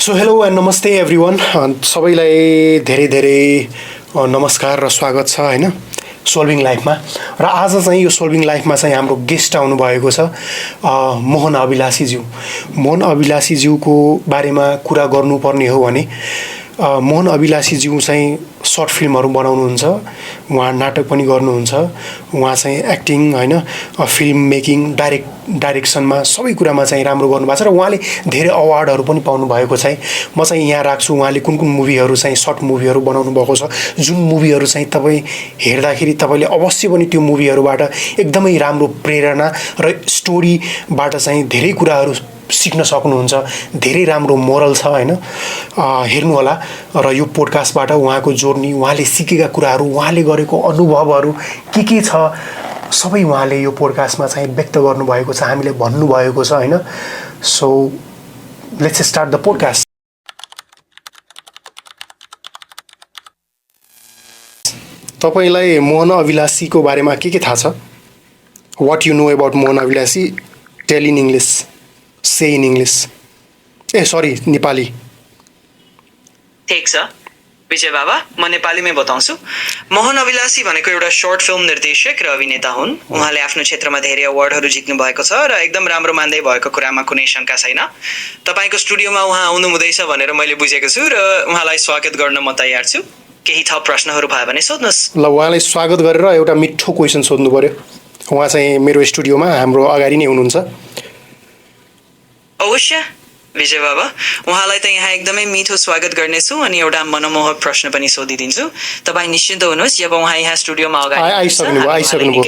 So hello and नमस्ते everyone सबैलाई धेरै धेरै नमस्कार र स्वागत छ होइन सोल्भिङ लाइफमा। र आज चाहिँ यो सोल्भिङ लाइफमा चाहिँ हाम्रो गेस्ट आउनुभएको छ मोहन अभिलाषीज्यू। मोहन अभिलाषीज्यूको बारेमा कुरा गर्नुपर्ने हो भने मोहन अभिलाषीज्यू चाहिँ सर्ट फिल्महरू बनाउनुहुन्छ, उहाँ नाटक पनि गर्नुहुन्छ, उहाँ चाहिँ एक्टिङ होइन फिल्म मेकिङ डाइरेक्सनमा सबै कुरामा चाहिँ राम्रो गर्नुभएको छ र उहाँले धेरै अवार्डहरू पनि पाउनुभएको छ। म चाहिँ यहाँ राख्छु उहाँले कुन कुन मुभीहरू चाहिँ सर्ट मुभीहरू बनाउनु भएको छ, जुन मुभीहरू चाहिँ तपाईँ हेर्दाखेरि तपाईँले अवश्य पनि त्यो मुभीहरूबाट एकदमै राम्रो प्रेरणा र स्टोरीबाट चाहिँ धेरै कुराहरू सिक्न सक्नुहुन्छ, धेरै राम्रो मोरल छ होइन। हेर्नुहोला र यो पोडकास्टबाट उहाँको जोर्नी, उहाँले सिकेका कुराहरू, उहाँले गरेको अनुभवहरू के छ सबै उहाँले यो पोडकास्टमा चाहिँ व्यक्त गर्नुभएको छ, हामीले भन्नुभएको छ होइन। So let's start the podcast. तपाईँलाई मोहन अभिलाषीको बारेमा के थाहा छ? What you know about Mohan Abhilashi? Tell in English, say in English, sorry Nepali. ठिक छ विजय बाबा, म नेपालीमै बताउँछु। मोहन अभिलाषी भनेको एउटा सर्ट फिल्म निर्देशक र अभिनेता हुन्। उहाँले आफ्नो क्षेत्रमा धेरै अवार्डहरू जित्नु भएको छ र एकदम राम्रो मान्दै भएको कुरामा कुनै शङ्का छैन। तपाईँको स्टुडियोमा उहाँ आउनु हुँदैछ भनेर मैले बुझेको छु र उहाँलाई स्वागत गर्न म तयार छु। केही थप प्रश्नहरू भयो भने सोध्नुहोस्। ल, उहाँलाई स्वागत गरेर एउटा मिठो क्वेसन सोध्नु पर्यो। उहाँ चाहिँ मेरो स्टुडियोमा हाम्रो अगाडि नै हुनुहुन्छ। अवश्य विजय बाबा, उहाँलाई त यहाँ एकदमै मिठो स्वागत गर्नेछु अनि एउटा मनमोहक प्रश्न पनि सोधिदिन्छु। तपाईँ निश्चिन्त हुनुहोस्, जब उहाँ यहाँ स्टुडियोमा आइसक्नुभयो।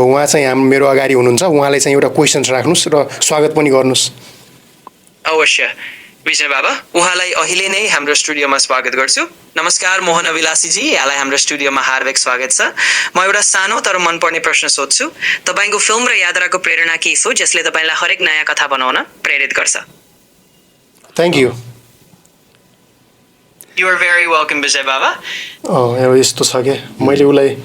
उहाँ चाहिँ मेरो अगाडि हुनुहुन्छ। उहाँले चाहिँ एउटा क्वेसन राख्नुहोस् र स्वागत पनि गर्नुहोस्। अवश्य विजय बाबा, उहाँलाई अहिले नै हाम्रो स्टुडियोमा स्वागत गर्छु। नमस्कार मोहन अभिलाषीजी, यहाँलाई हाम्रो स्टुडियोमा हार्दिक स्वागत छ। म एउटा सानो तर मनपर्ने प्रश्न सोध्छु। तपाईँको फिल्म र यात्राको प्रेरणा के हो जसले तपाईँलाई हरेक नयाँ कथा बनाउन प्रेरित गर्छ? Thank you. You are very welcome Vijay बाबा। यस्तो छ क्या, मैले उसलाई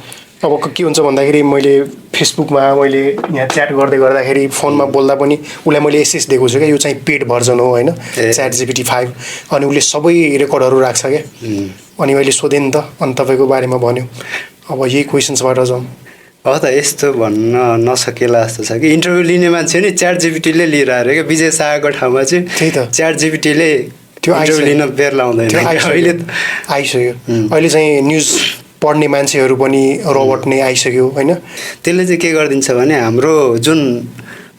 अब के हुन्छ भन्दाखेरि मैले फेसबुकमा मैले यहाँ च्याट गर्दाखेरि फोनमा बोल्दा पनि उसलाई मैले एसएस दिएको छु क्या, यो चाहिँ पेड भर्जन हो होइन, च्याट जिपिटी 5। अनि उसले सबै रेकर्डहरू राख्छ क्या। अनि मैले सोधेँ नि त, अनि तपाईँको बारेमा भन्यो। अब यही क्वेसन्सबाट जाउँ। त यस्तो भन्न नसकेला जस्तो छ कि इन्टरभ्यू लिने मान्छे नि च्याट जिपिटीले लिएर आएर क्या। विजय शाहको ठाउँमा चाहिँ त्यही त च्याट जिपिटीले त्यो इन्टरभ्यू लिन बेर लाउँदैन। अहिले आइसक्यो, अहिले चाहिँ न्युज पढ्ने मान्छेहरू पनि रोबोट नै आइसक्यो होइन। त्यसले चाहिँ के गरिदिन्छ भने हाम्रो जुन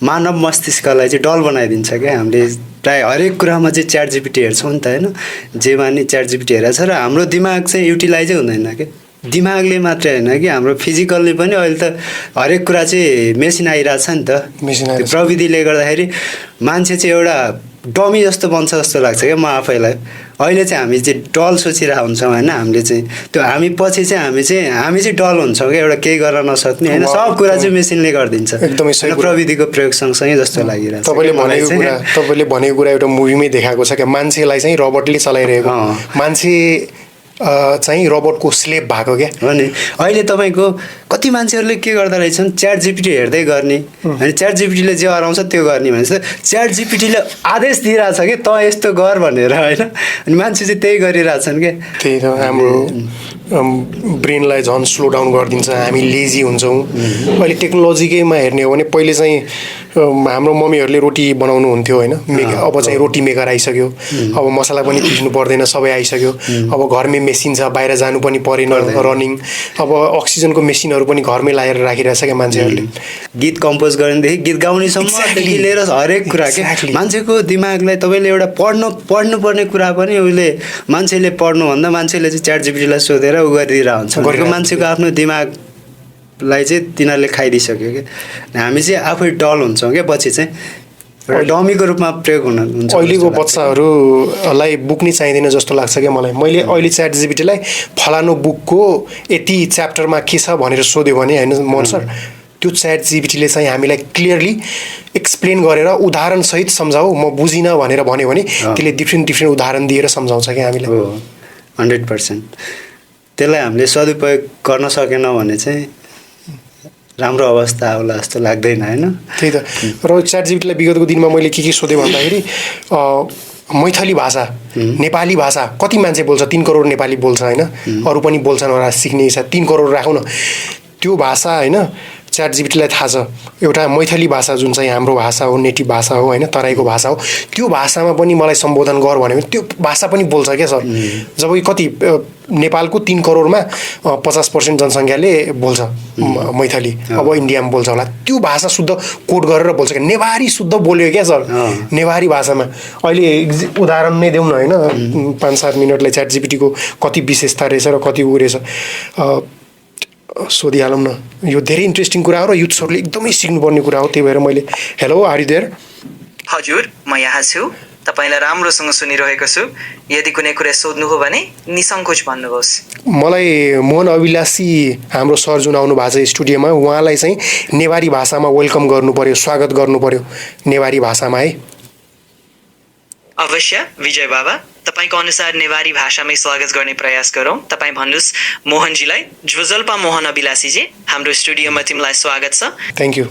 मानव मस्तिष्कलाई चाहिँ डल बनाइदिन्छ क्या। हामीले प्रायः हरेक कुरामा चाहिँ च्याट जिपिटी हेर्छौँ नि त होइन, जेमा नि च्याट जिपिटी हेरेको छ र हाम्रो दिमाग चाहिँ युटिलाइजै हुँदैन क्या। दिमागले मात्रै होइन कि हाम्रो फिजिकल्ली पनि अहिले त हरेक कुरा चाहिँ मेसिन आइरहेको छ नि त। त्यो प्रविधिले गर्दाखेरि मान्छे चाहिँ एउटा डमी जस्तो बन्छ जस्तो लाग्छ क्या म आफैलाई। अहिले चाहिँ हामी चाहिँ डल सोचिरहेको हुन्छौँ होइन। हामीले चाहिँ त्यो हामी पछि चाहिँ हामी चाहिँ डल हुन्छौँ क्या, एउटा केही गर्न नसक्ने होइन। सब कुरा चाहिँ मेसिनले गरिदिन्छ। एकदमै सही प्रविधिको प्रयोग सँगसँगै जस्तो लागिरहेको छ। तपाईँले भनेको कुरा एउटा मुभीमै देखाएको छ क्या, मान्छेलाई चाहिँ रोबोटले चलाइरहेको, मान्छे चाहिँ रोबोटको स्लेभ भएको क्या। अनि अहिले तपाईँको कति मान्छेहरूले के गर्दो रहेछन्, च्याट जिपिटी हेर्दै गर्ने अनि च्याट जिपिटीले जे हराउँछ त्यो गर्ने भने च्याट जिपिटीले आदेश दिइरहेछ कि त यस्तो गर भनेर होइन। अनि मान्छे चाहिँ त्यही गरिरहेछन् क्या। त्यही त हाम्रो ब्रेनलाई झन् स्लो डाउन गरिदिन्छ, हामी लेजी हुन्छौँ। अहिले टेक्नोलोजीकैमा हेर्ने हो भने पहिले चाहिँ हाम्रो मम्मीहरूले रोटी बनाउनु हुन्थ्यो होइन, अब चाहिँ रोटी मेकर आइसक्यो। अब मसला पनि पिस्नु पर्दैन, सबै आइसक्यो। अब घरमै मेसिन छ, बाहिर जानु पनि परेन, रनिङ। अब अक्सिजनको मेसिनहरू पनि घरमै लगाएर राखिरहेछ क्या मान्छेहरूले। गीत कम्पोज गर्नेदेखि गीत गाउनेसम्मदेखि लिएर हरेक कुरा क्या। मान्छेको दिमागलाई तपाईँले एउटा पढ्नुपर्ने कुरा पनि उसले मान्छेले पढ्नुभन्दा मान्छेले चाहिँ च्याट जिपिटीलाई सोधेर उ गरिदिरहेको हुन्छ। घरको मान्छेको आफ्नो दिमागलाई चाहिँ तिनीहरूले खाइदिइसक्यो क्या। हामी चाहिँ आफै डल हुन्छौँ क्या, पछि चाहिँ डमीको रूपमा प्रयोग हुन्छ। अहिलेको बच्चाहरूलाई बुक नै चाहिँदैन जस्तो लाग्छ क्या मलाई। मैले अहिले च्याट जिपिटीलाई फलानु बुकको यति च्याप्टरमा के छ भनेर सोध्यो भने होइन मोहन सर, त्यो च्याट जिपिटीले चाहिँ हामीलाई क्लियरली एक्सप्लेन गरेर उदाहरणसहित सम्झाऊ, म बुझिनँ भनेर भन्यो भने त्यसले डिफ्रेन्ट उदाहरण दिएर सम्झाउँछ क्या हामीलाई। 100%। त्यसलाई हामीले सदुपयोग गर्न सकेनौँ भने चाहिँ राम्रो अवस्था होला जस्तो लाग्दैन हैन। त्यही त। र च्याट जिपिटीलाई विगतको दिनमा मैले के सोधेँ भन्दाखेरि मैथली भाषा नेपाली भाषा कति मान्छे बोल्छ 3 करोड नेपाली बोल्छ होइन अरू पनि बोल्छन् होला सिक्ने इच्छा 3 करोड राखौँ न त्यो भाषा होइन च्याट जिपिटीलाई थाहा छ एउटा मैथली भाषा जुन चाहिँ हाम्रो भाषा हो नेटिभ भाषा हो होइन तराईको भाषा हो त्यो भाषामा पनि मलाई सम्बोधन गर भन्यो भने त्यो भाषा पनि बोल्छ क्या सर जब कि कति नेपालको 3 करोडमा 50% जनसङ्ख्याले बोल्छ मैथली अब इन्डियामा बोल्छ होला त्यो भाषा शुद्ध कोड गरेर बोल्छ क्या नेवारी शुद्ध बोल्यो क्या सर नेवारी भाषामा अहिले उदाहरण नै देऊ न होइन 5-7 मिनटलाई च्याट जिपिटीको कति विशेषता रहेछ र कति उ रहेछ सोधिहालौँ न यो धेरै इन्ट्रेस्टिङ कुरा हो र युथ्सहरूले एकदमै सिक्नुपर्ने कुरा हो त्यही भएर मैले हेलो आर यु देयर हजुर म यहाँ छु तपाईलाई राम्रोसँग सुनिरहेको छु यदि कुनै कुरा सोध्नु हो भने निसङ्कोच भन्नुहोस् मलाई मोहन अभिलाषी हाम्रो सर जुन आउनु भएको छ स्टुडियोमा उहाँलाई चाहिँ नेवारी भाषामा वेलकम गर्नु पर्यो स्वागत गर्नु पर्यो नेवारी भाषामा है अवश्य विजय बाबा तपाईको अनुसार नेवारी भाषामै स्वागत गर्ने प्रयास गरौँ तपाईँ भन्नुहोस् मोहनजीलाई ज्वजल्पा मोहन अभिलाषीजी हाम्रो स्टुडियोमा तिमीलाई स्वागत छ थ्याङ्क यू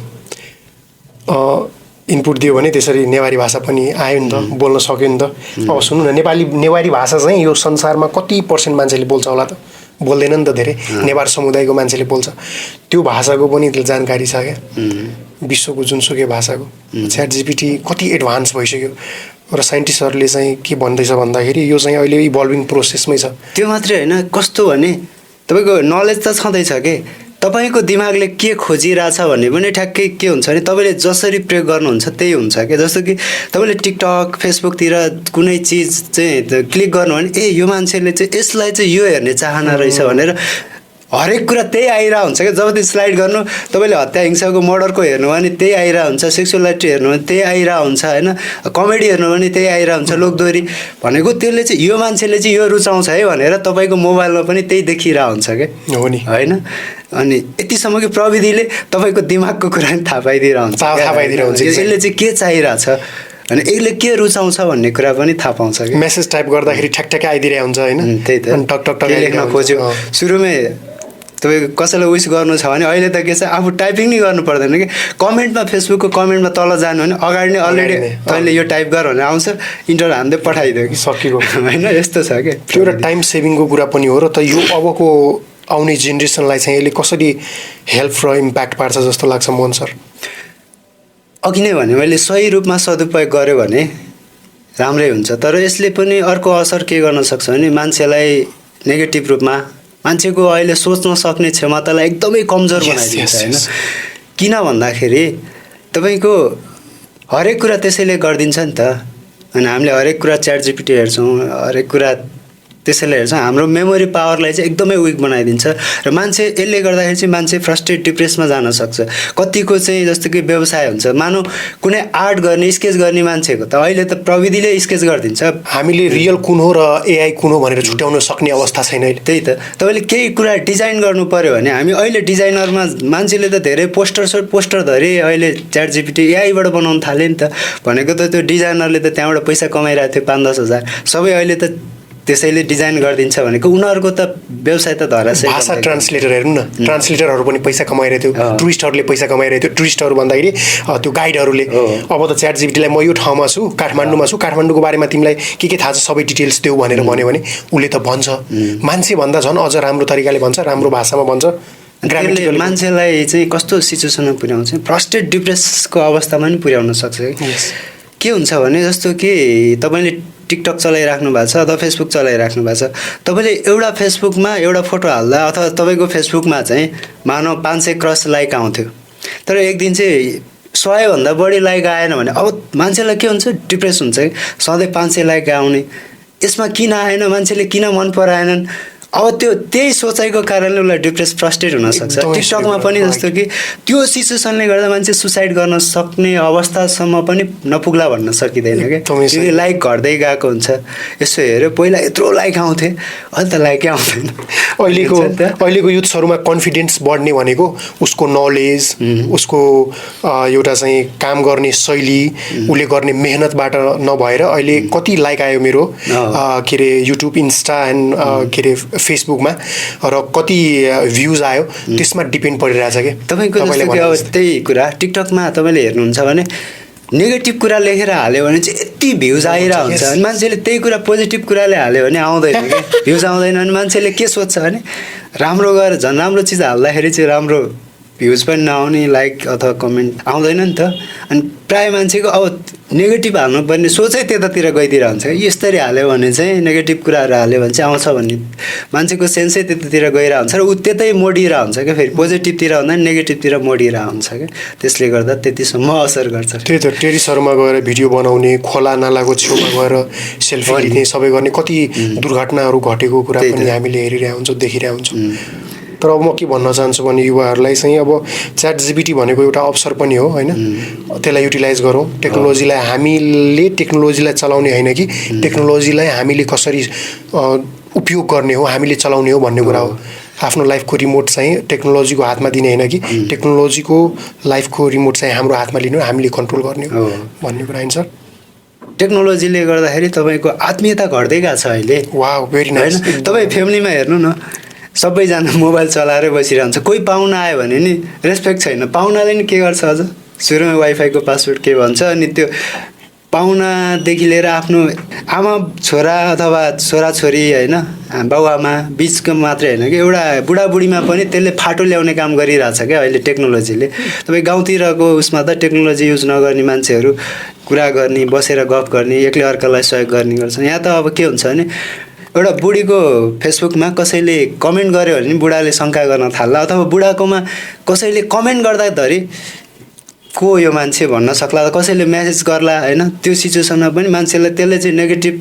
इनपुट दियो भने त्यसरी नेवारी भाषा पनि आयो नि त बोल्न सक्यो नि त अब सुन्नु न नेवारी भाषा चाहिँ यो संसारमा कति % मान्छेले बोल्छ होला त बोल्दैन नि त धेरै नेवार समुदायको मान्छेले बोल्छ त्यो भाषाको पनि जानकारी छ क्या विश्वको जुनसुकै भाषाको च्याट जिपिटी कति एडभान्स भइसक्यो र साइन्टिस्टहरूले चाहिँ के भन्दैछ भन्दाखेरि यो चाहिँ अहिले इभल्भिङ प्रोसेसमै छ त्यो मात्रै होइन कस्तो भने तपाईँको नलेज त छँदैछ के तपाईँको दिमागले के खोजिरहेछ भन्ने पनि ठ्याक्कै के हुन्छ भने तपाईँले जसरी प्रयोग गर्नुहुन्छ त्यही हुन्छ क्या जस्तो कि तपाईँले टिकटक फेसबुकतिर कुनै चिज चाहिँ क्लिक गर्नु भने ए यो मान्छेले चाहिँ यसलाई चाहिँ यो हेर्ने चाहना रहेछ भनेर हरेक कुरा त्यही आइरहेको हुन्छ क्या जब त्यो स्लाइड गर्नु तपाईँले हत्या हिंसाको मर्डरको हेर्नु भने त्यही आइरहेको हुन्छ सेक्सुअलिटी हेर्नु भने त्यही आइरहेको हुन्छ होइन कमेडी हेर्नु भने त्यही आइरहेको हुन्छ लोकदोहोरी भनेको त्यसले चाहिँ यो मान्छेले चाहिँ यो रुचाउँछ है भनेर तपाईँको मोबाइलमा पनि त्यही देखिरहेको हुन्छ क्या हो नि होइन अनि यतिसम्म कि प्रविधिले तपाईँको दिमागको कुरा पनि थाहा पाइदिरहेको हुन्छ थाहा पाइदिरहेको हुन्छ यसले चाहिँ के चाहिरहेछ अनि यसले के रुचाउँछ भन्ने कुरा पनि थाहा पाउँछ कि मेसेज टाइप गर्दाखेरि ठ्याक आइदिरहेको हुन्छ होइन त्यही त टक टक टक लेख्न खोज्यो सुरुमै तपाईँको कसैलाई विस गर्नु छ भने अहिले त के छ आफू टाइपिङ नै गर्नु पर्दैन कि कमेन्टमा फेसबुकको कमेन्टमा तल जानु भने अगाडि नै अलरेडी तैँले यो टाइप गर भने आउँछ इन्टर हान्दै पठाइदियो कि सकिएको होइन यस्तो छ क्या त्यो एउटा टाइम सेभिङको कुरा पनि हो र त यो अबको आउने जेनेरेसनलाई चाहिँ यसले कसरी हेल्प र इम्प्याक्ट पार्छ जस्तो लाग्छ मोहन सर अघि नै भने मैले सही रूपमा सदुपयोग गरेँ भने राम्रै हुन्छ तर यसले पनि अर्को असर के गर्न सक्छ भने मान्छेलाई नेगेटिभ रूपमा मान्छेको अहिले सोच्न सक्ने क्षमतालाई एकदमै कमजोर बनाइदिन्छ होइन किन भन्दाखेरि तपाईँको हरेक कुरा त्यसैले गरिदिन्छ नि त अनि हामीले हरेक कुरा च्याट जिपिटी हेर्छौँ हरेक कुरा त्यसैले हेर्छौँ हाम्रो मेमोरी पावरलाई चाहिँ एकदमै विक बनाइदिन्छ र मान्छे यसले गर्दाखेरि चाहिँ मान्छे फ्रस्ट्रेट डिप्रेसमा जान सक्छ कतिको चाहिँ जस्तो कि व्यवसाय हुन्छ मानौ कुनै आर्ट गर्ने स्केच गर्ने मान्छेको त अहिले त प्रविधिले स्केच गरिदिन्छ हामीले रियल कुन हो र एआई कुन हो भनेर छुट्याउन सक्ने अवस्था छैन अहिले त्यही त तपाईँले केही कुरा डिजाइन गर्नु पर्यो भने हामी अहिले डिजाइनरमा मान्छेले त धेरै पोस्टर धरी अहिले च्याट जिपिटी एआईबाट बनाउन थाल्यो नि त भनेको त त्यो डिजाइनरले त त्यहाँबाट पैसा कमाइरहेको थियो 5-10 हजार सबै अहिले त त्यसैले डिजाइन गरिदिन्छ भनेको उनीहरूको त व्यवसाय त धराशय भाषा ट्रान्सलेटर हेर्नु न ट्रान्सलेटरहरू पनि पैसा कमाइरहेको थियो टुरिस्टहरूले पैसा कमाइरहेको थियो टुरिस्टहरू भन्दाखेरि त्यो गाइडहरूले अब त च्याट जिपिटीलाई म यो ठाउँमा छु काठमाडौँमा छु काठमाडौँको बारेमा तिमीलाई के थाहा छ सबै डिटेल्स देऊ भनेर भन्यो भने उसले त भन्छ मान्छे भन्दा झन् अझ राम्रो तरिकाले भन्छ राम्रो भाषामा भन्छ मान्छेलाई चाहिँ कस्तो सिचुएसनमा पुर्याउँछ फ्रस्ट्रेट डिप्रेसको अवस्थामा पनि पुर्याउन सक्छ के हुन्छ भने जस्तो कि तपाईँले टिकटक चलाइराख्नु भएको छ अथवा फेसबुक चलाइराख्नु भएको छ तपाईँले एउटा फेसबुकमा एउटा फोटो हाल्दा अथवा तपाईँको फेसबुकमा चाहिँ मानव 500 क्रस लाइक आउँथ्यो तर एक दिन चाहिँ 100भन्दा बढी लाइक आएन भने अब मान्छेलाई के हुन्छ डिप्रेस हुन्छ कि सधैँ 500 लाइक आउने यसमा किन आएन मान्छेले किन मन पराएनन् अब त्यही सोचाइको कारणले उसलाई डिप्रेस फ्रस्ट्रेट हुनसक्छ टिकटकमा पनि जस्तो कि त्यो सिचुएसनले गर्दा मान्छे सुसाइड गर्न सक्ने अवस्थासम्म पनि नपुग्ला भन्न सकिँदैन क्या लाइक घट्दै गएको हुन्छ यसो हेऱ्यो पहिला यत्रो लाइक आउँथे अहिले त लाइकै आउँदैन अहिलेको युथ्सहरूमा कन्फिडेन्स बढ्ने भनेको उसको नलेज उसको एउटा चाहिँ काम गर्ने शैली उसले गर्ने मेहनतबाट नभएर अहिले कति लाइक आयो मेरो के अरे युट्युब इन्स्टा एन्ड के अरे फेसबुकमा र कति भ्युज आयो त्यसमा डिपेन्ड परिरहेछ क्या तपाईँको अब त्यही कुरा टिकटकमा तपाईँले हेर्नुहुन्छ भने नेगेटिभ कुरा लेखेर हाल्यो भने चाहिँ यति भ्युज आइरहेको हुन्छ अनि मान्छेले त्यही कुरा पोजिटिभ कुराले हाल्यो भने आउँदैन कि भ्युज आउँदैन अनि मान्छेले के सोध्छ भने राम्रो गरेर झन् राम्रो चिज हाल्दाखेरि चाहिँ राम्रो भ्युज पनि नआउने लाइक अथवा कमेन्ट आउँदैन नि त अनि प्रायः मान्छेको अब नेगेटिभ हाल्नुपर्ने सोचै त्यतातिर गइदिएर हुन्छ यस्तरी हाल्यो भने चाहिँ नेगेटिभ कुराहरू हाल्यो भने चाहिँ आउँछ भन्ने मान्छेको सेन्सै त्यतातिर गइरहेको हुन्छ र ऊ त्यतै मोडिरहेको हुन्छ क्या फेरि पोजिटिभतिर भन्दा नेगेटिभतिर मोडिरहेको हुन्छ क्या त्यसले गर्दा त्यतिसम्म असर गर्छ त्यही त टेरिसहरूमा गएर भिडियो बनाउने खोला नालाको छेउमा गएर सेल्फी लिने सबै गर्ने कति दुर्घटनाहरू घटेको कुरा पनि हामीले हेरिरहेको हुन्छौँ देखिरहेको हुन्छौँ तर अब म के भन्न चाहन्छु भने युवाहरूलाई चाहिँ अब च्याट जिपिटी भनेको एउटा अवसर पनि हो होइन त्यसलाई युटिलाइज गरौँ टेक्नोलोजीलाई हामीले टेक्नोलोजीलाई चलाउने होइन कि टेक्नोलोजीलाई हामीले कसरी उपयोग गर्ने हो हामीले चलाउने हो भन्ने कुरा हो आफ्नो लाइफको रिमोट चाहिँ टेक्नोलोजीको हातमा दिने होइन कि टेक्नोलोजीको लाइफको रिमोट चाहिँ हाम्रो हातमा लिनु हामीले कन्ट्रोल गर्ने हो भन्ने कुरा होइन सर टेक्नोलोजीले गर्दाखेरि तपाईँको आत्मीयता घट्दै गएको छ अहिले वाह भेरी नाइस तपाईँ फ्यामिलीमा हेर्नु न सबैजना मोबाइल चलाएरै बसिरहन्छ कोही पाहुना आयो भने नि रेस्पेक्ट छैन पाहुनाले नि के गर्छ अझ सुरुमा वाइफाईको पासवर्ड के भन्छ अनि त्यो पाहुनादेखि लिएर आफ्नो आमा छोरा अथवा छोराछोरी होइन बाउआमा बिचको मात्रै होइन कि एउटा बुढाबुढीमा पनि त्यसले फाटो ल्याउने काम गरिरहेछ क्या अहिले टेक्नोलोजीले तपाईँ गाउँतिरको उसमा त टेक्नोलोजी युज नगर्ने मान्छेहरू कुरा गर्ने बसेर गफ गर्ने एक्लै अर्कालाई सहयोग गर्ने गर्छन् यहाँ त अब के हुन्छ भने एउटा बुढीको फेसबुकमा कसैले कमेन्ट गर्यो भने बुढाले शङ्का गर्न थाल्ला अथवा बुढाकोमा कसैले कमेन्ट गर्दाखेरि को यो मान्छे भन्न सक्ला कसैले मेसेज गर्ला होइन त्यो सिचुएसनमा पनि मान्छेलाई त्यसले चाहिँ नेगेटिभ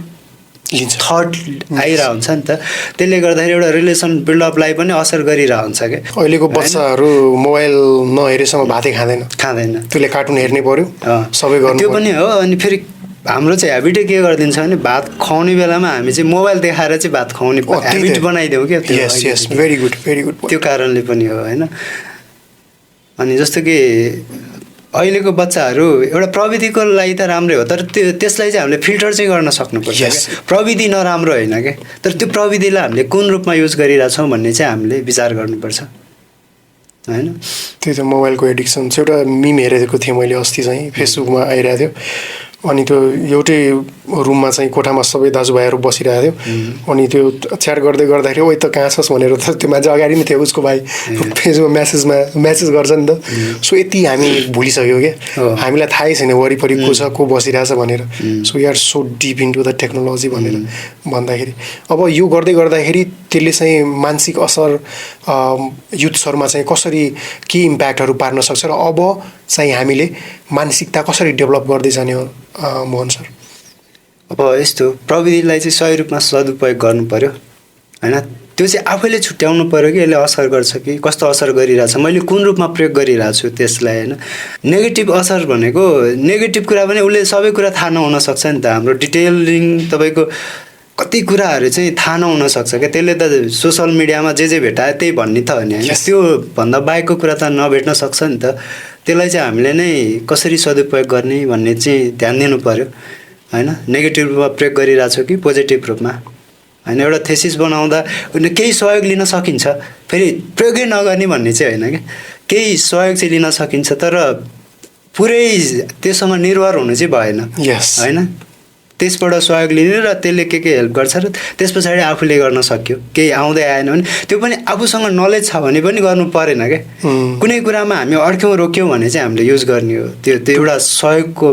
थट आइरहेको हुन्छ नि त त्यसले गर्दाखेरि एउटा रिलेसन बिल्डअपलाई पनि असर गरिरहेको हुन्छ क्या अहिलेको बच्चाहरू मोबाइल नहेरेसम्म भातै खाँदैन त्यसले कार्टुन हेर्नै पर्यो सबै गर्नु त्यो पनि हो अनि फेरि हाम्रो चाहिँ हेबिटै के गरिदिन्छ भने भात खुवाउने बेलामा हामी चाहिँ मोबाइल देखाएर चाहिँ भात खुवाउने हेबिट बनाइदेऊ क्या भेरी गुड त्यो कारणले पनि हो होइन अनि जस्तो कि अहिलेको बच्चाहरू एउटा प्रविधिको लागि त राम्रै हो तर त्यसलाई चाहिँ हामीले फिल्टर चाहिँ गर्न सक्नुपर्छ प्रविधि नराम्रो होइन क्या तर त्यो प्रविधिलाई हामीले कुन रूपमा युज गरिरहेछौँ भन्ने चाहिँ हामीले विचार गर्नुपर्छ होइन त्यही त मोबाइलको एडिक्सन चाहिँ एउटा मिम हेरेको थिएँ मैले अस्ति चाहिँ फेसबुकमा आइरहेको थियो अनि त्यो एउटै रुममा चाहिँ कोठामा सबै दाजुभाइहरू बसिरहेको थियो अनि त्यो च्याट गर्दै गर्दाखेरि ओइ त कहाँ छस् भनेर त त्यो मान्छे अगाडि नै थियो उसको भाइ फेसबुकमा मेसेज गर्छ नि त सो यति हामी भुलिसक्यौँ क्या हामीलाई थाहै छैन वरिपरि को छ को बसिरहेछ भनेर so we are so deep into the technology भनेर भन्दाखेरि अब यो गर्दै गर्दाखेरि त्यसले चाहिँ मानसिक असर युथ्सहरूमा चाहिँ कसरी के इम्प्याक्टहरू पार्न सक्छ र अब चाहिँ हामीले मानसिकता कसरी डेभलप गर्दै जाने हो मोहन सर अब यस्तो प्रविधिलाई चाहिँ सही रूपमा सदुपयोग गर्नु पर्यो होइन त्यो चाहिँ आफैले छुट्याउनु पर्यो कि यसले असर गर्छ कि कस्तो असर गरिरहेछ मैले कुन रूपमा प्रयोग गरिरहेको छु त्यसलाई होइन नेगेटिभ असर भनेको नेगेटिभ कुरा पनि उसले सबै कुरा थाहा नहुन सक्छ नि त हाम्रो डिटेलिङ तपाईँको कति कुराहरू चाहिँ थाहा नहुन सक्छ क्या त्यसले त सोसल मिडियामा जे भेटायो त्यही भन्ने त हो नि होइन त्यो भन्दा बाहेकको कुरा त नभेट्न सक्छ नि त त्यसलाई चाहिँ हामीले नै कसरी सदुपयोग गर्ने भन्ने चाहिँ ध्यान दिनु पर्यो होइन नेगेटिभ रूपमा प्रयोग गरिरहेको छु कि पोजिटिभ रूपमा होइन एउटा थेसिस बनाउँदा केही सहयोग लिन सकिन्छ फेरि प्रयोगै नगर्ने भन्ने चाहिँ होइन क्या केही सहयोग चाहिँ लिन सकिन्छ तर पुरै त्योसँग निर्भर हुनु चाहिँ भएन होइन त्यसबाट सहयोग लिने र त्यसले के हेल्प गर्छ र त्यस पछाडि आफूले गर्न सक्यो केही आउँदै आएन भने त्यो पनि आफूसँग नलेज छ भने पनि गर्नु परेन क्या कुनै कुरामा हामी अड्क्यौँ रोक्यौँ भने चाहिँ हामीले युज गर्ने हो त्यो एउटा सहयोगको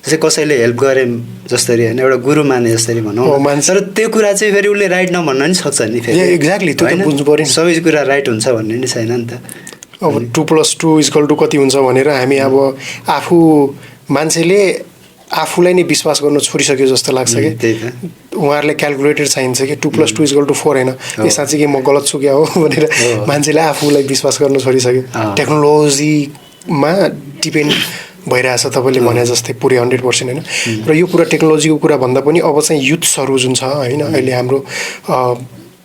जस्तै कसैले हेल्प गरे जसरी होइन एउटा गुरु माने जसरी भनौँ तर त्यो कुरा चाहिँ फेरि उसले राइट नभन्न नि सक्छ नि फेरि एक्ज्याक्टली त्यो बुझ्नु पर्यो सबै कुरा राइट हुन्छ भन्ने नि छैन नि त अब 2+2 कति हुन्छ भनेर हामी अब आफू मान्छेले आफूलाई नै विश्वास गर्न छोडिसक्यो जस्तो लाग्छ कि उहाँहरूले क्यालकुलेटर चाहिन्छ कि 2+2 4 होइन यो साँच्चै कि म गलत छु क्या हो भनेर मान्छेले आफूलाई विश्वास गर्न छोडिसक्यो टेक्नोलोजीमा डिपेन्ड भइरहेछ तपाईँले भने जस्तै पुरै 100% होइन र यो कुरा टेक्नोलोजीको कुरा भन्दा पनि अब चाहिँ युथ्सहरू जुन छ होइन अहिले हाम्रो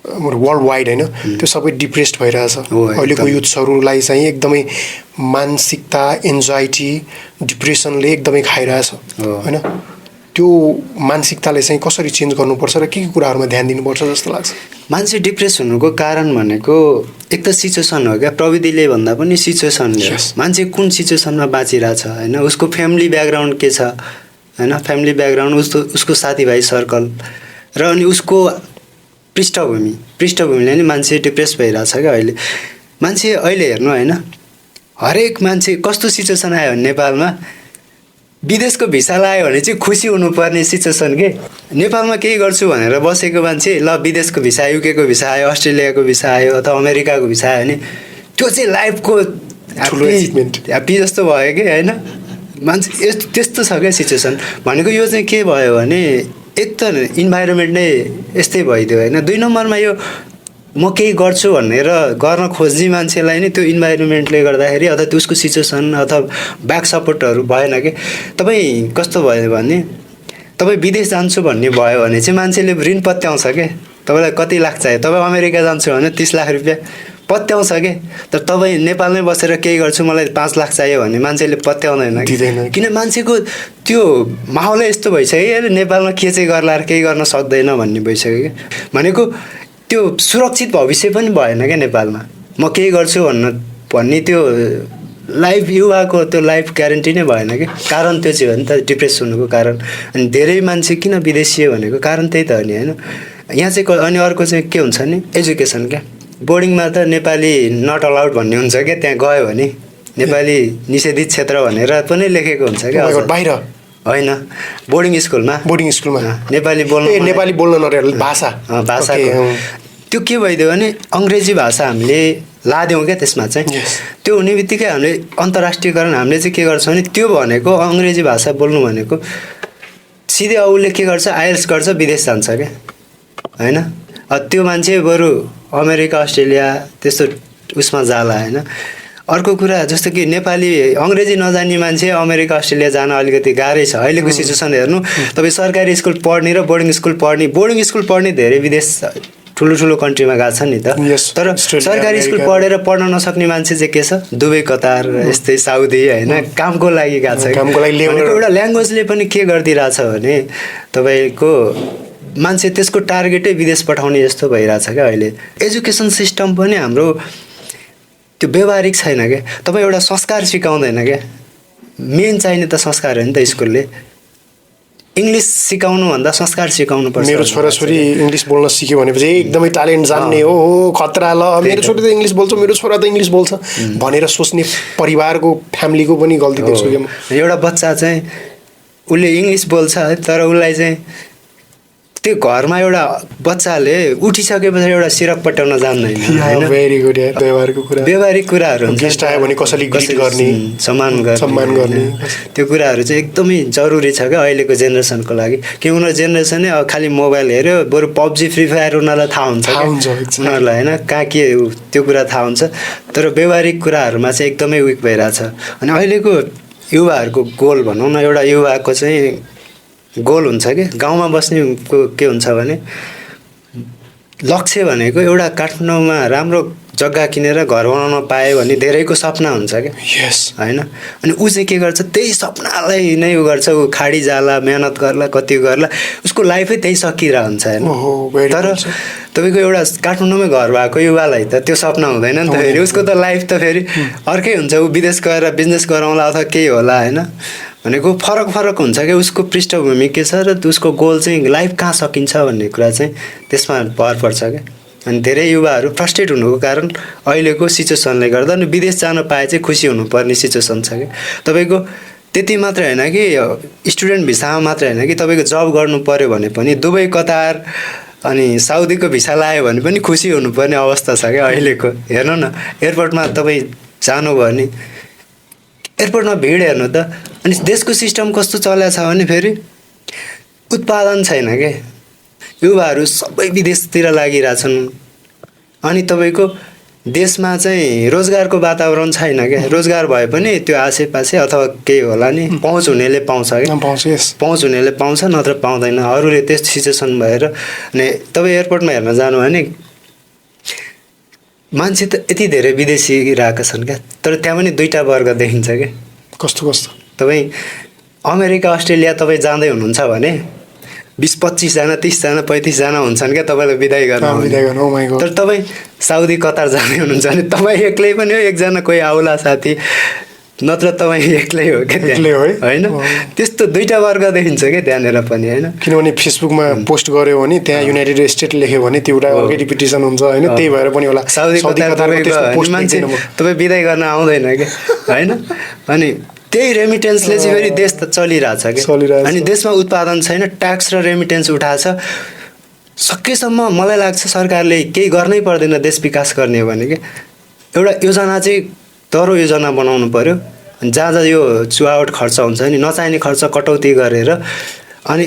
वर्ल्ड वाइड होइन त्यो सबै डिप्रेस्ड भइरहेछ अहिलेको युथ्सहरूलाई चाहिँ एकदमै मानसिकता एन्जाइटी डिप्रेसनले एकदमै खाइरहेछ होइन त्यो मानसिकताले चाहिँ कसरी चेन्ज गर्नुपर्छ र के कुराहरूमा ध्यान दिनुपर्छ जस्तो लाग्छ? मान्छे डिप्रेस हुनुको कारण भनेको एक त सिचुएसन हो क्या, प्रविधिले भन्दा पनि सिचुएसनले हो। मान्छे कुन सिचुएसनमा बाँचिरहेछ होइन, उसको फ्यामिली ब्याकग्राउन्ड के छ होइन, फ्यामिली ब्याकग्राउन्ड, उसको साथीभाइ सर्कल र अनि उसको पृष्ठभूमिले नि मान्छे डिप्रेस भइरहेछ क्या अहिले। मान्छे अहिले हेर्नु होइन, हरेक मान्छे कस्तो सिचुएसन आयो भने नेपालमा विदेशको भिसा लगायो भने चाहिँ खुसी हुनुपर्ने सिचुएसन के। नेपालमा केही गर्छु भनेर बसेको मान्छे ल विदेशको भिसा, युकेको भिसा आयो, अस्ट्रेलियाको भिसा आयो अथवा अमेरिकाको भिसा आयो भने त्यो चाहिँ लाइफको ह्याप्पी जस्तो भयो कि होइन। मान्छे त्यस्तो छ क्या सिचुएसन भनेको। यो चाहिँ के भयो भने एक त इन्भाइरोमेन्ट नै यस्तै भइदियो होइन। 2 नम्बरमा यो म केही गर्छु भनेर गर्न खोज्ने मान्छेलाई नै त्यो इन्भाइरोमेन्टले गर्दाखेरि अथवा त्यसको सिचुएसन अथवा ब्याक सपोर्टहरू भएन कि। तपाईँ कस्तो भयो भने तपाईँ विदेश जान्छु भन्ने भयो भने चाहिँ मान्छेले ऋण पत्याउँछ क्या। तपाईँलाई कति लाख चाहियो, तपाईँ अमेरिका जान्छु भने 30 लाख रुपियाँ पत्याउँछ कि। तर तपाईँ नेपालमै बसेर केही गर्छु मलाई 5 लाख चाहियो भने मान्छेले पत्याउँदैन, किन मान्छेको त्यो माहौलै यस्तो भइसक्यो नेपालमा के चाहिँ गर्ला केही गर्न सक्दैन भन्ने भइसक्यो कि। भनेको त्यो सुरक्षित भविष्य पनि भएन क्या नेपालमा। म केही गर्छु भन्ने त्यो लाइफ युवाको त्यो लाइफ ग्यारेन्टी नै भएन कि। कारण त्यो चाहिँ हो नि त डिप्रेस हुनुको कारण। अनि धेरै मान्छे किन विदेशी भनेको कारण त्यही त हो नि होइन। यहाँ चाहिँ अनि अर्को चाहिँ के हुन्छ नि एजुकेसन क्या। बोर्डिङमा त नेपाली नट अलाउड भन्ने हुन्छ क्या, त्यहाँ गयो भने नेपाली निषेधित क्षेत्र भनेर पनि लेखेको हुन्छ क्या। बाहिर होइन, बोर्डिङ स्कुलमा नेपाली बोल्न नरहेको भाषा त्यो के भइदियो भने अङ्ग्रेजी भाषा हामीले लादियौँ क्या त्यसमा चाहिँ। त्यो हुने बित्तिकै हामीले अन्तर्राष्ट्रियकरण हामीले चाहिँ के गर्छौँ भने त्यो भनेको अङ्ग्रेजी भाषा बोल्नु भनेको सिधै उसले के गर्छ, आइएल्स गर्छ, विदेश जान्छ क्या होइन। त्यो मान्छे बरु अमेरिका अस्ट्रेलिया त्यस्तो उसमा जाला होइन। अर्को कुरा जस्तो कि नेपाली अङ्ग्रेजी नजान्ने मान्छे अमेरिका अस्ट्रेलिया जान अलिकति गाह्रै छ अहिलेको सिचुएसन हेर्नु। तपाईँ सरकारी स्कुल पढ्ने र बोर्डिङ स्कुल पढ्ने धेरै विदेश ठुलो कन्ट्रीमा गएको छ नि त। तर सरकारी स्कुल पढेर पढ्न नसक्ने मान्छे चाहिँ के छ, दुबई कतार यस्तै साउदी होइन कामको लागि गएको छ। एउटा ल्याङ्ग्वेजले पनि के गरिदिरहेछ भने तपाईँको मान्छे त्यसको टार्गेटै विदेश पठाउने जस्तो भइरहेछ क्या अहिले। एजुकेसन सिस्टम पनि हाम्रो त्यो व्यवहारिक छैन क्या। तपाईँ एउटा संस्कार सिकाउँदैन क्या। मेन चाहिने त संस्कार हो नि त। स्कुलले इङ्ग्लिस सिकाउनुभन्दा संस्कार सिकाउनु पर्छ। मेरो छोराछोरी इङ्ग्लिस बोल्न सिक्यो भनेपछि एकदमै ट्यालेन्ट जान्ने हो खतरा, ल मेरो छोरी त इङ्ग्लिस बोल्छ, मेरो छोरा त इङ्ग्लिस बोल्छ भनेर सोच्ने परिवारको फ्यामिलीको पनि गल्ती देख्छु। एउटा बच्चा चाहिँ उसले इङ्ग्लिस बोल्छ तर उसलाई चाहिँ त्यो घरमा एउटा बच्चाले उठिसकेपछि एउटा सिरक पट्याउन जान्दैन होइन। भेरी गुड यार, व्यवहारिक कुराहरू हुन्छ। गेस्ट आयो भने कसरी ग्रिट गर्ने, सम्मान गर्ने त्यो कुराहरू चाहिँ एकदमै जरुरी छ क्या अहिलेको जेनेरेसनको लागि। कि उनीहरू जेनेरेसनै खालि मोबाइल हेऱ्यो, बरु पब्जी फ्री फायर उनीहरूलाई थाहा हुन्छ उनीहरूलाई होइन, कहाँ के त्यो कुरा थाहा हुन्छ। तर व्यवहारिक कुराहरूमा चाहिँ एकदमै विक भइरहेछ। अनि अहिलेको युवाहरूको गोल भनौँ न, एउटा युवाको चाहिँ गोल हुन्छ कि गाउँमा बस्नेको के हुन्छ भने लक्ष्य भनेको एउटा काठमाडौँमा राम्रो जग्गा किनेर घर बनाउन पाएँ भन्ने धेरैको सपना हुन्छ क्या होइन। अनि ऊ चाहिँ के गर्छ, त्यही सपनालाई नै उ गर्छ, ऊ खाडी जाला, मेहनत गर्ला, कति गर्ला, उसको लाइफै त्यही सकिरहेको हुन्छ होइन। तर तपाईँको एउटा काठमाडौँमै घर भएको युवालाई त त्यो सपना हुँदैन नि त फेरि। उसको त लाइफ त फेरि अर्कै हुन्छ। ऊ विदेश गएर बिजनेस गराउँला अथवा केही होला होइन। भनेको फरक हुन्छ क्या। उसको पृष्ठभूमि के छ र उसको गोल चाहिँ लाइफ कहाँ सकिन्छ भन्ने कुरा चाहिँ त्यसमा भर पर्छ क्या। अनि धेरै युवाहरू फ्रस्ट्रेट हुनुको कारण अहिलेको सिचुएसनले गर्दा अनि विदेश जान पाए चाहिँ खुसी हुनुपर्ने सिचुएसन छ क्या। तपाईँको त्यति मात्र होइन कि स्टुडेन्ट भिसामा मात्र होइन कि तपाईँको जब गर्नु पऱ्यो भने पनि दुबई कतार अनि साउदीको भिसा लायो भने पनि खुसी हुनुपर्ने अवस्था छ क्या अहिलेको। हेर्नु न, एयरपोर्टमा तपाईँ जानुभयो भने एयरपोर्टमा भिड हेर्नु त। अनि देशको सिस्टम कस्तो चलेको छ भने फेरि उत्पादन छैन क्या। युवाहरू सबै विदेशतिर लागिरहेछन्। अनि तपाईँको देशमा चाहिँ रोजगारको वातावरण छैन क्या। रोजगार भए पनि त्यो आसेपासे अथवा केही होला नि, पहुँच हुनेले पाउँछ क्या, पहुँच हुनेले पाउँछ, नत्र पाउँदैन। अरूले त्यस्तो सिचुएसन भएर अनि तपाईँ एयरपोर्टमा हेर्न जानु भने मान्छे त यति धेरै विदेशी रहेका छन् क्या। तर त्यहाँ पनि 2टा वर्ग देखिन्छ क्या। कस्तो तपाईँ अमेरिका अस्ट्रेलिया तपाईँ जाँदै हुनुहुन्छ भने 20-25 जना 30 जना 35 जना हुन्छन् क्या तपाईँलाई बिदाई गर्न बिदाई गर्नु oh my God। तर तपाईँ साउदी कतार जाँदै हुनुहुन्छ भने तपाईँ एक्लै पनि हो एकजना कोही आउला साथी नत्र तपाईँ एक्लै हो क्या एक्लै हो है? होइन त्यस्तो दुईटा वर्ग देखिन्छ क्या त्यहाँनिर पनि होइन किनभने फेसबुकमा पोस्ट गर्यो भने त्यहाँ युनाइटेड स्टेट लेख्यो भने त्यो एउटा अर्कै रिपिटेसन हुन्छ होइन त्यही भएर पनि होला साउदी कतारमा त्यस्तो पोस्ट मान्छे तपाईँ बिदाई गर्न आउँदैन क्या होइन अनि त्यही रेमिटेन्सले चाहिँ फेरि देश त चलिरहेछ क्या अनि देशमा उत्पादन छैन ट्याक्स र रेमिटेन्स उठाएछ सकेसम्म मलाई लाग्छ सरकारले केही गर्नै पर्दैन देश विकास गर्ने हो भने क्या एउटा योजना चाहिँ तरो योजना बनाउनु पर्यो जहाँ जहाँ यो चुहावट खर्च हुन्छ नि नचाहिने खर्च कटौती गरेर अनि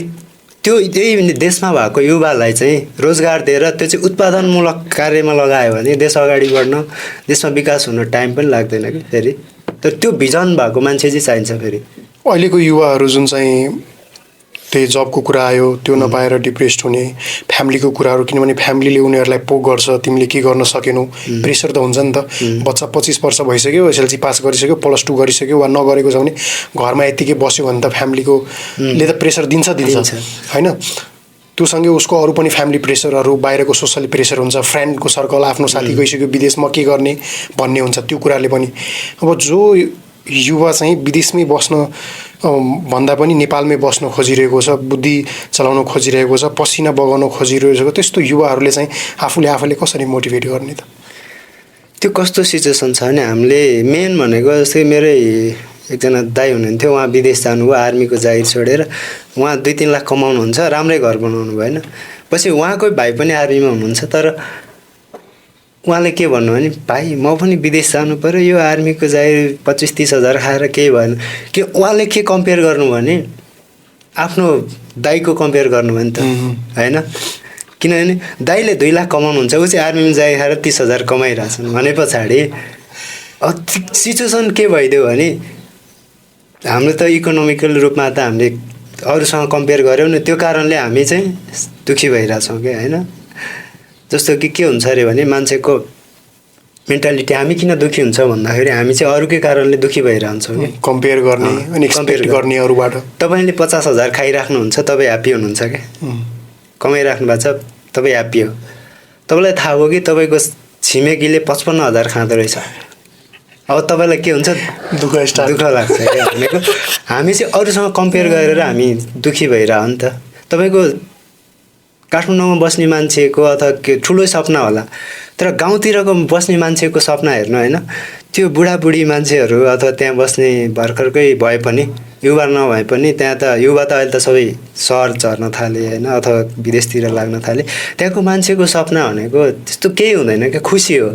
त्यो यही देशमा भएको युवालाई चाहिँ रोजगार दिएर त्यो चाहिँ उत्पादनमूलक कार्यमा लगायो भने देश अगाडि बढ्न देशमा विकास हुन टाइम पनि लाग्दैन कि फेरि तर त्यो भिजन भएको मान्छे चाहिँ चाहिन्छ फेरि अहिलेको युवाहरू जुन चाहिँ त्यही जबको कुरा आयो त्यो नपाएर डिप्रेस्ड हुने फ्यामिलीको कुराहरू किनभने फ्यामिलीले उनीहरूलाई पोक गर्छ तिमीले के गर्न सकेनौ प्रेसर त हुन्छ नि त बच्चा 25 वर्ष भइसक्यो एसएलसी पास गरिसक्यो +2 गरिसक्यो वा नगरेको छ भने घरमा यतिकै बस्यो भने त फ्यामिलीकोले त प्रेसर दिन्छ होइन त्योसँगै उसको अरू पनि फ्यामिली प्रेसरहरू बाहिरको सोसल प्रेसर हुन्छ फ्रेन्डको सर्कल आफ्नो साथी गइसक्यो विदेश म के गर्ने भन्ने हुन्छ त्यो कुराले पनि अब जो युवा चाहिँ विदेशमै बस्न भन्दा पनि नेपालमै बस्न खोजिरहेको छ बुद्धि चलाउन खोजिरहेको छ पसिना बगाउन खोजिरहेको छ त्यस्तो युवाहरूले चाहिँ आफूले कसरी मोटिभेट गर्ने त त्यो कस्तो सिचुएसन छ भने हामीले मेन भनेको जस्तै मेरै एकजना दाइ हुनुहुन्थ्यो उहाँ विदेश जानुभयो आर्मीको जागिर छोडेर उहाँ 2-3 लाख कमाउनुहुन्छ राम्रै घर बनाउनु भएन पछि उहाँकै भाइ पनि आर्मीमा हुनुहुन्छ तर उहाँले के भन्नु भने भाइ म पनि विदेश जानु पर्यो यो आर्मीको जागिर 25-30 हजार खाएर केही भएन कि उहाँले के कम्पेयर गर्नु भने आफ्नो दाइको कम्पेयर गर्नु भने त होइन किनभने दाइले 2 लाख कमाउनुहुन्छ ऊ चाहिँ आर्मीमा जागिर खाएर 30 हजार कमाइरहेछन् भने पछाडि सिचुएसन के भइदियो भने हाम्रो त इकोनोमिकल रूपमा त हामीले अरूसँग कम्पेयर गऱ्यौँ नि त्यो कारणले हामी चाहिँ दुःखी भइरहेछौँ क्या होइन जस्तो कि के हुन्छ अरे भने मान्छेको मेन्टालिटी हामी किन दुःखी हुन्छ भन्दाखेरि हामी चाहिँ अरूकै कारणले दुःखी भइरहन्छौँ कि कम्पेयर गर्ने अनि एक्सपेक्ट गर्ने अरूबाट तपाईँले 50 हजार खाइराख्नुहुन्छ तपाईँ ह्याप्पी हुनुहुन्छ क्या कमाइराख्नु भएको छ तपाईँ ह्याप्पी हो तपाईँलाई थाहा हो कि तपाईँको छिमेकीले 55 हजार खाँदो रहेछ अब तपाईँलाई के हुन्छ दुःख लाग्छ क्या भनेको हामी चाहिँ अरूसँग कम्पेयर गरेर हामी दुःखी भइरह नि त तपाईँको काठमाडौँमा बस्ने मान्छेको अथवा के ठुलो सपना होला तर गाउँतिरको बस्ने मान्छेको सपना हेर्नु होइन त्यो बुढाबुढी मान्छेहरू अथवा त्यहाँ बस्ने भर्खरकै भए पनि युवा नभए पनि त्यहाँ त युवा त अहिले त सबै सहर झर्न थाले होइन अथवा विदेशतिर लाग्न थाले त्यहाँको मान्छेको सपना भनेको त्यस्तो केही हुँदैन क्या खुसी हो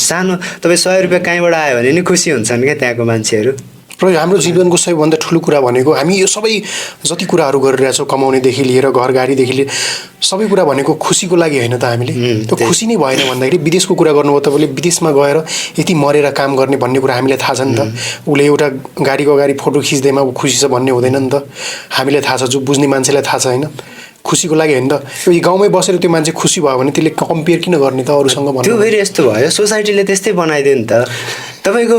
सानो तपाईँ 100 रुपियाँ कहीँबाट आयो भने नि खुसी हुन्छन् क्या त्यहाँको मान्छेहरू र हाम्रो जीवनको सबैभन्दा ठुलो कुरा भनेको हामी यो सबै जति कुराहरू गरिरहेछौँ कमाउनेदेखि लिएर घर गाडीदेखि लिएर सबै कुरा भनेको खुसीको लागि होइन त हामीले त्यो खुसी नै भएन भन्दाखेरि विदेशको कुरा गर्नुभयो तपाईँले विदेशमा गएर यति मरेर काम गर्ने भन्ने कुरा हामीलाई थाहा छ नि त उसले एउटा गाडीको अगाडि फोटो खिच्दैमा ऊ खुसी छ भन्ने हुँदैन नि त हामीलाई थाहा छ जो बुझ्ने मान्छेलाई थाहा छ होइन खुसीको लागि होइन त यो गाउँमै बसेर त्यो मान्छे खुसी भयो भने त्यसले कम्पेयर किन गर्ने त अरूसँग भन्नु त्यो फेरि यस्तो भयो सोसाइटीले त्यस्तै बनाइदियो नि त तपाईँको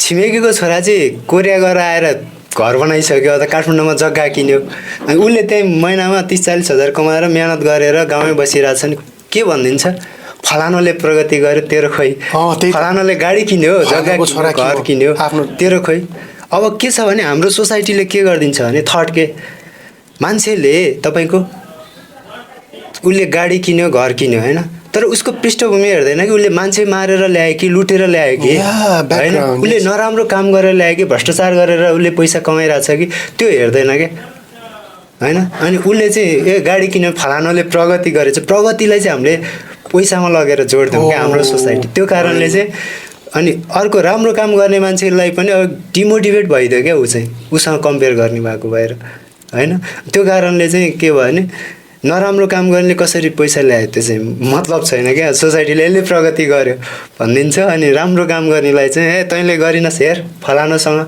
छिमेकीको छोरा चाहिँ कोरिया गएर आएर घर बनाइसक्यो अथवा काठमाडौँमा जग्गा किन्यो अनि उसले त्यही महिनामा 30-40 हजार कमाएर मेहनत गरेर गाउँमै बसिरहेछ नि के भनिदिन्छ फलानाले प्रगति गर्यो तेरो खोइ फलानाले गाडी किन्यो जग्गा छोरा घर किन्यो आफ्नो तेरो खोइ अब के छ भने हाम्रो सोसाइटीले के गरिदिन्छ भने थर्ड के मान्छेले तपाईँको उसले गाडी किन्यो घर किन्यो होइन तर उसको पृष्ठभूमि हेर्दैन कि उसले मान्छे मारेर ल्यायो कि लुटेर ल्यायो कि होइन उसले नराम्रो काम गरेर ल्यायो कि भ्रष्टाचार गरेर उसले पैसा कमाइरहेछ कि त्यो हेर्दैन क्या होइन अनि उसले चाहिँ गाडी किन्यो फलानाले प्रगति गरेछ प्रगतिलाई चाहिँ हामीले पैसामा लगेर जोड्छौँ क्या हाम्रो सोसाइटी त्यो कारणले चाहिँ अनि अर्को राम्रो काम गर्ने मान्छेलाई पनि अब डिमोटिभेट भइदियो क्या ऊ चाहिँ उसँग कम्पेयर गर्ने भएको भएर होइन त्यो कारणले चाहिँ के भयो भने नराम्रो काम गर्ने कसरी पैसा ल्यायो त्यो चाहिँ मतलब छैन क्या सोसाइटीले यसले प्रगति गर्यो भनिदिन्छ अनि राम्रो काम गर्नेलाई चाहिँ ए तैँले गरिनस् हेर फलानासँग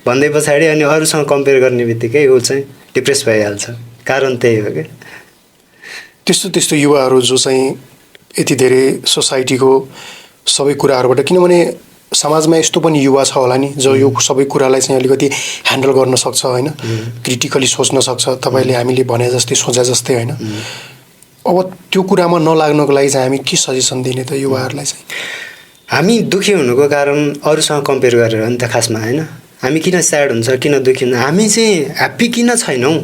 भन्दै पछाडि अनि अरूसँग कम्पेयर गर्ने बित्तिकै ऊ चाहिँ डिप्रेस भइहाल्छ कारण त्यही हो क्या त्यस्तो युवाहरू जो चाहिँ यति धेरै सोसाइटीको सबै कुराहरूबाट किनभने समाजमा यस्तो पनि युवा छ होला नि जो यो सबै कुरालाई चाहिँ अलिकति ह्यान्डल गर्न सक्छ होइन, क्रिटिकली सोच्न सक्छ, तपाईँले हामीले भने जस्तै सोचे जस्तै होइन। अब त्यो कुरामा नलाग्नको लागि चाहिँ हामी के सजेसन दिने त युवाहरूलाई चाहिँ? हामी दुःखी हुनुको कारण अरूसँग कम्पेयर गरेर हो नि त खासमा होइन। हामी किन स्याड हुन्छ, किन दुःखी हुन्छ, हामी चाहिँ ह्याप्पी किन छैनौँ,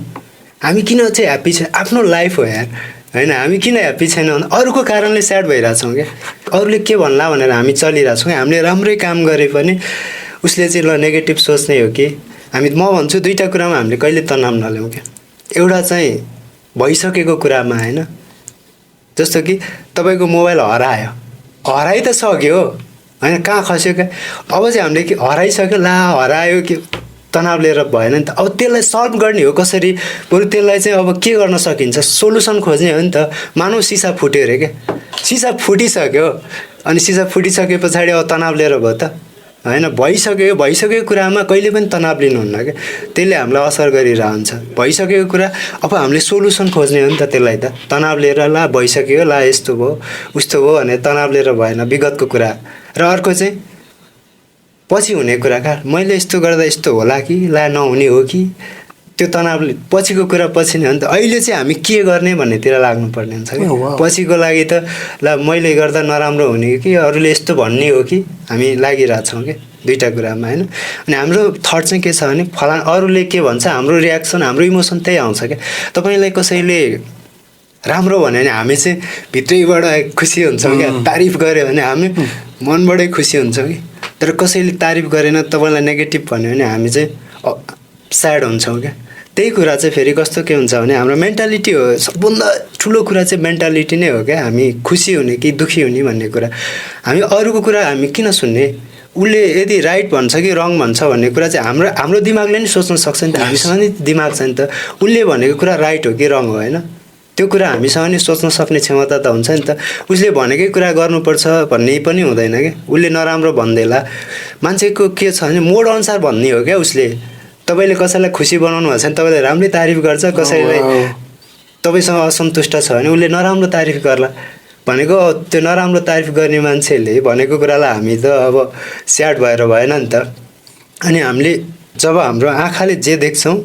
हामी किन चाहिँ ह्याप्पी छैन, आफ्नो लाइफ हो यार होइन। हामी किन ह्याप्पी छैनौँ भने अरूको कारणले स्याड भइरहेछौँ क्या। अरूले के भन्ला भनेर हामी चलिरहेछौँ क्या। हामीले राम्रै काम गरे पनि उसले चाहिँ ल नेगेटिभ सोच्ने हो कि। हामी म भन्छु दुईवटा कुरामा हामीले कहिले तनाव नल्याउँ क्या। एउटा चाहिँ भइसकेको कुरामा होइन, जस्तो कि तपाईँको मोबाइल हराइ त सक्यो होइन, कहाँ खस्यो क्या। अब चाहिँ हामीले कि हराइसक्यो, ला हरायो कि तनाव लिएर भएन नि त। अब त्यसलाई सल्भ गर्ने हो कसरी, बरु त्यसलाई चाहिँ अब के गर्न सकिन्छ सोल्युसन खोज्ने हो नि त। मानौ सिसा फुट्यो अरे क्या, सिसा फुटिसक्यो, अनि सिसा फुटिसके पछाडि अब तनाव लिएर भयो त होइन। भइसकेको कुरामा कहिले पनि तनाव लिनुहुन्न क्या, त्यसले हामीलाई असर गरिरहन्छ। भइसकेको कुरा अब हामीले सोल्युसन खोज्ने हो नि त त्यसलाई त। तनाव लिएर ला भइसक्यो, ला यस्तो भयो उस्तो भयो भने तनाव लिएर भएन विगतको कुरा। र अर्को चाहिँ पछि हुने कुरा का, मैले यस्तो गर्दा यस्तो होला कि, ला नहुने हो कि, त्यो तनावले पछिको कुरा पछि नै हो नि त। अहिले चाहिँ हामी के गर्ने भन्नेतिर लाग्नुपर्ने हुन्छ कि। पछिको लागि त ला मैले गर्दा नराम्रो हुने कि अरूले यस्तो भन्ने हो कि हामी लागिरहेछौँ क्या दुईवटा कुरामा होइन। अनि हाम्रो थट चाहिँ के छ भने अरूले के भन्छ, हाम्रो रियाक्सन हाम्रो इमोसन त्यही आउँछ क्या। तपाईँलाई कसैले राम्रो भन्यो भने हामी चाहिँ भित्रैबाट खुसी हुन्छौँ क्या, तारिफ गऱ्यो भने हामी मनबाटै खुसी हुन्छौँ कि। तर कसैले तारिफ गरेन, तपाईँलाई नेगेटिभ भन्यो भने हामी चाहिँ स्याड हुन्छौँ क्या। त्यही कुरा चाहिँ फेरि कस्तो के हुन्छ भने हाम्रो मेन्टालिटी हो। सबभन्दा ठुलो कुरा चाहिँ मेन्टालिटी नै हो क्या। हामी खुसी हुने कि दुःखी हुने भन्ने कुरा, हामी अरूको कुरा हामी किन सुन्ने, उसले यदि राइट भन्छ कि रङ भन्छ भन्ने कुरा चाहिँ हाम्रो दिमागले नि सोच्न सक्छ नि त। हामीसँग नि दिमाग छ नि त। उसले भनेको कुरा राइट हो कि रङ हो होइन, त्यो कुरा हामीसँग नि सोच्न सक्ने क्षमता त हुन्छ नि त। उसले भनेकै कुरा गर्नुपर्छ भन्ने पनि हुँदैन क्या। उसले नराम्रो भन्दैला, मान्छेको के छ भने मोड अनुसार भन्ने हो क्या। उसले तपाईँले कसैलाई खुसी बनाउनु भएको छ भने तपाईँले राम्रै तारिफ गर्छ, कसैलाई तपाईँसँग असन्तुष्ट छ भने उसले नराम्रो तारिफ गर्ला भनेको। त्यो नराम्रो तारिफ गर्ने मान्छेले भनेको कुरालाई हामी त अब स्याड भएर भएन नि त। अनि हामीले जब हाम्रो आँखाले जे देख्छौँ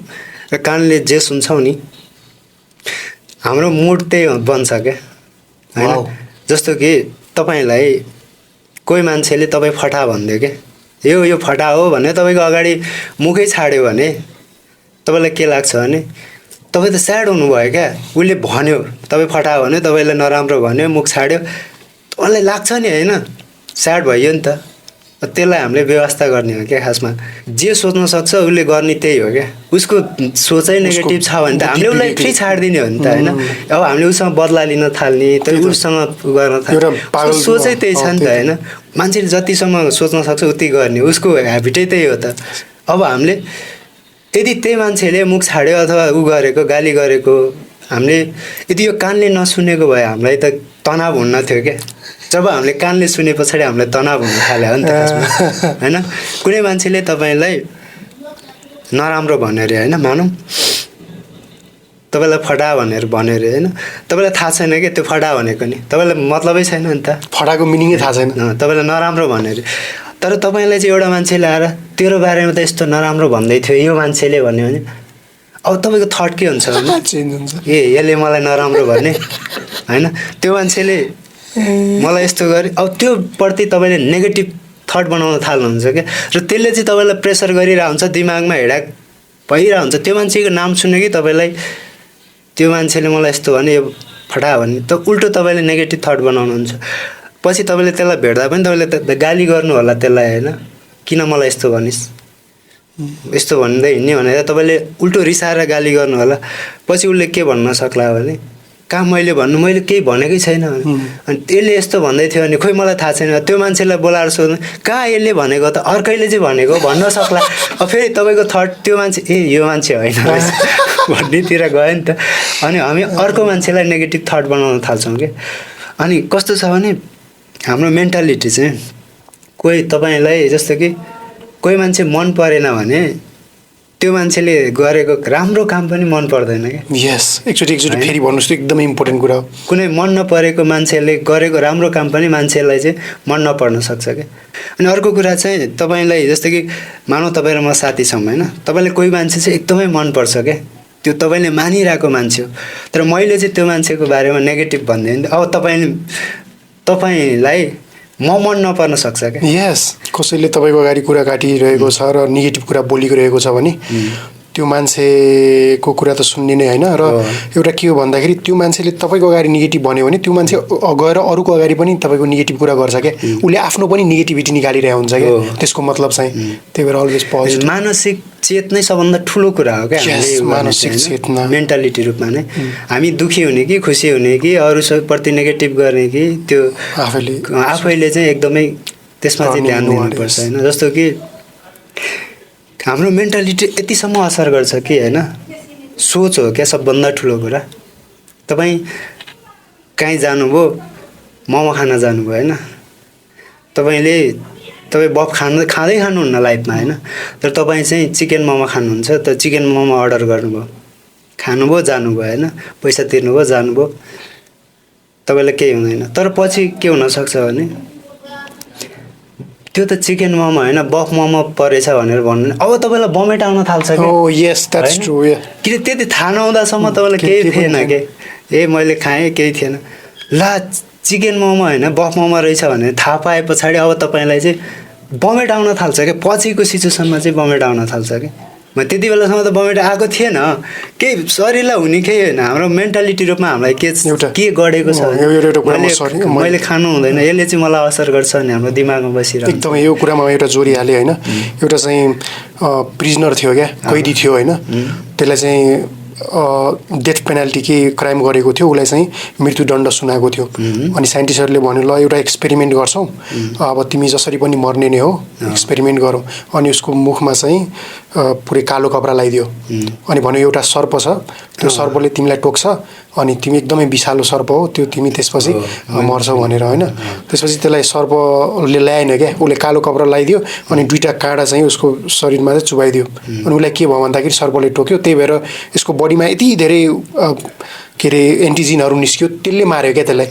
र कानले जे सुन्छौँ नि, हाम्रो मुड त्यही बन्छ क्या होइन। जस्तो कि तपाईँलाई कोही मान्छेले तपाईँ फटा भनिदियो क्या, यो फटा हो भने तपाईँको अगाडि मुखै छाड्यो भने तपाईँलाई के लाग्छ भने तपाईँ त स्याड हुनुभयो क्या। उसले भन्यो तपाईँ फटा भन्यो, तपाईँलाई नराम्रो भन्यो, मुख छाड्यो, तपाईँलाई लाग्छ नि होइन, स्याड भयो नि त। त्यसलाई हामीले व्यवस्था गर्ने हो क्या। खासमा जे सोच्न सक्छ उसले गर्ने त्यही हो क्या। उसको सोचै नेगेटिभ छ भने त हामीले उसलाई फ्री छाडिदिने हो नि त होइन। अब हामीले उसँग बदला लिन थाल्ने, त उसँग गर्न थाल्ने, सोचै त्यही छ नि त होइन। मान्छेले जतिसम्म सोच्न सक्छ उति गर्ने, उसको ह्याबिटै त्यही हो त। अब हामीले यदि त्यही मान्छेले मुख छाड्यो अथवा ऊ गरेको गाली गरेको हामीले यदि यो कानले नसुनेको भए हामीलाई त तनाव हुन्न थियो क्या। जब हामीले कानले सुने पछाडि हामीलाई तनाव हुन थाल्यो हो नि त खासमा होइन। कुनै मान्छेले तपाईँलाई नराम्रो भन्यो अरे होइन, मानौँ तपाईँलाई फटा भनेर भन्यो अरे होइन, तपाईँलाई थाहा छैन कि त्यो फटा भनेको नि, तपाईँलाई मतलबै छैन नि त, फटाको मिनिङै थाहा छैन। तपाईँलाई नराम्रो भन्यो अरे, तर तपाईँलाई चाहिँ एउटा मान्छेले आएर तेरो बारेमा त यस्तो नराम्रो भन्दै थियो यो मान्छेले भन्यो भने अब तपाईँको थट के हुन्छ भने चेन्ज हुन्छ। यसले मलाई नराम्रो भने होइन, त्यो मान्छेले मलाई यस्तो गरे, अब त्यो प्रति तपाईँले नेगेटिभ थट बनाउन थाल्नुहुन्छ क्या। र त्यसले चाहिँ तपाईँलाई प्रेसर गरिरहेको हुन्छ, दिमागमा हेडाक भइरहेको हुन्छ। त्यो मान्छेको नाम सुन्यो कि तपाईँलाई त्यो मान्छेले मलाई यस्तो भने यो फटा भने त उल्टो तपाईँले नेगेटिभ थट बनाउनुहुन्छ। पछि तपाईँले त्यसलाई भेट्दा पनि तपाईँले त गाली गर्नु होला त्यसलाई होइन, किन मलाई यस्तो भनिस् यस्तो भन्दै हिँड्ने भनेर तपाईँले उल्टो रिसाएर गाली गर्नु होला। पछि उसले के भन्न सक्ला भने कहाँ मैले केही भनेकै छैन अनि त्यसले यस्तो भन्दै थियो भने खोइ मलाई थाहा छैन। त्यो मान्छेलाई बोलाएर सोध्नु कहाँ यसले भनेको त अर्कैले चाहिँ भनेको भन्न सक्ला। अब फेरि तपाईँको थट त्यो मान्छे यो मान्छे होइन भन्नेतिर गयो नि त। अनि हामी अर्को मान्छेलाई नेगेटिभ थट बनाउन थाल्छौँ क्या। अनि कस्तो छ भने हाम्रो मेन्टालिटी चाहिँ कोही तपाईँलाई जस्तो कि कोही मान्छे मन परेन भने त्यो मान्छेले गरेको राम्रो काम पनि मन पर्दैन क्या। यस, एकचोटि फेरि भन्नुहोस् त, एकदमै इम्पोर्टेन्ट कुरा हो। कुनै मन नपरेको मान्छेले गरेको राम्रो काम पनि मान्छेलाई चाहिँ मन नपर्न सक्छ क्या। अनि अर्को कुरा चाहिँ तपाईँलाई जस्तो कि मानौ तपाईँ र म साथी छौँ होइन, तपाईँलाई कोही मान्छे चाहिँ एकदमै मनपर्छ क्या, त्यो तपाईँले मानिरहेको मान्छे हो, तर मैले चाहिँ त्यो मान्छेको बारेमा नेगेटिभ भनिदिएँ भने अब तपाईँलाई म मन नपर्न सक्छ क्या। यस, कसैले तपाईँको अगाडि कुरा काटिरहेको छ र नेगेटिभ कुरा बोलिरहेको छ भने त्यो मान्छेको कुरा त सुन्ने नै होइन। र एउटा के हो भन्दाखेरि त्यो मान्छेले तपाईँको अगाडि नेगेटिभ भन्यो भने त्यो मान्छे गएर अरूको अगाडि पनि तपाईँको नेगेटिभ कुरा गर्छ क्या, उसले आफ्नो पनि नेगेटिभिटी निकालिरहेको हुन्छ क्या। त्यसको मतलब चाहिँ त्यही भएर अलवेज पोजिटिभ। मानसिक चेत नै सबभन्दा ठुलो कुरा हो क्या। मानसिक चेतना मेन्टालिटी रूपमा नै हामी दुःखी हुने कि खुसी हुने कि अरू सबप्रति नेगेटिभ गर्ने कि त्यो आफैले चाहिँ एकदमै त्यसमा चाहिँ ध्यान दिनुपर्छ होइन। जस्तो कि हाम्रो मेन्टालिटी यतिसम्म असर गर्छ कि होइन, सोच हो क्या सबभन्दा ठुलो कुरा। तपाईँ कहीँ जानुभयो, मोमो खान जानुभयो होइन, तपाईँ बफ खाँदै खानुहुन्न लाइफमा होइन, तर तपाईँ चाहिँ चिकन मोमो खानुहुन्छ, त चिकन मोमो अर्डर गर्नुभयो, खानुभयो जानुभयो होइन, पैसा तिर्नुभयो जानुभयो, तपाईँलाई केही हुँदैन। तर पछि के हुनसक्छ भने त्यो त चिकन मोमो होइन बफ मोमो परेछ भनेर भन्नु, अब तपाईँलाई बमेट आउन थाल्छ कि। किन त्यति थाहा नहुँदासम्म तपाईँलाई केही थिएन कि, मैले खाएँ केही थिएन, ला चिकन मोमो होइन बफ मोमो रहेछ भनेर थाहा पाए पछाडि अब तपाईँलाई चाहिँ बमेट आउन थाल्छ क्या। पछिको सिचुएसनमा चाहिँ बमेट आउन थाल्छ कि। त्यति बेलासम्म त बमेट आएको थिएन, केही शरीरलाई हुने केही होइन, हाम्रो मेन्टालिटी रूपमा हामीलाई के गरेको छ मैले खानु हुँदैन, यसले चाहिँ मलाई असर गर्छ भने हाम्रो दिमागमा बसिरहेको। एकदमै यो कुरामा एउटा जोडिहालेँ होइन। एउटा चाहिँ प्रिजनर थियो क्या, कैदी थियो होइन, त्यसलाई चाहिँ डेथ पेनाल्टी के क्राइम गरेको थियो, उसलाई चाहिँ मृत्युदण्ड सुनाएको थियो। अनि साइन्टिस्टहरूले भन्यो ल एउटा एक्सपेरिमेन्ट गर्छौँ, अब तिमी जसरी पनि मर्ने नै हो, एक्सपेरिमेन्ट गरौँ। अनि उसको मुखमा चाहिँ पुरै कालो कपडा लगाइदियो अनि भन्यो एउटा सर्प छ, त्यो सर्पले तिमीलाई टोक्छ अनि तिमी एकदमै विषालु सर्प हो, त्यो तिमी त्यसपछि मर्छौ भनेर होइन। त्यसपछि त्यसलाई सर्पले ल्याएन क्या, उसले कालो कपडा लगाइदियो अनि दुईवटा काँडा चाहिँ उसको शरीरमा चाहिँ चुबाइदियो। अनि उसलाई के भयो भन्दाखेरि सर्पले टोक्यो, त्यही भएर यसको बडीमा यति धेरै के अरे एन्टिजिनहरू निस्क्यो, त्यसले मार्यो क्या त्यसलाई।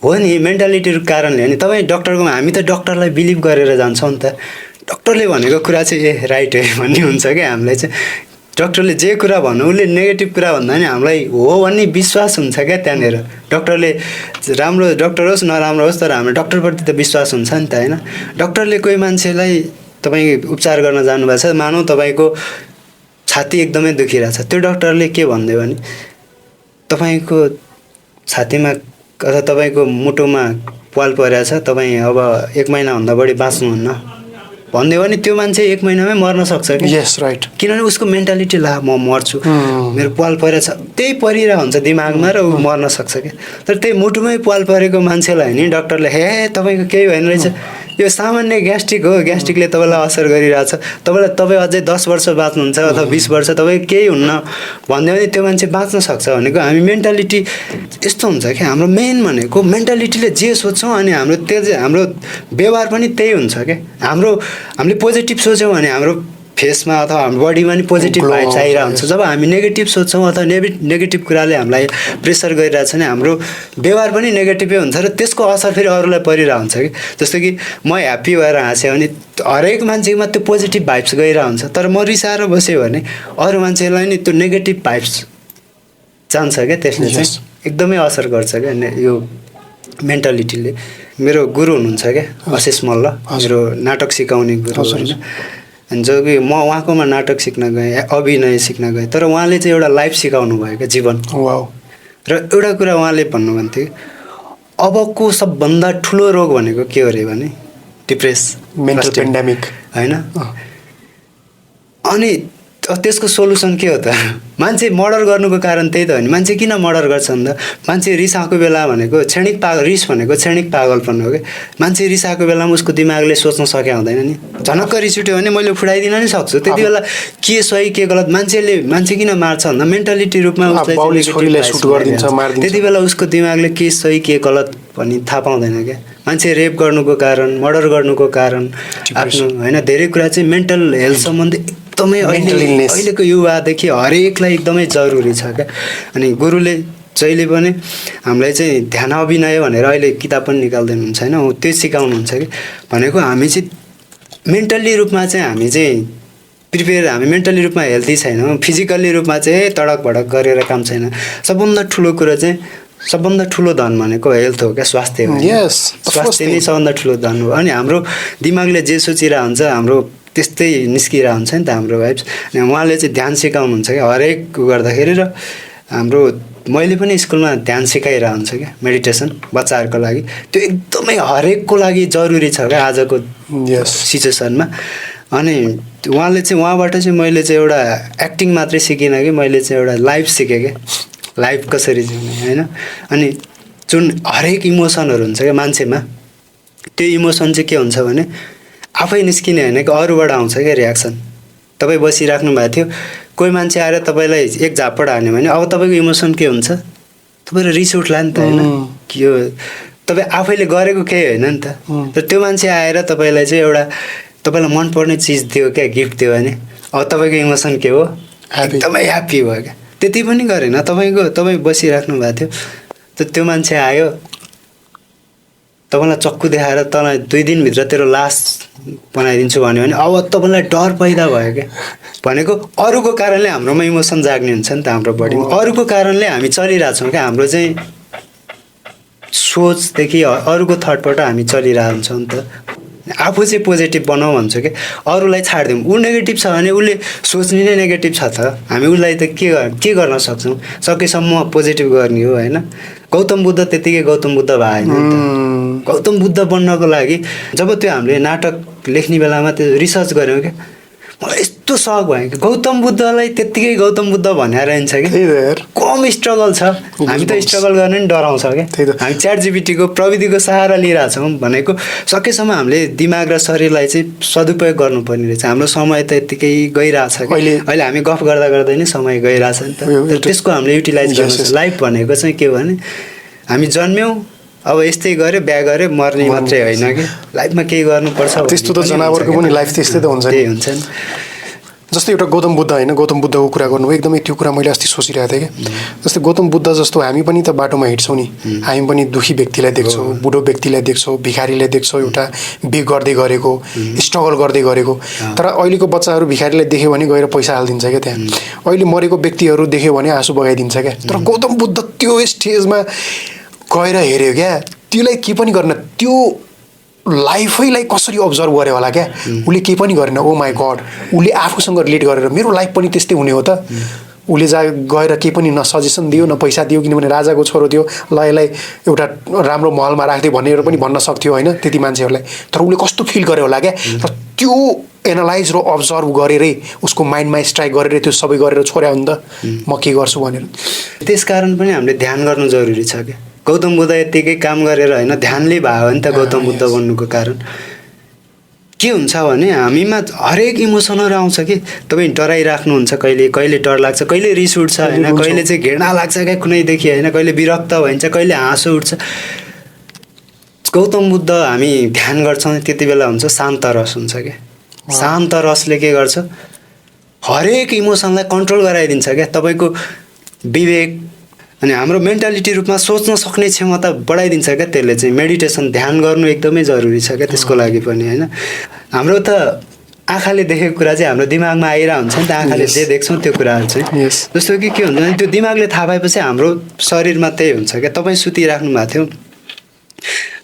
हो नि, मेन्टालिटीको कारणले हो नि। तपाईँ डक्टरकोमा, हामी त डक्टरलाई बिलिभ गरेर जान्छौँ नि त, डक्टरले भनेको कुरा चाहिँ राइट हो भन्ने हुन्छ क्या। हामीलाई चाहिँ डक्टरले जे कुरा भन्नु, उसले नेगेटिभ कुरा भन्दा नि हामीलाई हो भन्ने विश्वास हुन्छ क्या त्यहाँनिर। डक्टरले राम्रो डक्टर होस् नराम्रो होस्, तर हाम्रो डक्टरप्रति त विश्वास हुन्छ नि त होइन। डक्टरले कोही मान्छेलाई तपाईँ उपचार गर्न जानुभएको छ, मानौँ तपाईँको छाती एकदमै दुखिरहेछ, त्यो डक्टरले के भन्दै भने तपाईँको छातीमा अथवा तपाईँको मुटुमा पाल परेको छ, तपाईँ अब 1 महिनाभन्दा बढी बाँच्नुहुन्न भनिदियो भने त्यो मान्छे 1 महिनामै मर्न सक्छ कि। यस राइट। किनभने उसको मेन्टालिटी ला म मर्छु, मेरो पाल परेको छ, त्यही परिरहेको हुन्छ दिमागमा र ऊ मर्न सक्छ क्या। तर त्यही मुटुमै पाल परेको मान्छेलाई नि डक्टरले हे तपाईँको केही भएन रहेछ, यो सामान्य ग्यास्ट्रिक हो, ग्यास्ट्रिकले तपाईँलाई असर गरिरहेछ, तपाईँ अझै 10 वर्ष बाँच्नुहुन्छ अथवा 20 वर्ष, तपाईँ केही हुन्न भनिदियो भने त्यो मान्छे बाँच्न सक्छ भनेको। हामी मेन्टालिटी यस्तो हुन्छ कि हाम्रो मेन भनेको मेन्टालिटीले जे सोच्छौँ अनि हाम्रो व्यवहार पनि त्यही हुन्छ क्या। हामीले पोजिटिभ सोच्यौँ भने हाम्रो फेसमा अथवा हाम्रो बडीमा नि पोजिटिभ भाइब्स आइरहेको हुन्छ। जब हामी नेगेटिभ सोच्छौँ अथवा नेगेटिभ कुराले हामीलाई प्रेसर गरिरहेको छ भने हाम्रो व्यवहार पनि नेगेटिभै हुन्छ र त्यसको असर फेरि अरूलाई परिरहेको हुन्छ कि। जस्तो कि म ह्याप्पी भएर हाँसेँ भने हरेक मान्छेमा त्यो पोजिटिभ भाइब्स गइरहेको हुन्छ, तर म रिसाएर बसेँ भने अरू मान्छेलाई नि त्यो नेगेटिभ भाइब्स जान्छ क्या। त्यसले चाहिँ एकदमै असर गर्छ क्या यो मेन्टालिटीले। मेरो गुरु हुनुहुन्छ क्या आशिष मल्ल, मेरो नाटक सिकाउने गुरु होइन। अनि जो कि म उहाँकोमा नाटक सिक्न गएँ, अभिनय सिक्न गएँ, तर उहाँले चाहिँ एउटा लाइफ सिकाउनु भयो क्या, जीवन। र एउटा कुरा उहाँले भन्नुहुन्थ्यो, अबको सबभन्दा ठुलो रोग भनेको के हो अरे भने मेन्टल पेन्डेमिक होइन। अनि त्यसको सोल्युसन के हो त? मान्छे मर्डर गर्नुको कारण त्यही त हो नि। मान्छे किन मर्डर गर्छ भन्दा मान्छे रिसाएको बेला भनेको रिस भनेको क्षणिक पागलपन हो क्या। मान्छे रिसाएको बेलामा उसको दिमागले सोच्न सके हुँदैन नि। झनक्क रिस उठ्यो भने मैले फुटाइदिन नि सक्छु, त्यति बेला के सही के गलत मान्छे किन मार्छ भन्दा मेन्टालिटी रूपमा त्यति बेला उसको दिमागले के सही के गलत भन्ने थाहा पाउँदैन क्या। मान्छे रेप गर्नुको कारण, मर्डर गर्नुको कारण आफ्नो होइन धेरै कुरा चाहिँ मेन्टल हेल्थ सम्बन्धी एकदमै Mental illness. अहिलेको युवादेखि हरेकलाई एकदमै जरुरी छ क्या। अनि गुरुले जहिले पनि हामीलाई चाहिँ ध्यान अभिनय भनेर अहिले किताब पनि निकाल्दै हुनुहुन्छ होइन, त्यो सिकाउनुहुन्छ कि भनेको हामी चाहिँ मेन्टल्ली रूपमा चाहिँ हामी चाहिँ प्रिपेयर, हामी मेन्टल्ली रूपमा हेल्दी छैनौँ, फिजिकल्ली रूपमा चाहिँ तडक भडक गरेर काम छैन। सबभन्दा ठुलो कुरो चाहिँ, सबभन्दा ठुलो धन भनेको हेल्थ हो क्या, स्वास्थ्य हो। Yes, स्वास्थ्य नै सबभन्दा ठुलो धन हो। अनि हाम्रो दिमागले जे सोचिरहेको हुन्छ हाम्रो त्यस्तै निस्किरहेको हुन्छ नि त हाम्रो भाइब्स। अनि उहाँले चाहिँ ध्यान सिकाउनुहुन्छ क्या हरेक गर्दाखेरि। र हाम्रो मैले पनि स्कुलमा ध्यान सिकाइरहेको हुन्छु क्या, मेडिटेसन बच्चाहरूको लागि। त्यो एकदमै हरेकको लागि जरुरी छ क्या आजको सिचुएसनमा। अनि उहाँले चाहिँ, उहाँबाट चाहिँ मैले चाहिँ एउटा एक्टिङ मात्रै सिकिनँ कि, मैले चाहिँ एउटा लाइफ सिकेँ क्या, लाइफ कसरी जिउने होइन। अनि जुन हरेक इमोसनहरू हुन्छ क्या मान्छेमा, त्यो इमोसन चाहिँ के हुन्छ भने आफै निस्किने होइन कि अरूबाट आउँछ क्या रियाक्सन। तपाईँ बसिराख्नु भएको थियो, कोही मान्छे आएर तपाईँलाई एक झापड हान्यो भने अब तपाईँको इमोसन के हुन्छ, तपाईँलाई रिस उठ्ला नि त होइन। यो तपाईँ आफैले गरेको केही होइन नि त। तर त्यो मान्छे आएर तपाईँलाई चाहिँ एउटा तपाईँलाई मनपर्ने चिज दियो क्या, गिफ्ट दियो भने अब तपाईँको इमोसन के हो, एकदमै ह्याप्पी भयो क्या। त्यति पनि गरेन तपाईँ बसिराख्नु भएको थियो, त्यो मान्छे आयो तपाईँलाई चक्कु देखाएर तँलाई 2 दिनभित्र तेरो लास बनाइदिन्छु भन्यो भने अब तपाईँलाई डर पैदा भयो क्या। भनेको अरूको कारणले हाम्रोमा इमोसन जाग्ने हुन्छ नि त हाम्रो बडीमा, अरूको कारणले हामी चलिरहेछौँ क्या। हाम्रो चाहिँ सोचदेखि अरूको थटबाट हामी चलिरहेको हुन्छौँ नि त। आफू चाहिँ पोजिटिभ बनाऊ भन्छु कि अरूलाई छाडिदिउँ। ऊ नेगेटिभ छ भने उसले सोच्ने नै नेगेटिभ छ त, हामी उसलाई त के गर्न सक्छौँ, सकेसम्म पोजिटिभ गर्ने हो होइन। गौतम बुद्ध त्यतिकै गौतम बुद्ध भए होइन। गौतम बुद्ध बन्नको लागि जब त्यो हामीले नाटक लेख्ने बेलामा त्यो रिसर्च गऱ्यौँ क्या, मलाई यस्तो सक भयो कि गौतम बुद्धलाई त्यत्तिकै गौतम बुद्ध भनेर रहन्छ कि कम स्ट्रगल छ। हामी त स्ट्रगल गर्न नि डराउँछ क्या। हामी च्याटजिपिटीको प्रविधिको सहारा लिइरहेछौँ भनेको सकेसम्म हामीले दिमाग र शरीरलाई चाहिँ सदुपयोग गर्नुपर्ने रहेछ। हाम्रो समय त यत्तिकै गइरहेछ कि अहिले हामी गफ गर्दा गर्दै नै समय गइरहेछ नि त। त्यसको हामीले युटिलाइज गर्नुपर्छ। लाइफ भनेको चाहिँ के भने हामी जन्म्यौँ, अब यस्तै गऱ्यो, बिहा गऱ्यो, मर्ने मात्रै होइन कि लाइफमा केही गर्नुपर्छ। त्यस्तो त जनावरको पनि लाइफ त्यस्तै त हुन्छ नि। हुन्छ नि। जस्तै एउटा गौतम बुद्ध होइन, गौतम बुद्धको कुरा गर्नुभयो, एकदमै त्यो कुरा मैले अस्ति सोचिरहेको थिएँ कि जस्तै गौतम बुद्ध जस्तो हामी पनि त बाटोमा हिँड्छौँ नि, हामी पनि दुखी व्यक्तिलाई देख्छौँ, बुढो व्यक्तिलाई देख्छौँ, भिखारीलाई देख्छौँ, एउटा बिहे गर्दै गरेको, स्ट्रगल गर्दै गरेको। तर अहिलेको बच्चाहरू भिखारीलाई देख्यो भने गएर पैसा हालिदिन्छ क्या त्यहाँ। अहिले मरेको व्यक्तिहरू देख्यो भने आँसु बगाइदिन्छ क्या। तर गौतम बुद्ध त्यो स्टेजमा गएर हेऱ्यो क्या, त्यसलाई के पनि गर्न, त्यो लाइफैलाई कसरी अब्जर्भ गर्यो होला क्या। उसले केही पनि गरेन। ओ माई गड, उसले आफूसँग रिलेट गरेर मेरो लाइफ पनि त्यस्तै हुने हो त। उसले गएर केही पनि न सजेसन दियो न पैसा दियो, किनभने राजाको छोरो थियो, ल यसलाई एउटा राम्रो महलमा राख्थ्यो भनेर पनि भन्न सक्थ्यो होइन त्यति मान्छेहरूलाई। तर उसले कस्तो फिल गर्यो होला क्या। र त्यो एनालाइज र अब्जर्भ गरेरै उसको माइन्डमा स्ट्राइक गरेर त्यो सबै गरेर छोड्यो नि त म के गर्छु भनेर। त्यस कारण पनि हामीले ध्यान गर्नु जरुरी छ क्या। गौतम बुद्ध यत्तिकै काम गरेर होइन, ध्यानले भयो नि त गौतम बुद्ध बन्नुको कारण। के हुन्छ भने हामीमा हरेक इमोसनहरू आउँछ कि। तपाईँ डराइराख्नुहुन्छ, कहिले कहिले डर लाग्छ, कहिले रिस उठ्छ होइन, कहिले चाहिँ घृणा लाग्छ क्या कुनैदेखि होइन, कहिले विरक्त भइन्छ, कहिले हाँसो उठ्छ। गौतम बुद्ध हामी ध्यान गर्छौँ त्यति बेला हुन्छ शान्त रस हुन्छ क्या। शान्त रसले के गर्छ, हरेक इमोसनलाई कन्ट्रोल गराइदिन्छ क्या। तपाईँको विवेक अनि हाम्रो मेन्टालिटी रूपमा सोच्न सक्ने क्षमता बढाइदिन्छ क्या त्यसले चाहिँ। मेडिटेसन ध्यान गर्नु एकदमै जरुरी छ क्या त्यसको लागि पनि होइन। हाम्रो त आँखाले देखेको कुरा चाहिँ हाम्रो दिमागमा आइरहेको हुन्छ नि त, आँखाले जे देख्छौँ त्यो कुराहरू चाहिँ। जस्तो कि के हुन्छ भने त्यो दिमागले थाहा पाएपछि हाम्रो शरीरमा त्यही हुन्छ क्या। तपाईँ सुतिराख्नु भएको थियो,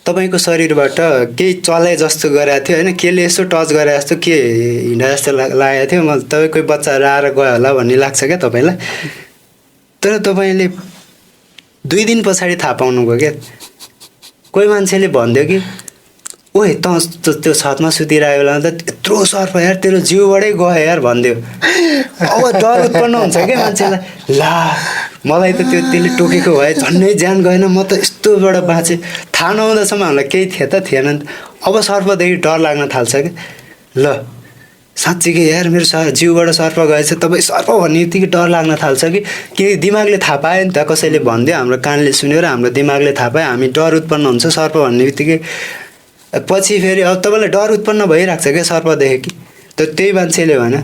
तपाईँको शरीरबाट केही चलाए जस्तो गरेको थियो होइन, केले यसो टच गरे जस्तो, के हिँडा जस्तो लागेको थियो, तपाईँको बच्चाहरू आएर गयो होला भन्ने लाग्छ क्या तपाईँलाई। तर तपाईँले 2 दिन पछाडि थाहा पाउनुभयो क्या। कोही मान्छेले भनिदियो कि ओए त त्यो छतमा सुतिरहेको बेला त यत्रो सर्फ यार तेरो जिउबाटै गयो यार भनिदियो। अब डर उत्पन्न हुन्छ क्या मान्छेलाई, ला मलाई त त्यसले टोकेको भए झन्डै ज्यान गएन, म त यस्तोबाट बाँचेँ। थाहा नहुँदासम्म हामीलाई केही थियो त थिएन नि त। अब सर्पदेखि डर लाग्न थाल्छ क्या। ल साँच्चीकै यार मेरो जिउबाट सर्प गएछ, तपाईँ सर्प भन्ने बित्तिकै डर लाग्न थाल्छ कि दिमागले थाहा पायो नि त, कसैले भनिदियो, हाम्रो कानले सुन्यो र हाम्रो दिमागले थाहा पायो, हामी डर उत्पन्न हुन्छ सर्प भन्ने बित्तिकै। पछि फेरि अब तपाईँलाई डर उत्पन्न भइरहेको छ क्या सर्प देख्यो कि। तर त्यही मान्छेले भने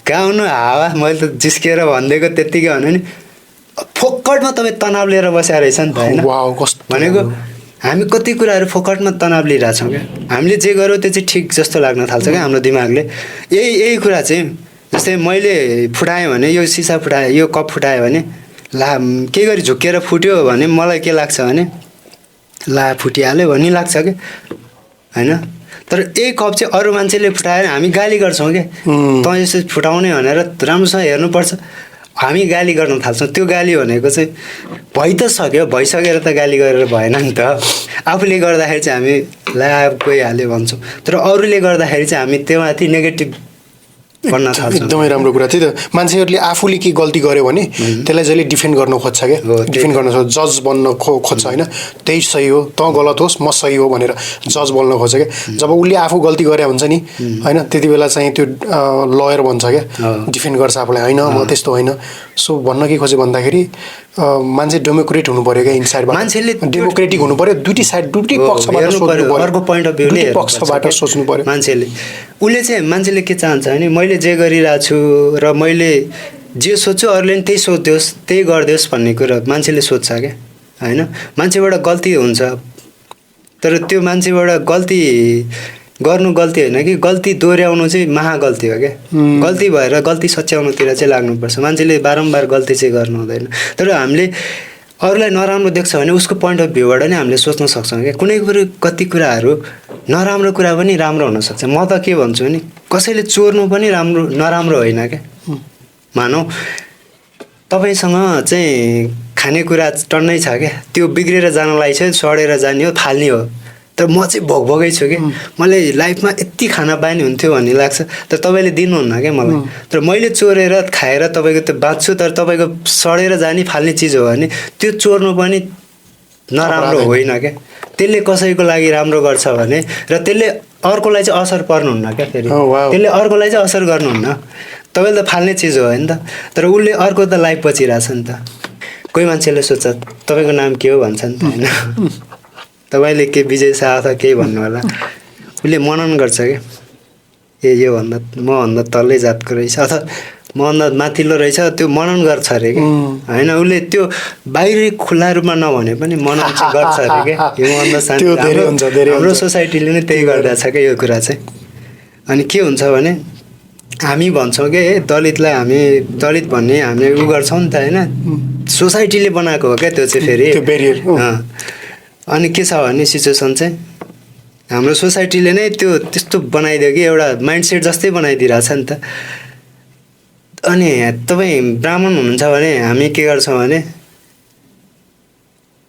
गाउनु हावा मैले त जिस्किएर भनिदिएको त्यत्तिकै भन्यो नि फोकटमा तपाईँ तनाव लिएर बसेर रहेछ नि त होइन वाउ कस्तो भनेको हामी कति कुराहरू फोकटमा तनाव लिइरहेछौँ क्या हामीले जे गर्यो त्यो चाहिँ ठिक जस्तो लाग्न थाल्छ क्या हाम्रो दिमागले यही कुरा चाहिँ जस्तै मैले फुटाएँ भने यो सिसा फुटाएँ यो कप फुटाएँ भने ला केही गरी झुक्किएर फुट्यो भने मलाई के लाग्छ भने ला फुटिहाल्यो भन्ने लाग्छ क्या होइन तर यही कप चाहिँ अरू मान्छेले फुटाएर हामी गाली गर्छौँ क्या तँ यसो फुटाउने भनेर राम्रोसँग हेर्नुपर्छ हामी गाली गर्न थाल्छौँ त्यो गाली भनेको चाहिँ भइ त सक्यो भइसकेर त गाली गरेर भएन नि त आफूले गर्दाखेरि चाहिँ हामी ला गइहाल्यो भन्छौँ तर अरूले गर्दाखेरि चाहिँ हामी त्योमाथि नेगेटिभ भन्न थाल्छौँ एकदमै राम्रो कुरा त्यही त मान्छेहरूले आफूले के गल्ती गर्यो भने त्यसलाई जहिले डिफेन्ड गर्न खोज्छ क्या डिफेन्ड गर्न खोज्छ जज बन्न खोज्छ होइन त्यही सही हो तँ गलत होस् म सही हो भनेर जज बन्न खोज्छ क्या जब उसले आफू गल्ती गरे हुन्छ नि होइन त्यति बेला चाहिँ त्यो लयर भन्छ क्या डिफेन्ड गर्छ आफूलाई होइन म त्यस्तो होइन सो भन्न के खोजेँ भन्दाखेरि मान्छे डेमोक्रेट हुनु पर्यो क्या इनसाइडबाट मान्छेले डेमोक्रेटिक हुनु पर्यो दुइटै पक्षबाट सोच्नु पर्यो अर्को पोइन्ट अफ भ्यूले पक्षबाट सोच्नु पर्यो मान्छेले उसले चाहिँ मान्छेले के चाहन्छ भने मैले जे गरिरहेको छु र मैले जे सोध्छु अरूले पनि त्यही सोधिदियोस् त्यही गरिदियोस् भन्ने कुरा मान्छेले सोध्छ क्या होइन मान्छेबाट गल्ती हुन्छ तर त्यो मान्छेबाट गल्ती गर्नु गल्ती होइन कि गल्ती दोहोऱ्याउनु चाहिँ महागल्ती हो क्या गल्ती भएर गल्ती सच्याउनुतिर चाहिँ लाग्नुपर्छ मान्छेले बारम्बार गल्ती चाहिँ गर्नु हुँदैन तर हामीले अरूलाई नराम्रो देख्छ भने उसको पोइन्ट अफ भ्यूबाट नै हामीले सोच्न सक्छौँ क्या कुनै कुरो कति कुराहरू नराम्रो कुरा पनि राम्रो हुनसक्छ म त के भन्छु भने कसैले चोर्नु पनि नराम्रो होइन क्या मानौ तपाईँसँग चाहिँ खानेकुरा टन्नै छ क्या त्यो बिग्रेर जानलाई चाहिँ सडेर जाने हो फाल्ने हो तर म चाहिँ भोगभोगै छु कि मलाई लाइफमा यति खाना पानी हुन्थ्यो भन्ने लाग्छ तर तपाईँले दिनुहुन्न क्या मलाई तर मैले चोरेर खाएर तपाईँको त्यो बाँच्छु तर तपाईँको सडेर जाने फाल्ने चिज हो भने त्यो चोर्नु पनि नराम्रो होइन क्या त्यसले कसैको लागि राम्रो गर्छ भने र त्यसले अर्कोलाई चाहिँ असर पर्नुहुन्न क्या फेरि त्यसले अर्कोलाई चाहिँ असर गर्नुहुन्न तपाईँले त फाल्ने चिज हो होइन त तर उसले अर्को त लाइफ बचिरहेछ नि त कोही मान्छेले सोध्छ तपाईँको नाम के हो भन्छ नि त होइन तपाईँले के विजय शाह अथवा केही भन्नु होला उसले मनन गर्छ क्या योभन्दा मभन्दा तल्लै जातको रहेछ अथवा मभन्दा माथिल्लो रहेछ त्यो मनन गर्छ अरे क्या होइन उसले त्यो बाहिरी खुल्ला रूपमा नभने पनि मनन चाहिँ गर्छ अरे क्या योभन्दा शान्ति हाम्रो सोसाइटीले नै त्यही गरिरहेछ क्या यो कुरा चाहिँ अनि के हुन्छ भने हामी भन्छौँ कि दलितलाई हामी दलित भन्ने हामी उ गर्छौँ नि त होइन सोसाइटीले बनाएको हो क्या त्यो चाहिँ फेरि अनि के छ भने सिचुएसन चाहिँ हाम्रो सोसाइटीले नै त्यो त्यस्तो बनाइदियो कि एउटा माइन्डसेट जस्तै बनाइदिइरहेछ नि त अनि तपाईँ ब्राह्मण हुनुहुन्छ भने हामी के गर्छौँ भने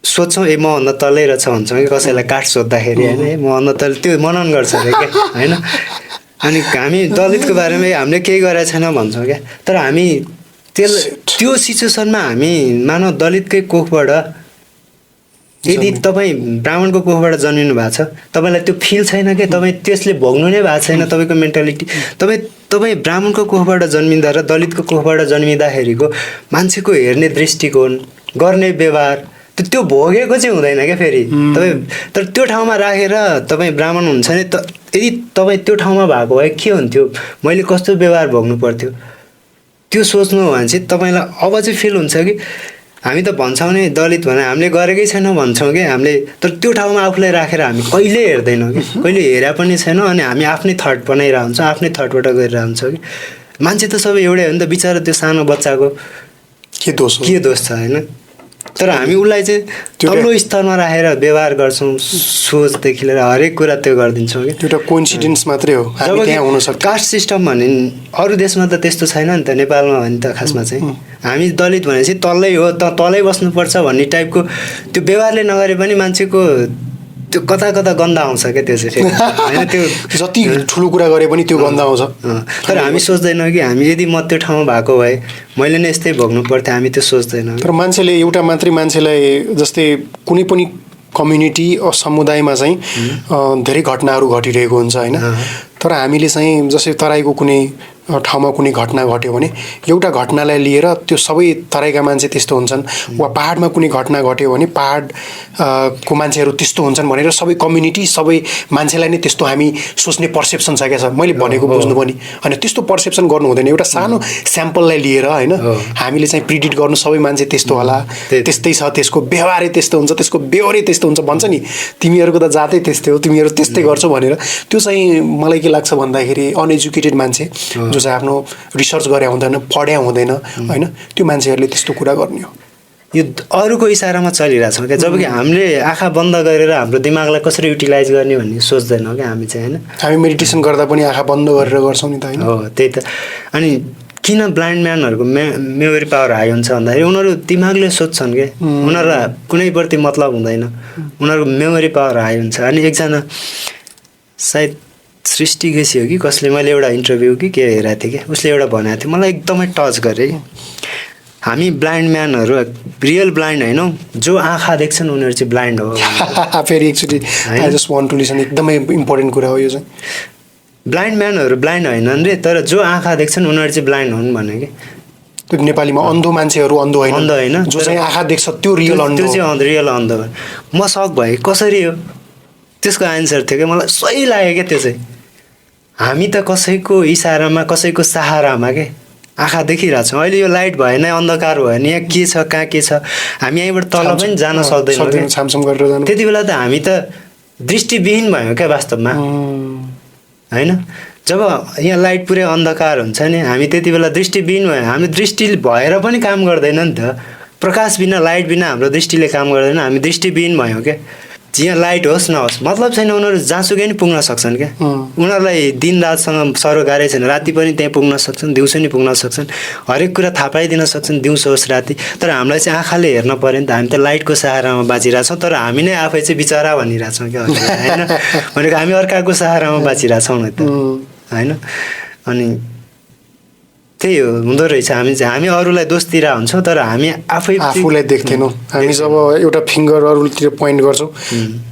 सोध्छौँ ए मभन्दा तल्लै रहेछ भन्छौँ कि कसैलाई काठ सोद्धाखेरि होइन मभन्दा तल त्यो मनन गर्छ अरे क्या होइन अनि हामी दलितको बारेमा हामीले केही गरेको छैन भन्छौँ क्या तर हामी त्यो सिचुएसनमा हामी मानव दलितकै कोखबाट यदि तपाईँ ब्राह्मणको कोखबाट जन्मिनु भएको छ तपाईँलाई त्यो फिल छैन क्या तपाईँ त्यसले भोग्नु नै भएको छैन तपाईँको मेन्टालिटी तपाईँ ब्राह्मणको कोखबाट जन्मिँदा र दलितको कोखबाट जन्मिँदाखेरिको मान्छेको हेर्ने दृष्टिकोण गर्ने व्यवहार त्यो भोगेको चाहिँ हुँदैन क्या फेरि तपाईँ तर त्यो ठाउँमा राखेर तपाईँ ब्राह्मण हुन्छ नि त यदि तपाईँ त्यो ठाउँमा भएको भए के हुन्थ्यो मैले कस्तो व्यवहार भोग्नु पर्थ्यो त्यो सोच्नु हो भने चाहिँ तपाईँलाई अब चाहिँ फिल हुन्छ कि हामी त भन्छौँ नि दलित भने हामीले गरेकै छैनौँ भन्छौँ कि हामीले तर त्यो ठाउँमा आफूलाई राखेर हामी कहिले हेर्दैनौँ कि कहिले हेरे पनि छैनौँ अनि हामी आफ्नै थट बनाइरहेको हुन्छौँ आफ्नै थटबाट गरिरहेको हुन्छौँ कि मान्छे त सबै एउटै हो नि त बिचरा त्यो सानो बच्चाको के दोष छ होइन तर हामी उसलाई चाहिँ तल्लो स्तरमा राखेर व्यवहार गर्छौँ सोचदेखि लिएर हरेक कुरा त्यो गरिदिन्छौँ कि एउटा कोइन्सिडेन्स मात्रै हो जब त्यहाँ हुनसक्छ कास्ट सिस्टम भने अरू देशमा त त्यस्तो छैन नि त नेपालमा भने त खासमा चाहिँ हामी दलित भनेपछि तल्लै हो तलै बस्नुपर्छ भन्ने टाइपको त्यो व्यवहारले नगरे पनि मान्छेको त्यो कता कता गन्ध आउँछ क्या त्यो चाहिँ होइन त्यो जति ठुलो कुरा गरे पनि त्यो गन्ध आउँछ तर हामी सोच्दैनौँ कि हामी यदि म त्यो ठाउँमा भएको भए मैले नै यस्तै भोग्नु पर्थ्यो हामी त्यो सोच्दैनौँ तर मान्छेले एउटा मात्रै मान्छेलाई जस्तै कुनै पनि कम्युनिटी समुदायमा चाहिँ धेरै घटनाहरू घटिरहेको हुन्छ होइन तर हामीले चाहिँ जस्तै तराईको कुनै ठाउँमा कुनै घटना घट्यो भने एउटा घटनालाई लिएर त्यो सबै तराईका मान्छे त्यस्तो हुन्छन् वा पहाडमा कुनै घटना घट्यो भने पहाड को मान्छेहरू त्यस्तो हुन्छन् भनेर सबै कम्युनिटी सबै मान्छेलाई नै त्यस्तो हामी सोच्ने पर्सेप्सन छ क्या छ मैले भनेको बुझ्नु पनि होइन त्यस्तो पर्सेप्सन गर्नु हुँदैन एउटा सानो स्याम्पललाई लिएर होइन हामीले चाहिँ प्रिडिक्ट गर्नु सबै मान्छे त्यस्तो होला त्यस्तै छ त्यसको व्यवहारै त्यस्तो हुन्छ त्यसको बेहोरै त्यस्तो हुन्छ भन्छ नि तिमीहरूको त जातै त्यस्तै हो तिमीहरू त्यस्तै गर्छौ भनेर त्यो चाहिँ मलाई के लाग्छ भन्दाखेरि अनएजुकेटेड मान्छे जो चाहिँ आफ्नो रिसर्च गरे हुँदैन पढ्या हुँदैन होइन त्यो मान्छेहरूले त्यस्तो कुरा गर्ने हो यो अरूको इसारामा चलिरहेछौँ क्या जब कि हामीले आँखा बन्द गरेर हाम्रो दिमागलाई कसरी युटिलाइज गर्ने भन्ने सोच्दैनौँ क्या हामी चाहिँ होइन हामी मेडिटेसन गर्दा पनि आँखा बन्द गरेर गर्छौँ नि त होइन हो त्यही त अनि किन ब्लाइन्ड म्यानहरूको मेमोरी पावर हाई हुन्छ भन्दाखेरि उनीहरू दिमागले सोध्छन् क्या उनीहरूलाई कुनैप्रति मतलब हुँदैन उनीहरूको मेमोरी पावर हाई हुन्छ अनि एकजना सायद सृष्टि गेसी हो कि कसले मैले एउटा इन्टरभ्यू कि के हेरेको थिएँ कि उसले एउटा भनेको थियो मलाई एकदमै टच गरेँ हामी ब्लाइन्ड म्यानहरू रियल ब्लाइन्ड होइनौँ जो आँखा देख्छन् उनीहरू चाहिँ ब्लाइन्ड हो फेरि एकचोटि I just want to listen एकदमै इम्पोर्टेन्ट कुरा हो यो चाहिँ ब्लाइन्ड म्यानहरू ब्लाइन्ड होइनन् रे तर जो आँखा देख्छन् उनीहरू चाहिँ ब्लाइन्ड हुन् भने कि त्यो नेपालीमा अन्धो मान्छेहरू अन्धो होइन जो चाहिँ आँखा देख्छ त्यो रियल अन्धो त्यो चाहिँ रियल अन्धो म सक भएँ कसरी हो त्यसको आन्सर थियो क्या मलाई सही लाग्यो क्या त्यो चाहिँ हामी त कसैको इसारामा कसैको सहारामा के आँखा देखिरहेछौँ अहिले यो लाइट भएन अन्धकार भएन यहाँ के छ कहाँ के छ हामी यहीँबाट तल पनि जान सक्दैनौँ त्यति बेला त हामी त दृष्टिविहीन भयौँ क्या वास्तवमा होइन जब यहाँ लाइट पुरै अन्धकार हुन्छ नि हामी त्यति बेला दृष्टिविहीन भयौँ हामी दृष्टि भएर पनि काम गर्दैन नि त प्रकाश बिना लाइट बिना हाम्रो दृष्टिले काम गर्दैन हामी दृष्टिविहीन भयौँ क्या यहाँ लाइट होस् नहोस् मतलब छैन उनीहरू जहाँसुकै नि पुग्न सक्छन् क्या उनीहरूलाई दिन रातसँग सरोकारै छैन राति पनि त्यहाँ पुग्न सक्छन् दिउँसो नि पुग्न सक्छन् हरेक कुरा थाहा पाइदिन सक्छन् दिउँसो होस् राति तर हामीलाई चाहिँ आँखाले हेर्न पऱ्यो नि त हामी त लाइटको सहारामा बाँचिरहेछौँ तर हामी नै आफै चाहिँ बिचरा भनिरहेछौँ क्या होइन भनेको हामी अर्काको सहारामा बाँचिरहेछौँ नि त होइन अनि त्यही हो हुँदो रहेछ हामी अरूलाई दोष दिएर हुन्छौँ तर हामी आफूलाई देख्दैनौँ हामी जब एउटा फिङ्गर अरूतिर पोइन्ट गर्छौँ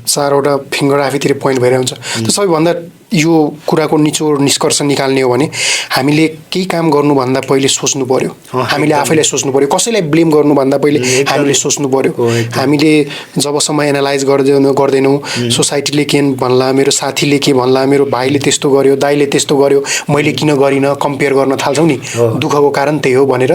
चारवटा फिङ्गर आफैतिर पोइन्ट भइरहेको हुन्छ त सबैभन्दा यो कुराको निचोड निष्कर्ष निकाल्ने हो भने हामीले केही काम गर्नुभन्दा पहिले सोच्नु पर्यो हामीले आफैलाई सोच्नु पर्यो कसैलाई ब्लेम गर्नुभन्दा पहिले हामीले सोच्नु पर्यो हामीले जबसम्म एनालाइज गर्दैनौँ सोसाइटीले के भन्ला मेरो साथीले के भन्ला मेरो भाइले त्यस्तो गर्यो दाइले त्यस्तो गर्यो मैले किन गरिनँ कम्पेयर गर्न थाल्छौँ नि दुःखको कारण त्यही हो भनेर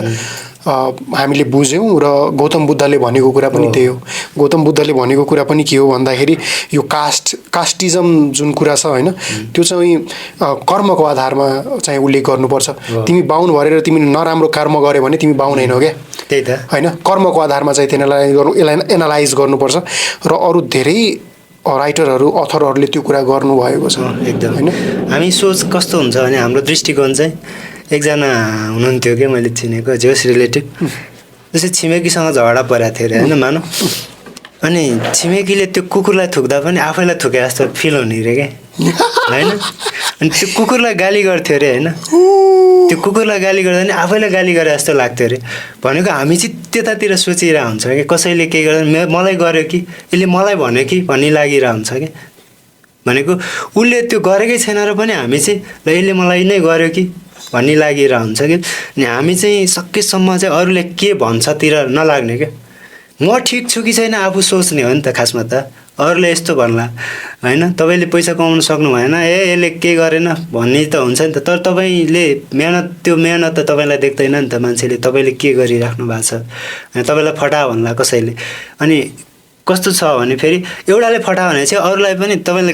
हामीले बुझ्यौँ र गौतम बुद्धले भनेको कुरा पनि त्यही हो गौतम बुद्धले भनेको कुरा पनि के हो भन्दाखेरि यो कास्टिजम जुन कुरा छ होइन त्यो चाहिँ कर्मको आधारमा चाहिँ उल्लेख गर्नुपर्छ तिमी बाहुन भरेर तिमी नराम्रो कर्म गर्यो भने तिमी बाहुन होइन क्या त्यही त होइन कर्मको आधारमा चाहिँ त्यसलाई एनालाइज गर्नुपर्छ र अरू धेरै राइटरहरू अथरहरूले त्यो कुरा गर्नुभएको छ एकदम होइन हामी सोच कस्तो हुन्छ भने हाम्रो दृष्टिकोण चाहिँ एकजना हुनुहुन्थ्यो क्या मैले चिनेको जोस रिलेटिभ जस्तै छिमेकीसँग झगडा परेको थियो अरे होइन मानौ अनि छिमेकीले त्यो कुकुरलाई थुक्दा पनि आफैलाई थुके जस्तो फिल हुने अरे क्या होइन अनि त्यो कुकुरलाई गाली गर्थ्यो अरे होइन त्यो कुकुरलाई गाली गर्दा पनि आफैलाई गाली गरे जस्तो लाग्थ्यो अरे भनेको हामी चाहिँ त्यतातिर सोचिरहेको हुन्छ कि कसैले के गर्दा मलाई गर्यो कि यसले मलाई भन्यो कि भन्ने लागिरहेको हुन्छ क्या भनेको उसले त्यो गरेकै छैन र पनि हामी चाहिँ ल यसले मलाई नै गर्यो कि भन्ने लागिरहेको हुन्छ कि अनि हामी चाहिँ सकेसम्म चाहिँ अरूले के भन्छतिर नलाग्ने क्या म ठिक छु कि छैन आफू सोच्ने हो नि त खासमा त अरूले यस्तो भन्ला होइन तपाईँले पैसा कमाउन सक्नु भएन यसले के गरेन भन्ने त हुन्छ नि त तर तपाईँले त्यो मेहनत त तपाईँलाई देख्दैन नि त मान्छेले तपाईँले के गरिराख्नु भएको छ होइन तपाईँलाई फटा भन्ला कसैले अनि कस्तो छ भने फेरि एउटाले फटा भने चाहिँ अरूलाई पनि तपाईँले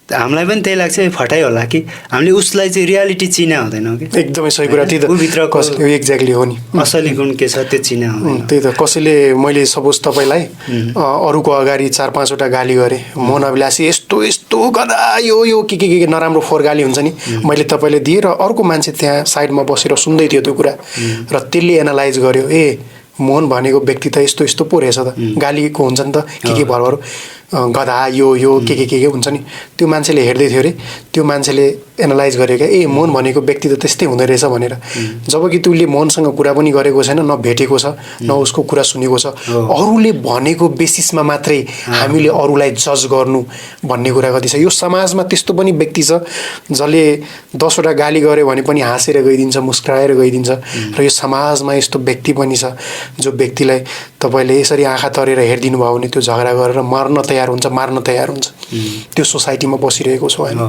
हामीलाई पनि त्यही लाग्छ फटाइ होला कि हामीले उसलाई चाहिँ रियालिटी चिना हुँदैनौँ कि एकदमै सही कुरा त्यही त भित्रको एक्ज्याक्टली हो नि असली गुण के छ त्यो चिना हुँदैन त्यही त कसैले मैले सपोज तपाईँलाई अरूको अगाडि 4-5वटा गाली गरेँ मोहन अभिलाषी यस्तो यस्तो गदा यो के नराम्रो फोहोर गाली हुन्छ नि मैले तपाईँले दिएँ र अर्को मान्छे त्यहाँ साइडमा बसेर सुन्दै थियो त्यो कुरा र त्यसले एनालाइज गर्यो मोहन भनेको व्यक्ति त यस्तो यस्तो पो रहेछ त गालीको हुन्छ नि त के भरभर गधा यो के हुन्छ नि त्यो मान्छेले हेर्दै थियो अरे त्यो मान्छेले एनालाइज गर्यो क्या ए मोहन भनेको व्यक्ति त त्यस्तै हुँदो रहेछ भनेर जबकि त्यसले मोहनसँग कुरा पनि गरेको छैन न भेटेको छ न उसको कुरा सुनेको छ अरूले भनेको बेसिसमा मात्रै हामीले अरूलाई जज गर्नु भन्ने कुरा कति छ यो समाजमा त्यस्तो पनि व्यक्ति छ जसले 10वटा गाली गर्यो भने पनि हाँसेर गइदिन्छ मुस्कुराएर गइदिन्छ र यो समाजमा यस्तो व्यक्ति पनि छ जो व्यक्तिलाई तपाईँले यसरी आँखा तरेर हेरिदिनु भयो भने त्यो झगडा गरेर मर्न तयार हुन्छ मार्न तयार हुन्छ त्यो सोसाइटीमा बसिरहेको छौँ हामी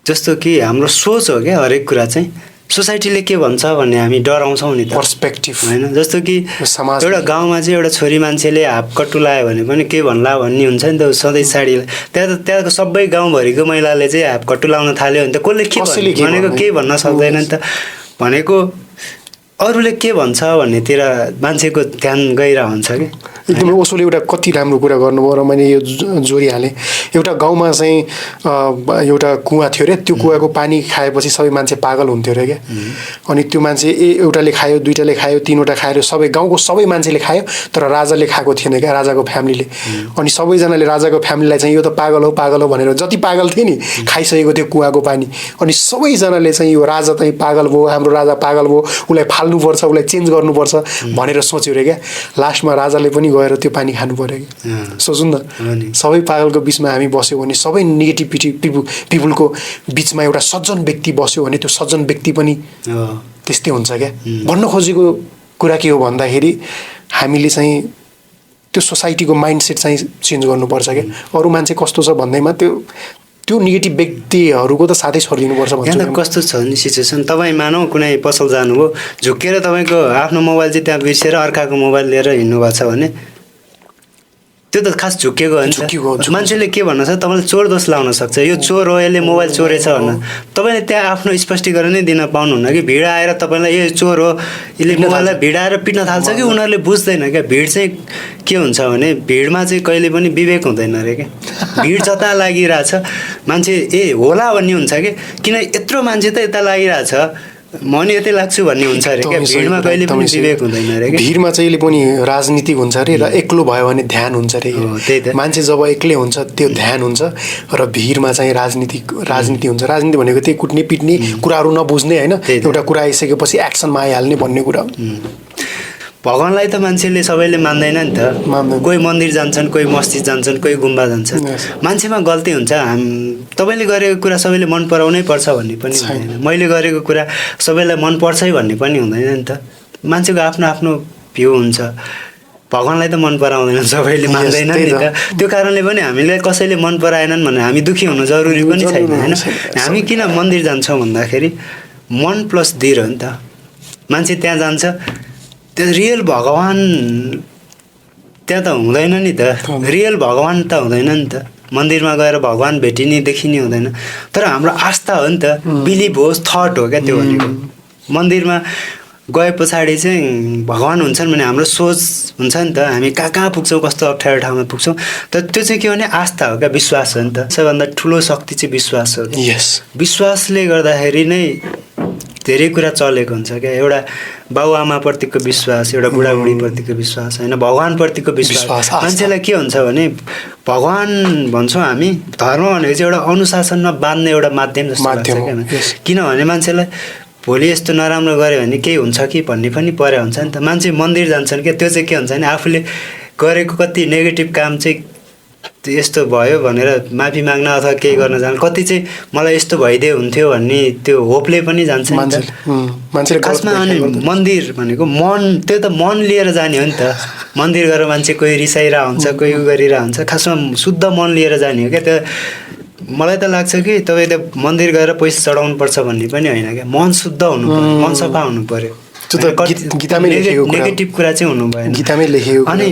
जस्तो कि हाम्रो सोच हो क्या हरेक कुरा चाहिँ सोसाइटीले के भन्छ भन्ने हामी डराउँछौँ नि त पर्सपेक्टिभ होइन जस्तो कि समाज एउटा गाउँमा चाहिँ एउटा छोरी मान्छेले हाफ कट्टु लायो भने पनि के भन्ला भन्ने हुन्छ नि त सधैँ साडी त्यहाँको सबै गाउँभरिको महिलाले चाहिँ हाफ कट्टु लाउन थाल्यो भने त कसले के भनेको केही भन्न सक्दैन नि त भनेको अरूले के भन्छ भन्नेतिर मान्छेको ध्यान गइरहेको हुन्छ कि एकदमै ओसोले एउटा कति राम्रो कुरा गर्नुभयो र मैले यो जोडिहालेँ एउटा गाउँमा चाहिँ एउटा कुवा थियो अरे त्यो कुवाको पानी खाएपछि सबै मान्छे पागल हुन्थ्यो अरे क्या अनि त्यो मान्छे एउटाले खायो दुईटाले खायो तीनवटा खायो सबै गाउँको सबै मान्छेले खायो तर राजाले खाएको थिएन क्या राजाको फ्यामिलीले अनि सबैजनाले राजाको फ्यामिलीलाई चाहिँ यो त पागल हो भनेर जति पागल थिए नि खाइसकेको थियो कुवाको पानी अनि सबैजनाले चाहिँ यो राजा चाहिँ पागल भयो हाम्रो राजा पागल भयो उसलाई फाल्नुपर्छ उसलाई चेन्ज गर्नुपर्छ भनेर सोच्यो अरे क्या लास्टमा राजाले पनि गएर त्यो पानी खानु पर्यो कि सोच्नु न सबै पागलको बिचमा हामी बस्यो भने सबै नेगेटिभिटी पिपुलको बिचमा एउटा सज्जन व्यक्ति बस्यो भने त्यो सज्जन व्यक्ति पनि त्यस्तै हुन्छ क्या भन्न खोजेको कुरा के हो भन्दाखेरि हामीले चाहिँ त्यो सोसाइटीको माइन्डसेट चाहिँ चेन्ज गर्नुपर्छ क्या अरू मान्छे कस्तो छ भन्दैमा त्यो नेगेटिभ व्यक्तिहरूको त साथै छोडिदिनुपर्छ भन्छ यहाँ त कस्तो छ नि सिचुएसन तपाईँ मानौ कुनै पसल जानुभयो झुकेर तपाईँको आफ्नो मोबाइल चाहिँ त्यहाँ बिर्सेर अर्काको मोबाइल लिएर हिँड्नु भएको छ भने त्यो त खास झुकेको हो नि मान्छेले के भन्न सक्छ तपाईँले चोर दोष लाउन सक्छ यो चोर हो यसले मोबाइल चोरेछ भन्न तपाईँले त्यहाँ आफ्नो स्पष्टीकरण नै दिन पाउनुहुन्न कि भिड आएर तपाईँलाई यो चोर हो यसले मोबाइललाई भिड आएर पिट्न थाल्छ कि उनीहरूले बुझ्दैन क्या भिड चाहिँ के हुन्छ भने भिडमा चाहिँ कहिले पनि विवेक हुँदैन अरे क्या भिड जता लागिरहेछ मान्छे ए होला भन्ने हुन्छ कि किन यत्रो मान्छे त यता लागिरहेछ म नि यतै लाग्छु भन्ने हुन्छ अरे क्या भिडमा कहिले पनि विवेक हुँदैन अरे भिडमा चाहिँ पनि राजनीति हुन्छ अरे र एक्लो भयो भने ध्यान हुन्छ अरे मान्छे जब एक्लै हुन्छ त्यो ध्यान हुन्छ र भिडमा चाहिँ राजनीति हुन्छ राजनीति भनेको त्यही कुट्ने पिट्ने कुराहरू नबुझ्ने होइन एउटा कुरा आइसकेपछि एक्सनमा आइहाल्ने भन्ने कुरा हो भगवानलाई त मान्छेले सबैले मान्दैन नि त कोही मन्दिर जान्छन् कोही मस्जिद जान्छन् कोही गुम्बा जान्छन् मान्छेमा गल्ती हुन्छ तपाईँले गरेको कुरा सबैले मन पराउनै पर्छ भन्ने पनि हुँदैन मैले गरेको कुरा सबैलाई मन पर्छै भन्ने पनि हुँदैन नि त मान्छेको आफ्नो आफ्नो भ्यू हुन्छ भगवानलाई त मन पराउँदैन सबैले मान्दैन नि त त्यो कारणले पनि हामीलाई कसैले मन पराएनन् भने हामी दुःखी हुनु जरुरी पनि छैन होइन हामी किन मन्दिर जान्छौँ भन्दाखेरि मन प्लस धीर हो नि त मान्छे त्यहाँ जान्छ त्यो रियल भगवान त्यहाँ त हुँदैन नि त रियल भगवान त हुँदैन नि त मन्दिरमा गएर भगवान भेटिने देखिने हुँदैन तर हाम्रो आस्था हो नि त बिलिभ होस् थट हो क्या त्यो भनेको मन्दिरमा गए पछाडि चाहिँ भगवान हुन्छन् भने हाम्रो सोच हुन्छ नि त हामी कहाँ कहाँ पुग्छौँ कस्तो अप्ठ्यारो ठाउँमा पुग्छौँ तर त्यो चाहिँ के भने आस्था हो क्या विश्वास हो नि त सबैभन्दा ठुलो शक्ति चाहिँ विश्वास हो विश्वासले गर्दाखेरि नै धेरै कुरा चलेको हुन्छ क्या एउटा बाबुआमाप्रतिको विश्वास एउटा बुढाबुढीप्रतिको विश्वास होइन भगवानप्रतिको विश्वास मान्छेलाई के हुन्छ भने भगवान भन्छौँ हामी धर्म भनेको चाहिँ एउटा अनुशासनमा बाँध्ने एउटा माध्यम जस्तो लाग्छ क्या किनभने मान्छेलाई भोलि यस्तो नराम्रो गऱ्यो भने केही हुन्छ कि भन्ने पनि परे हुन्छ नि त मान्छे मन्दिर जान्छन् क्या त्यो चाहिँ के हुन्छ भने आफूले गरेको कति नेगेटिभ काम चाहिँ यस्तो भयो भनेर माफी माग्न अथवा केही गर्न जानु कति चाहिँ मलाई यस्तो भइदिए हुन्थ्यो भन्ने त्यो होपले पनि जान्छ मान्छे खासमा अनि मन्दिर भनेको मन त्यो त मन लिएर जाने हो नि त मन्दिर गएर मान्छे कोही रिसाइरहेको हुन्छ कोही उ गरिरहेको हुन्छ खासमा शुद्ध मन लिएर जाने हो क्या त्यो मलाई त लाग्छ कि तपाईँले मन्दिर गएर पैसा चढाउनु पर्छ भन्ने पनि होइन क्या मन शुद्ध हुनु पर्यो मन सफा हुनु पर्यो नेगेटिभ कुरा चाहिँ हुनु भएन गीतामै लेखेको अनि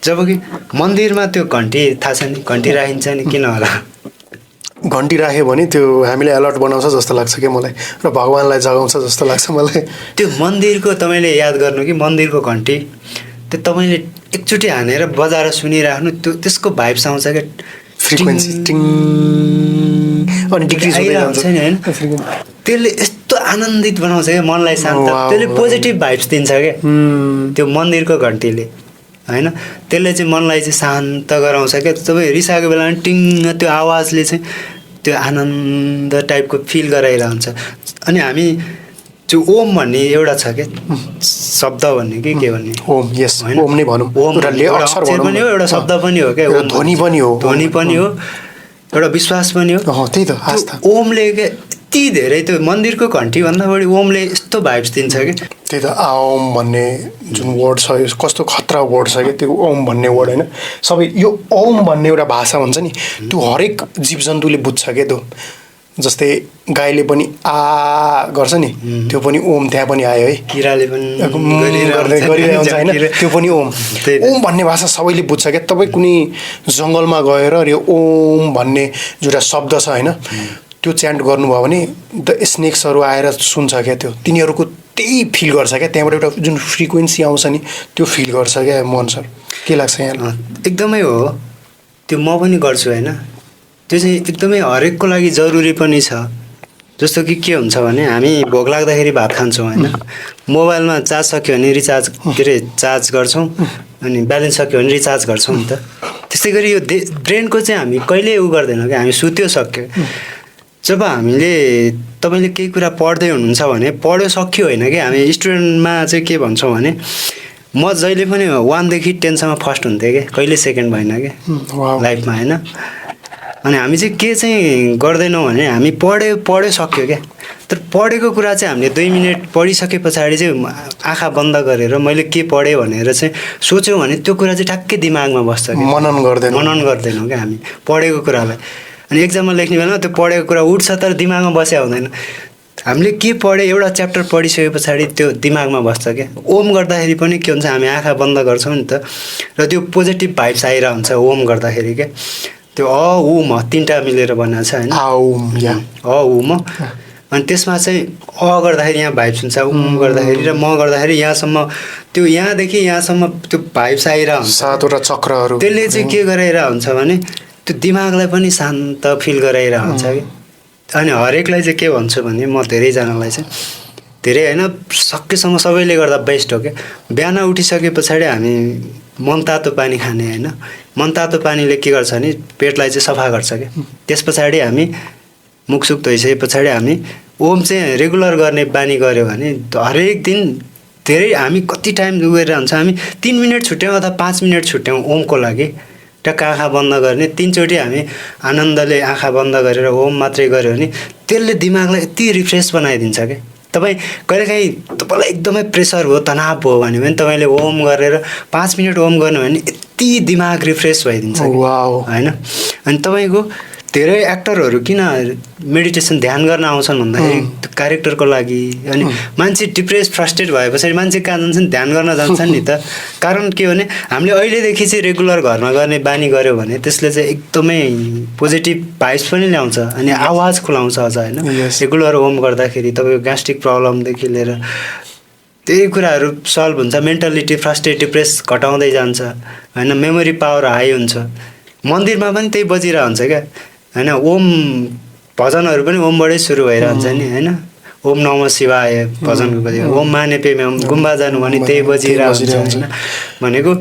जबकि मन्दिरमा त्यो घन्टी थाहा छ नि घन्टी राखिन्छ नि किन होला घन्टी राख्यो भने त्यो हामीलाई अलर्ट बनाउँछ जस्तो लाग्छ क्या मलाई र भगवानलाई जगाउँछ जस्तो लाग्छ मलाई त्यो मन्दिरको तपाईँले याद गर्नु कि मन्दिरको घन्टी त्यो तपाईँले एकचोटि हानेर बजाएर सुनिराख्नु त्यो त्यसको भाइब्स आउँछ क्या फ्रिक्वेन्सी अनि डिक्रिज हुँदै जान्छ नि हैन त्यसले यस्तो आनन्दित बनाउँछ क्या मनलाई शान्त त्यसले पोजिटिभ भाइब्स दिन्छ क्या त्यो मन्दिरको घन्टीले होइन त्यसले चाहिँ मनलाई चाहिँ शान्त गराउँछ क्या तपाईँ रिसाएको बेलामा टिङ त्यो आवाजले चाहिँ त्यो आनन्द टाइपको फिल गराइरहन्छ अनि हामी त्यो ओम भन्ने एउटा छ क्या शब्द भन्ने के भन्ने ओम यस ओम नै भनौँ ओम एउटा अक्षर पनि हो एउटा शब्द पनि हो क्या ओम ध्वनि पनि हो ध्वनि पनि हो एउटा विश्वास पनि हो त्यही त आस्था ओमले क्या यति धेरै त्यो मन्दिरको घन्टीभन्दा बढी ओमले यस्तो भाइब्स दिन्छ कि त्यही त ओम भन्ने जुन वर्ड छ यो कस्तो खतरा वर्ड छ कि त्यो ओम भन्ने वर्ड होइन सबै यो ओम भन्ने एउटा भाषा हुन्छ नि त्यो हरेक जीव जन्तुले बुझ्छ क्या त्यो जस्तै गाईले पनि आ गर्छ नि त्यो पनि ओम त्यहाँ पनि आयो है किराले पनि गरिरहेको हुन्छ होइन त्यो पनि ओम ओम भन्ने भाषा सबैले बुझ्छ क्या तपाईँ कुनै जङ्गलमा गएर यो ओम भन्ने जुन शब्द छ होइन त्यो च्यान्ट गर्नुभयो भने द स्नेक्सहरू आएर सुन्छ क्या त्यो तिनीहरूको त्यही फिल गर्छ क्या त्यहाँबाट एउटा जुन फ्रिक्वेन्सी आउँछ नि त्यो फिल गर्छ क्या मन सर के लाग्छ यहाँ एकदमै हो त्यो म पनि गर्छु होइन त्यो चाहिँ एकदमै हरेकको लागि जरुरी पनि छ जस्तो कि के हुन्छ भने हामी भोक लाग्दाखेरि भात खान्छौँ होइन मोबाइलमा चार्ज सक्यो भने रिचार्ज के अरे चार्ज गर्छौँ अनि ब्यालेन्स सक्यो भने रिचार्ज गर्छौँ नि त त्यस्तै गरी यो ब्रेनको चाहिँ हामी कहिल्यै उ गर्दैनौँ कि हामी सुत्यो सक्यो जब हामीले तपाईँले केही कुरा पढ्दै हुनुहुन्छ भने पढ्यो सक्यो होइन कि हामी स्टुडेन्टमा चाहिँ के भन्छौँ भने म जहिले पनि 1 देखि 10 सम्म फर्स्ट हुन्थेँ कि कहिले सेकेन्ड भएन कि लाइफमा होइन अनि हामी चाहिँ के चाहिँ गर्दैनौँ भने हामी पढ्यो सक्यो क्या तर पढेको कुरा चाहिँ हामीले 2 मिनट पढिसके पछाडि चाहिँ आँखा बन्द गरेर मैले के पढेँ भनेर चाहिँ सोच्यौँ भने त्यो कुरा चाहिँ ठ्याक्कै दिमागमा बस्छ कि मनन गर्दैनौँ क्या हामी पढेको कुरालाई अनि एक्जाममा लेख्ने बेलामा त्यो पढेको कुरा उठ्छ तर दिमागमा बस्या हुँदैन हामीले के पढ्यो एउटा च्याप्टर पढिसके पछाडि त्यो दिमागमा बस्छ क्या ओम गर्दाखेरि पनि के हुन्छ हामी आँखा बन्द गर्छौँ नि त र त्यो पोजिटिभ भाइब्स आइरहेको हुन्छ ओम गर्दाखेरि क्या त्यो उ म 3टा मिलेर बनाएको छ होइन उ म अनि त्यसमा चाहिँ गर्दाखेरि यहाँ भाइब्स हुन्छ उम गर्दाखेरि र म गर्दाखेरि यहाँसम्म त्यो यहाँदेखि यहाँसम्म त्यो भाइब्स आइरहेको हुन्छ 7वटा चक्रहरू त्यसले चाहिँ के गराइरहेको हुन्छ भने त्यो दिमागलाई पनि शान्त फिल गराइरहेको हुन्छ कि अनि हरेकलाई चाहिँ के भन्छु भने म धेरैजनालाई चाहिँ धेरै होइन सकेसम्म सबैले गर्दा बेस्ट हो क्या बिहान उठिसके पछाडि हामी मनतातो पानी खाने होइन मनतातो पानीले के गर्छ भने पेटलाई चाहिँ सफा गर्छ क्या त्यस पछाडि हामी मुखसुख धोइसके पछाडि हामी ओम चाहिँ रेगुलर गर्ने बानी गऱ्यो भने हरेक दिन धेरै हामी कति टाइम गएर हुन्छ हामी 3 मिनट छुट्यौँ अथवा 5 मिनट छुट्यौँ ओमको लागि टक्क आँखा बन्द गर्ने 3 चोटि हामी आनन्दले आँखा बन्द गरेर ओम मात्रै गऱ्यो भने त्यसले दिमागलाई यति रिफ्रेस बनाइदिन्छ क्या तपाईँ कहिलेकाहीँ तपाईँलाई एकदमै प्रेसर हो तनाव भयो भने तपाईँले ओम गरेर 5 मिनट ओम गर्नु भने यति दिमाग रिफ्रेस भइदिन्छ होइन अनि तपाईँको धेरै एक्टरहरू किन मेडिटेसन ध्यान गर्न आउँछन् भन्दाखेरि त्यो क्यारेक्टरको लागि अनि मान्छे डिप्रेस फ्रस्ट्रेट भएपछि मान्छे कहाँ जान्छन् ध्यान गर्न जान्छन् नि त कारण के भने हामीले अहिलेदेखि चाहिँ रेगुलर घरमा गर्ने बानी गऱ्यो भने त्यसले चाहिँ एकदमै पोजिटिभ भाइब्स पनि ल्याउँछ अनि आवाज खुलाउँछ अझ होइन रेगुलर होम गर्दाखेरि तपाईँको ग्यास्ट्रिक प्रब्लमदेखि लिएर त्यही कुराहरू सल्भ हुन्छ मेन्टलिटी फ्रस्ट्रेट डिप्रेस घटाउँदै जान्छ होइन मेमोरी पावर हाई हुन्छ मन्दिरमा पनि त्यही बजिरहेको हुन्छ क्या होइन ओम भजनहरू पनि ओमबाटै सुरु भइरहन्छ नि होइन ओम नमः शिवाय भजनको बजी ओम माने पेमे गुम्बा जानु भने त्यही बजिरहेको हुन्छ होइन भनेको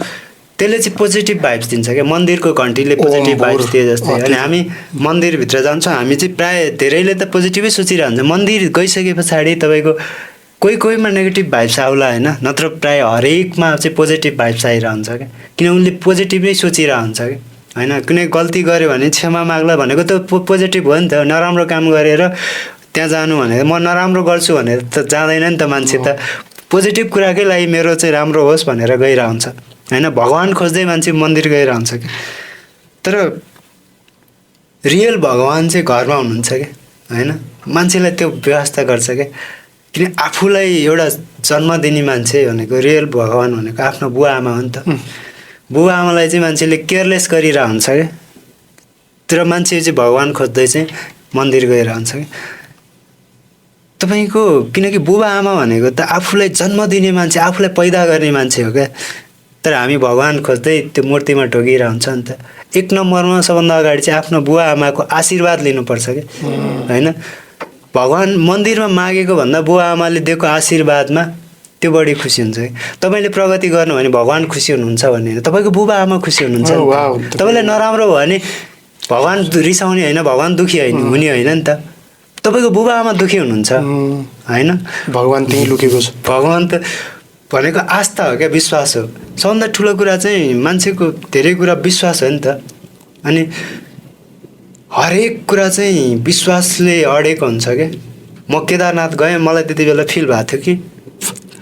त्यसले चाहिँ पोजिटिभ भाइब्स दिन्छ क्या मन्दिरको घन्टीले पोजिटिभ भाइब्स दिए जस्तै अनि हामी मन्दिरभित्र जान्छौँ हामी चाहिँ प्रायः धेरैले त पोजिटिभै सोचिरहन्छ मन्दिर गइसके पछाडि तपाईँको कोहीमा नेगेटिभ भाइब्स आउला होइन नत्र प्रायः हरेकमा चाहिँ पोजिटिभ भाइब्स आइरहन्छ क्या किन उनले पोजिटिभै सोचिरहन्छ क्या होइन कुनै गल्ती गऱ्यो भने क्षमा माग्ला भनेको त पोजिटिभ हो नि त नराम्रो काम गरेर त्यहाँ जानु भनेर म नराम्रो गर्छु भनेर त जाँदैन नि त मान्छे त पोजिटिभ कुराकै लागि मेरो चाहिँ राम्रो होस् भनेर गइरहेको हुन्छ होइन भगवान् खोज्दै मान्छे मन्दिर गइरहेको हुन्छ क्या तर रियल भगवान् चाहिँ घरमा हुनुहुन्छ क्या होइन मान्छेलाई त्यो व्यवस्था गर्छ क्या किन आफूलाई एउटा जन्म दिने मान्छे भनेको रियल भगवान् भनेको आफ्नो बुवा आमा हो नि त बुवा आमालाई चाहिँ मान्छेले केयरलेस गरिरहेको हुन्छ क्या तर मान्छे चाहिँ भगवान् खोज्दै चाहिँ मन्दिर गइरहेको हुन्छ क्या तपाईँको किनकि बुबा आमा भनेको त आफूलाई जन्म दिने मान्छे आफूलाई पैदा गर्ने मान्छे हो क्या तर हामी भगवान् खोज्दै त्यो मूर्तिमा ढोगिरहेको हुन्छ नि त 1 नम्बरमा सबभन्दा अगाडि चाहिँ आफ्नो बुवा आमाको आशीर्वाद लिनुपर्छ क्या होइन भगवान् मन्दिरमा मागेको भन्दा बुवा आमाले दिएको आशीर्वादमा त्यो बढी खुसी हुन्छ कि तपाईँले प्रगति गर्नु भने भगवान् खुसी हुनुहुन्छ भन्ने होइन तपाईँको बुबा आमा खुसी हुनुहुन्छ Oh, wow. तपाईँलाई नराम्रो भयो भने भगवान् रिसाउने होइन भगवान् दुःखी हुने होइन नि त तपाईँको बुबा आमा दुःखी हुनुहुन्छ होइन भगवान् त्यहीँ लुकेको छ भगवान् त भनेको आस्था हो क्या विश्वास हो सबभन्दा ठुलो कुरा चाहिँ मान्छेको धेरै कुरा विश्वास हो नि त अनि हरेक कुरा चाहिँ विश्वासले अडेको हुन्छ क्या म केदारनाथ गएँ मलाई त्यति बेला फिल भएको थियो कि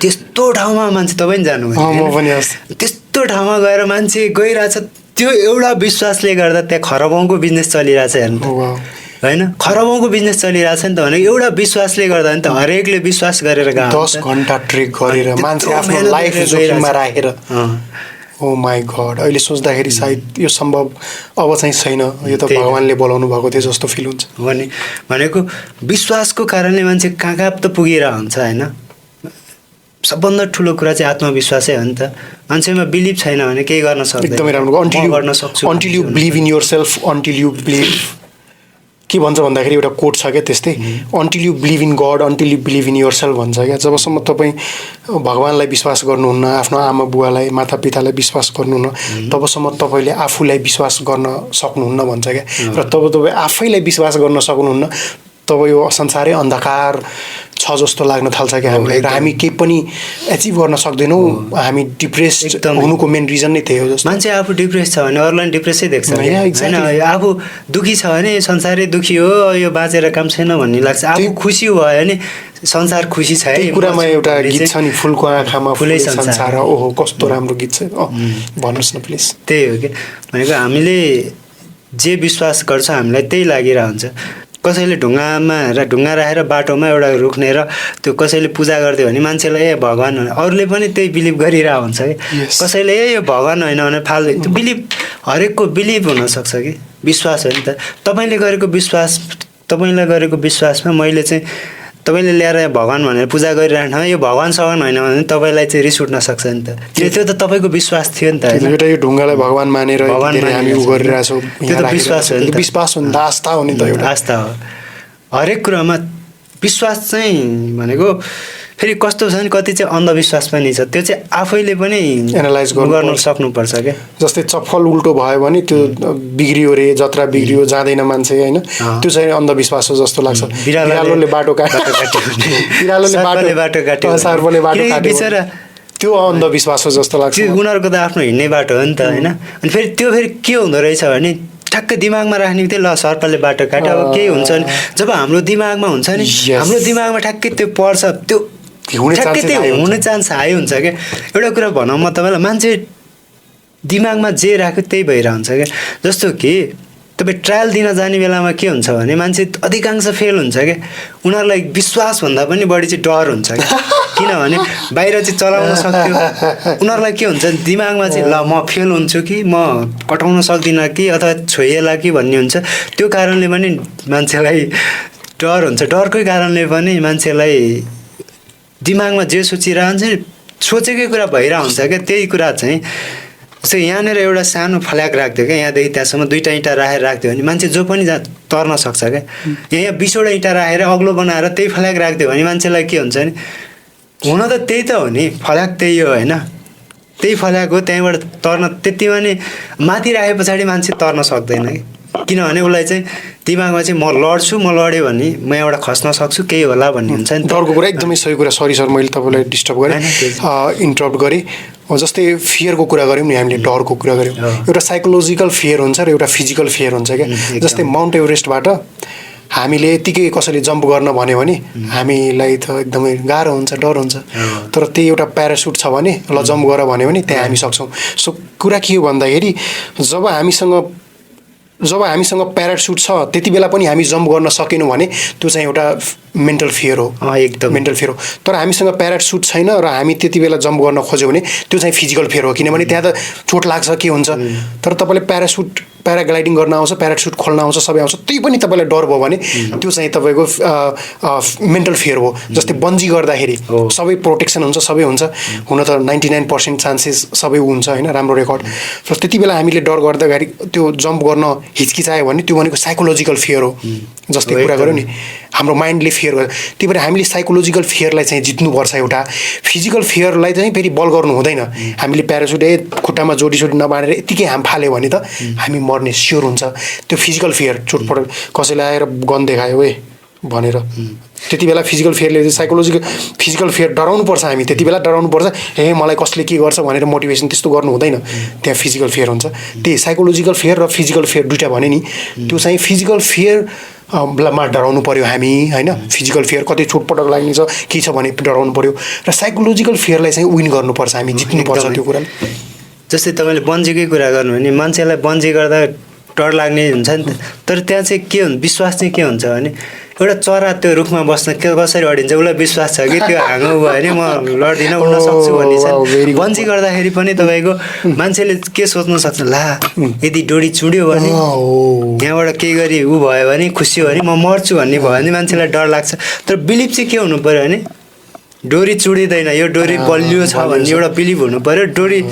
त्यस्तो ठाउँमा मान्छे तपाईँ पनि जानुभयो म पनि अस्ति त्यस्तो ठाउँमा गएर मान्छे गइरहेछ त्यो एउटा विश्वासले गर्दा त्यहाँ खरबौँको बिजनेस चलिरहेछ हेर्नु Oh, wow. होइन खरबौँको बिजनेस चलिरहेछ नि त भनेको एउटा विश्वासले गर्दा नि त हरेकले विश्वास गरेर गएको 10 घन्टा ट्रेक गरेर मान्छे आफ्नो लाइफ जोखिममा राखेर ओ माई गड अहिले सोच्दाखेरि सायद यो सम्भव अब चाहिँ छैन यो त भगवान्ले बोलाउनु भएको थियो जस्तो फिल हुन्छ भनेको विश्वासको कारणले मान्छे कहाँ कहाँ त पुगेर हुन्छ होइन सबभन्दा ठुलो कुरा चाहिँ आत्मविश्वासै हो नि त मान्छेमा बिलिभ छैन भने केही गर्न सक्दैन एकदमै राम्रो गर्न सक्छु until you believe in yourself until you believe के भन्छ भन्दाखेरि एउटा कोट छ क्या त्यस्तै until you believe in God until you believe in yourself भन्छ क्या जबसम्म तपाईँ भगवान्लाई विश्वास गर्नुहुन्न आफ्नो आमा बुवालाई मातापितालाई विश्वास गर्नुहुन्न तबसम्म तपाईँले आफूलाई विश्वास गर्न सक्नुहुन्न भन्छ क्या र तब तपाईँ आफैलाई विश्वास गर्न सक्नुहुन्न तब यो संसारै अन्धकार छ जस्तो लाग्न थाल्छ क्या हामीलाई र हामी केही पनि एचिभ गर्न सक्दैनौँ हामी डिप्रेस्ड हुनुको मेन रिजन नै त्यही हो जस्तो मान्छे आफू डिप्रेस छ भने अरूलाई डिप्रेसै देख्छ होइन आफू दुःखी छ भने संसारै दुःखी हो यो बाँचेर काम छैन भन्ने लाग्छ आफू खुसी भयो भने संसार खुसी छ है कुरामा एउटा गीत छ नि फुलको आँखामा फुलै संसार ओहो कस्तो राम्रो गीत छ भन्नुहोस् न प्लिज त्यही हो कि भनेको हामीले जे विश्वास गर्छ हामीलाई त्यही लागिरहन्छ कसैले ढुङ्गा राखेर बाटोमा एउटा रुख्ने र त्यो कसैले पूजा गरिदियो भने मान्छेलाई ए भगवान् होइन अरूले पनि त्यही बिलिभ गरिरहेको हुन्छ कि कसैले यो भगवान् होइन भने फाल्दै त्यो बिलिभ हरेकको बिलिभ हुनसक्छ कि विश्वास हो नि त तपाईँले गरेको विश्वासमा मैले चाहिँ तपाईँले ल्याएर भगवान् भनेर पूजा गरिरहनु यो भगवान् सगवान होइन भने तपाईँलाई चाहिँ रिस उठ्न सक्छ नि त त्यो त तपाईँको विश्वास थियो नि त एउटा यो ढुङ्गालाई भगवान् मानेर हामी उ गरिरहेछौँ त्यो त विश्वास हो नि त विश्वास हो नि त आस्था हो नि त एउटा आस्था हो हरेक कुरामा विश्वास चाहिँ भनेको फेरि कस्तो छ नि कति चाहिँ अन्धविश्वास पनि छ त्यो चाहिँ आफैले पनि एनालाइज गर्नु सक्नुपर्छ क्या जस्तै चप्पल उल्टो भयो भने त्यो बिग्रियो रे जत्रा बिग्रियो जाँदैन मान्छे होइन त्यो चाहिँ अन्धविश्वास हो जस्तो लाग्छ बिरालोले बाटो काट्यो सर्पले बाटो काट्यो त्यो अन्धविश्वास हो जस्तो लाग्छ उनीहरूको त आफ्नो हिँड्ने बाटो हो नि त होइन अनि फेरि त्यो फेरि के हुँदो रहेछ भने ठ्याक्कै दिमागमा राख्ने बित्तिकै ल सर्पले बाटो काट्यो अब केही हुन्छ नि जब हाम्रो दिमागमा हुन्छ नि हाम्रो दिमागमा ठ्याक्कै त्यो पर्छ त्यो ठ्याक्कै त्यो हुने चान्स हाई हुन्छ क्या एउटा कुरा भनौँ म तपाईँलाई मान्छे दिमागमा जे राख्यो त्यही भइरहन्छ क्या जस्तो कि तपाईँ ट्रायल दिन जाने बेलामा के हुन्छ भने मान्छे अधिकांश फेल हुन्छ क्या उनीहरूलाई विश्वासभन्दा पनि बढी चाहिँ डर हुन्छ क्या किनभने बाहिर चाहिँ चलाउन सक्थ्यो उनीहरूलाई के हुन्छ दिमागमा चाहिँ ल म फेल हुन्छु कि म कटाउन सक्दिनँ कि अथवा छोइएला कि भन्ने हुन्छ त्यो कारणले पनि मान्छेलाई डर हुन्छ डरकै कारणले पनि मान्छेलाई दिमागमा जे सोचिरहन्छ नि सोचेकै कुरा भइरहेको हुन्छ क्या त्यही कुरा चाहिँ जस्तै यहाँनिर एउटा सानो फ्ल्याग राख्थ्यो क्या यहाँदेखि त्यहाँसम्म 2टा इँटा राखेर राख्थ्यो भने मान्छे जो पनि तर्न सक्छ क्या यहाँ 20वटा इँटा राखेर अग्लो बनाएर त्यही फ्ल्याग राख्थ्यो भने मान्छेलाई के हुन्छ नि हुन त त्यही त हो नि फ्ल्याग त्यही हो होइन त्यही फ्ल्याग हो त्यहीँबाट तर्न त्यतिमा नि माथि राखे पछाडि मान्छे तर्न सक्दैन कि किनभने उसलाई चाहिँ दिमागमा चाहिँ म लड्छु म लड्यो भने म एउटा खस्न सक्छु केही होला भन्ने हुन्छ नि डरको कुरा एकदमै सही कुरा सरी सर मैले तपाईँलाई डिस्टर्ब गरेँ इन्टरप्ट गरेँ जस्तै फियरको कुरा गऱ्यौँ नि हामीले डरको कुरा गऱ्यौँ एउटा साइकोलोजिकल फियर हुन्छ र एउटा फिजिकल फियर हुन्छ क्या जस्तै माउन्ट एभरेस्टबाट हामीले यतिकै कसैले जम्प गर्न भन्यो भने हामीलाई त एकदमै गाह्रो हुन्छ डर हुन्छ तर त्यही एउटा प्यारासुट छ भने ल जम्प गर भन्यो भने त्यहाँ हामी सक्छौँ सो कुरा के हो भन्दाखेरि जब हामीसँग प्यारासुट छ त्यति बेला पनि हामी जम्प गर्न सकेनौँ भने त्यो चाहिँ एउटा मेन्टल फियर हो एकदम मेन्टल फियर हो तर हामीसँग प्यारासुट छैन र हामी त्यति बेला जम्प गर्न खोज्यो भने त्यो चाहिँ फिजिकल फियर हो किनभने त्यहाँ त चोट लाग्छ के हुन्छ तर तपाईँले प्याराग्लाइडिङ गर्न आउँछ प्यारासुट खोल्न आउँछ सबै आउँछ त्यही पनि तपाईँलाई डर भयो भने त्यो चाहिँ तपाईँको मेन्टल फियर हो जस्तै बन्जी गर्दाखेरि सबै प्रोटेक्सन हुन्छ सबै हुन्छ हुन त 99% चान्सेस सबै हुन्छ होइन राम्रो रेकर्ड र त्यति बेला हामीले डर गर्दाखेरि त्यो जम्प गर्न हिचकिचायो भने त्यो भनेको साइकोलोजिकल फियर हो जस्तै कुरा गऱ्यो नि हाम्रो माइन्डले फियर गर्छ त्यही भएर हामीले साइकोलोजिकल फियरलाई चाहिँ जित्नुपर्छ एउटा फिजिकल फियरलाई चाहिँ फेरि बल गर्नु हुँदैन हामीले प्यारासुट खुट्टामा जोडी नबाँडेर यत्तिकै हाम फाल्यो भने त हामी मर्ने स्योर हुन्छ त्यो फिजिकल फियर चोटपटक कसैले आएर गन देखायो ए भनेर त्यति बेला फिजिकल फियरले साइकोलोजिकल फिजिकल फियर डराउनुपर्छ हामी त्यति बेला डराउनुपर्छ हे मलाई कसले के गर्छ भनेर मोटिभेसन त्यस्तो गर्नु हुँदैन त्यहाँ फिजिकल फियर हुन्छ त्यही साइकोलोजिकल फियर र फिजिकल फियर दुइटा भने नि त्यो चाहिँ फिजिकल फियर मा डराउनु पर्यो हामी होइन फिजिकल फियर कतै चोटपटक लाग्ने छ के छ भने डराउनु पर्यो र साइकोलोजिकल फियरलाई चाहिँ विन गर्नुपर्छ हामी जित्नुपर्छ त्यो कुराले जस्तै तपाईँले बन्जीकै कुरा गर्नु भने मान्छेलाई बन्जी गर्दा डर लाग्ने हुन्छ नि त तर त्यहाँ चाहिँ के हुन्छ विश्वास चाहिँ के हुन्छ भने एउटा चरा त्यो रुखमा बस्न कसरी अडिन्छ उसलाई विश्वास छ कि त्यो हाँगो भयो भने म लड्दिनँ उड्न सक्छु भन्ने छ बन्जी गर्दाखेरि पनि तपाईँको मान्छेले के सोच्न सक्छ ला यदि डोरी चुड्यो भने यहाँबाट केही गरी ऊ भयो भने खुसी भयो भने म मर्छु भन्ने भयो भने मान्छेलाई डर लाग्छ तर बिलिभ चाहिँ के हुनु पऱ्यो भने डोरी चुडिँदैन यो डोरी बलियो छ भन्ने एउटा बिलिभ हुनु पऱ्यो डोरी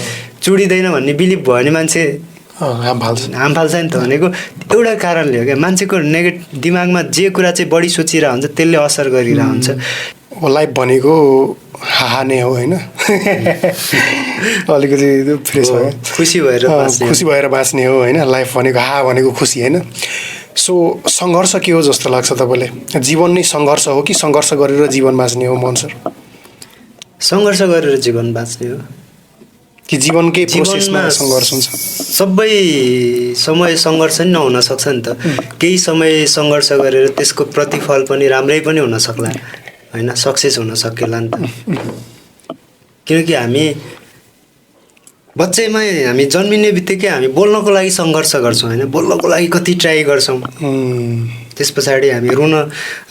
चुडिँदैन भन्ने बिलिभ भयो भने मान्छे हाम फाल्छ नि त भनेको एउटा कारणले हो क्या मान्छेको दिमागमा जे कुरा चाहिँ बढी सोचिरहेको हुन्छ त्यसले असर गरिरहेको हुन्छ लाइफ भनेको हाहा नै हो होइन अलिकति फ्रेस भयो खुसी भएर बाँच्ने हो होइन लाइफ भनेको हाहा भनेको खुसी होइन सो सङ्घर्ष के हो जस्तो लाग्छ तपाईँलाई जीवन नै सङ्घर्ष हो कि सङ्घर्ष गरेर जीवन बाँच्ने हो मन सर सङ्घर्ष गरेर जीवन बाँच्ने हो कि जीवनकै प्रोसेसमा सङ्घर्ष हुन्छ सबै समय सङ्घर्ष नि नहुन सक्छ नि त केही समय सङ्घर्ष गरेर त्यसको प्रतिफल पनि राम्रै पनि हुन सक्ला होइन सक्सेस हुन सकेला नि त किनकि हामी बच्चैमा हामी जन्मिने बित्तिकै हामी बोल्नको लागि सङ्घर्ष गर्छौँ होइन बोल्नको लागि कति ट्राई गर्छौँ त्यस पछाडि हामी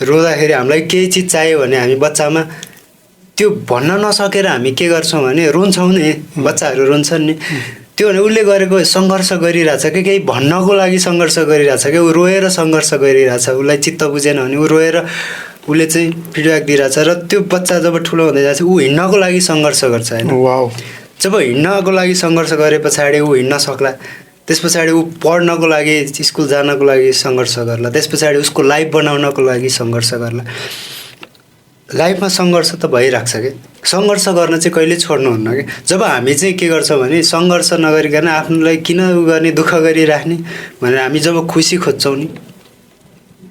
रोँदाखेरि हामीलाई केही चिज चाहियो भने हामी बच्चामा त्यो भन्न नसकेर हामी के गर्छौँ भने रुन्छौँ नि बच्चाहरू रुन्छन् नि त्यो भने उसले गरेको सङ्घर्ष गरिरहेछ कि केही भन्नको लागि सङ्घर्ष गरिरहेछ कि ऊ रोएर सङ्घर्ष गरिरहेछ उसलाई चित्त बुझेन भने ऊ रोएर उसले चाहिँ फिडब्याक दिइरहेछ र त्यो बच्चा जब ठुलो हुँदै जान्छ ऊ हिँड्नको लागि सङ्घर्ष गर्छ होइन जब हिँड्नको लागि सङ्घर्ष गरे पछाडि ऊ हिँड्न सक्ला त्यस पछाडि ऊ पढ्नको लागि स्कुल जानको लागि सङ्घर्ष गर्ला त्यस पछाडि उसको लाइफ बनाउनको लागि सङ्घर्ष गर्ला लाइफमा सङ्घर्ष त भइरहेको छ कि सङ्घर्ष गर्न चाहिँ कहिले छोड्नुहुन्न कि जब हामी चाहिँ के गर्छौँ भने सङ्घर्ष नगरिकन आफ्नोलाई किन उ गर्ने दुःख गरिराख्ने भनेर हामी जब खुसी खोज्छौँ नि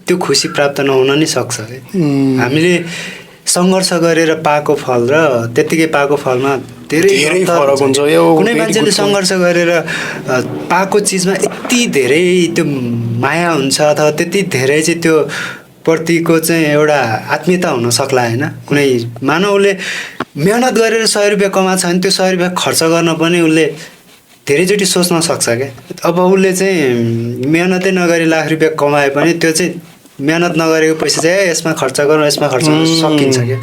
त्यो खुसी प्राप्त नहुन नि सक्छ कि हामीले सङ्घर्ष गरेर पाएको फल र त्यत्तिकै पाएको फलमा धेरै फरक हुन्छ कुनै मान्छेले सङ्घर्ष गरेर पाएको चिजमा यति धेरै त्यो माया हुन्छ अथवा त्यति धेरै चाहिँ त्यो प्रतिको चाहिँ एउटा आत्मीयता हुन सक्ला होइन कुनै मानव उसले मेहनत गरेर 100 रुपियाँ कमाएको छ भने त्यो 100 रुपियाँ खर्च गर्न पनि उसले धेरैचोटि सोच्न सक्छ क्या अब उसले चाहिँ मेहनतै नगरी लाख रुपियाँ कमाए पनि त्यो चाहिँ मेहनत नगरेको पैसा चाहिँ यसमा खर्च गरौँ यसमा खर्च गर्न सकिन्छ क्या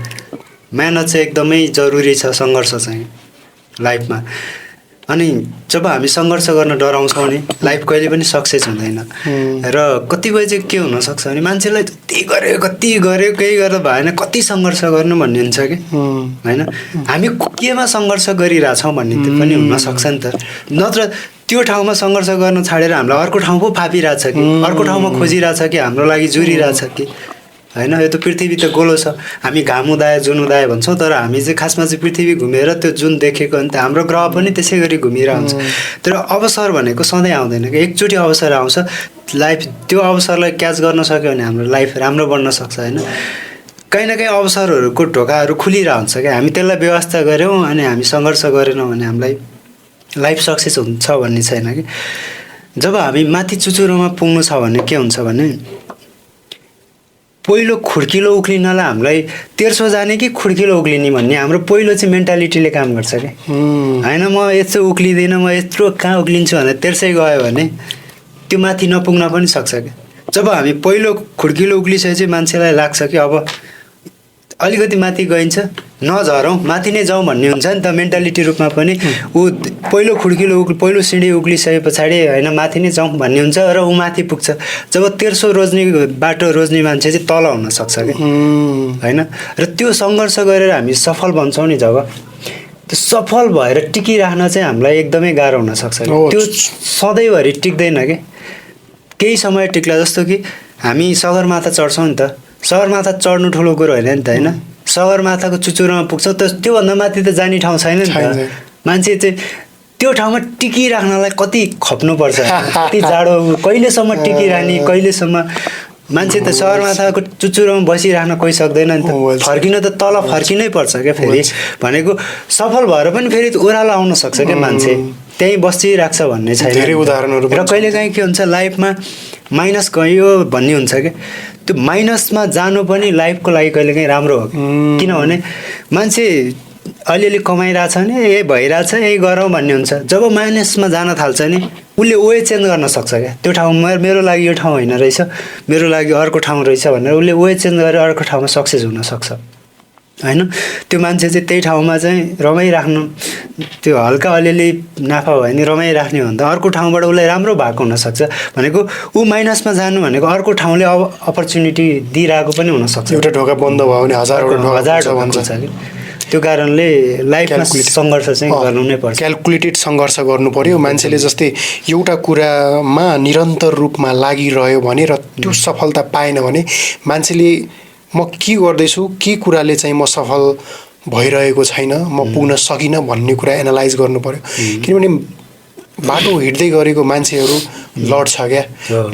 मेहनत चाहिँ एकदमै जरुरी छ सङ्घर्ष चाहिँ लाइफमा अनि जब हामी सङ्घर्ष गर्न डराउँछौँ नि लाइफ कहिले पनि सक्सेस हुँदैन र कतिपय चाहिँ के हुनसक्छ भने मान्छेलाई कति गऱ्यो केही गर्दा भएन कति सङ्घर्ष गर्नु भन्ने हुन्छ कि होइन हामी केमा सङ्घर्ष गरिरहेछौँ भन्ने त्यो पनि हुनसक्छ नि त नत्र त्यो ठाउँमा सङ्घर्ष गर्न छाडेर हामीलाई अर्को ठाउँ पो फापिरहेछ कि अर्को ठाउँमा खोजिरहेछ कि हाम्रो लागि जुरिरहेछ कि होइन यो त पृथ्वी त गोलो छ हामी घाम उदायो जुन उदायो भन्छौँ तर हामी चाहिँ खासमा चाहिँ पृथ्वी घुमेर त्यो जुन देखेको अनि त हाम्रो ग्रह पनि त्यसै गरी घुमिरहन्छ तर अवसर भनेको सधैँ आउँदैन कि एकचोटि अवसर आउँछ लाइफ त्यो अवसरलाई क्याच गर्न सक्यो भने हाम्रो लाइफ राम्रो बन्न सक्छ होइन कहीँ न कहीँ अवसरहरूको ढोकाहरू खुलिरहेको हुन्छ क्या हामी त्यसलाई व्यवस्था गऱ्यौँ अनि हामी सङ्घर्ष गरेनौँ भने हामीलाई लाइफ सक्सेस हुन्छ भन्ने छैन कि जब हामी माथि चुचुरोमा पुग्नु छ भने के हुन्छ भने पहिलो खुड्किलो उक्लिनलाई हामीलाई तेर्सो जाने कि खुड्किलो उक्लिने भन्ने हाम्रो पहिलो चाहिँ मेन्टालिटीले काम गर्छ कि होइन म यस्तो उक्लिँदिनँ म यत्रो कहाँ उक्लिन्छु भनेर तेर्सै गयो भने त्यो माथि नपुग्न पनि सक्छ कि जब हामी पहिलो खुड्किलो उक्लिसकेपछि मान्छेलाई लाग्छ कि अब अलिकति माथि गइन्छ नझरौँ माथि नै जाउँ भन्ने हुन्छ नि त मेन्टालिटी रूपमा पनि ऊ पहिलो खुड्किलो पहिलो सिँढी उक्लिसके पछाडि होइन माथि नै जाउँ भन्ने हुन्छ र ऊ माथि पुग्छ जब तेर्सो रोज्ने बाटो रोज्ने मान्छे चाहिँ तल हुनसक्छ कि होइन र त्यो सङ्घर्ष गरेर हामी सफल बन्छौँ नि जब त्यो सफल भएर टिकिराख्न चाहिँ हामीलाई एकदमै गाह्रो हुनसक्छ त्यो सधैँभरि टिक्दैन कि केही समय टिक्ला जस्तो कि हामी सगरमाथा चढ्छौँ नि त सगरमाथा चढ्नु ठुलो कुरो होइन नि त होइन सगरमाथाको चुचुरोमा पुग्छौँ त त्योभन्दा माथि त जाने ठाउँ छैन नि त मान्छे चाहिँ त्यो ठाउँमा टिकिराख्नलाई कति खप्नुपर्छ कति जाडो कहिलेसम्म टिकिरहने कहिलेसम्म मान्छे त सगरमाथाको चुचुरोमा बसिराख्न कोही सक्दैन नि त फर्किन त तल फर्किनै पर्छ क्या फेरि भनेको सफल भएर पनि फेरि ओह्रालो आउन सक्छ क्या मान्छे त्यहीँ बसिराख्छ भन्ने छैन धेरै उदाहरणहरू र कहिलेकाहीँ के हुन्छ लाइफमा माइनस गयो भन्ने हुन्छ क्या त्यो माइनसमा जानु पनि लाइफको लागि कहिलेकाहीँ राम्रो हो किनभने मान्छे अलिअलि कमाइरहेछ भने यही भइरहेछ यही गरौँ भन्ने हुन्छ जब माइनसमा जान थाल्छ नि उसले वे चेन्ज गर्न सक्छ क्या त्यो ठाउँमा मेरो लागि यो ठाउँ होइन रहेछ मेरो लागि अर्को ठाउँ रहेछ भनेर उसले वे चेन्ज गरेर अर्को ठाउँमा सक्सेस हुनसक्छ होइन त्यो मान्छे चाहिँ त्यही ठाउँमा चाहिँ रमाइराख्नु त्यो हल्का अलिअलि नाफा भयो भने रमाइराख्ने हो भने त अर्को ठाउँबाट उसलाई राम्रो भएको हुनसक्छ भनेको ऊ माइनसमा जानु भनेको अर्को ठाउँले अब अपर्च्युनिटी दिइरहेको पनि हुनसक्छ एउटा ढोका बन्द भयो भने हजार ढोका भन्छ कि त्यो कारणले लाइफमा सङ्घर्ष चाहिँ गर्नु नै पर्छ क्यालकुलेटेड सङ्घर्ष गर्नु पर्यो मान्छेले जस्तै एउटा कुरामा निरन्तर रूपमा लागिरह्यो भने र त्यो सफलता पाएन भने मान्छेले म के गर्दैछु के कुराले चाहिँ म सफल भइरहेको छैन म पुग्न सकिनँ भन्ने कुरा एनालाइज गर्नु पर्यो किनभने बाटो हिँड्दै गरेको मान्छेहरू लड्छ क्या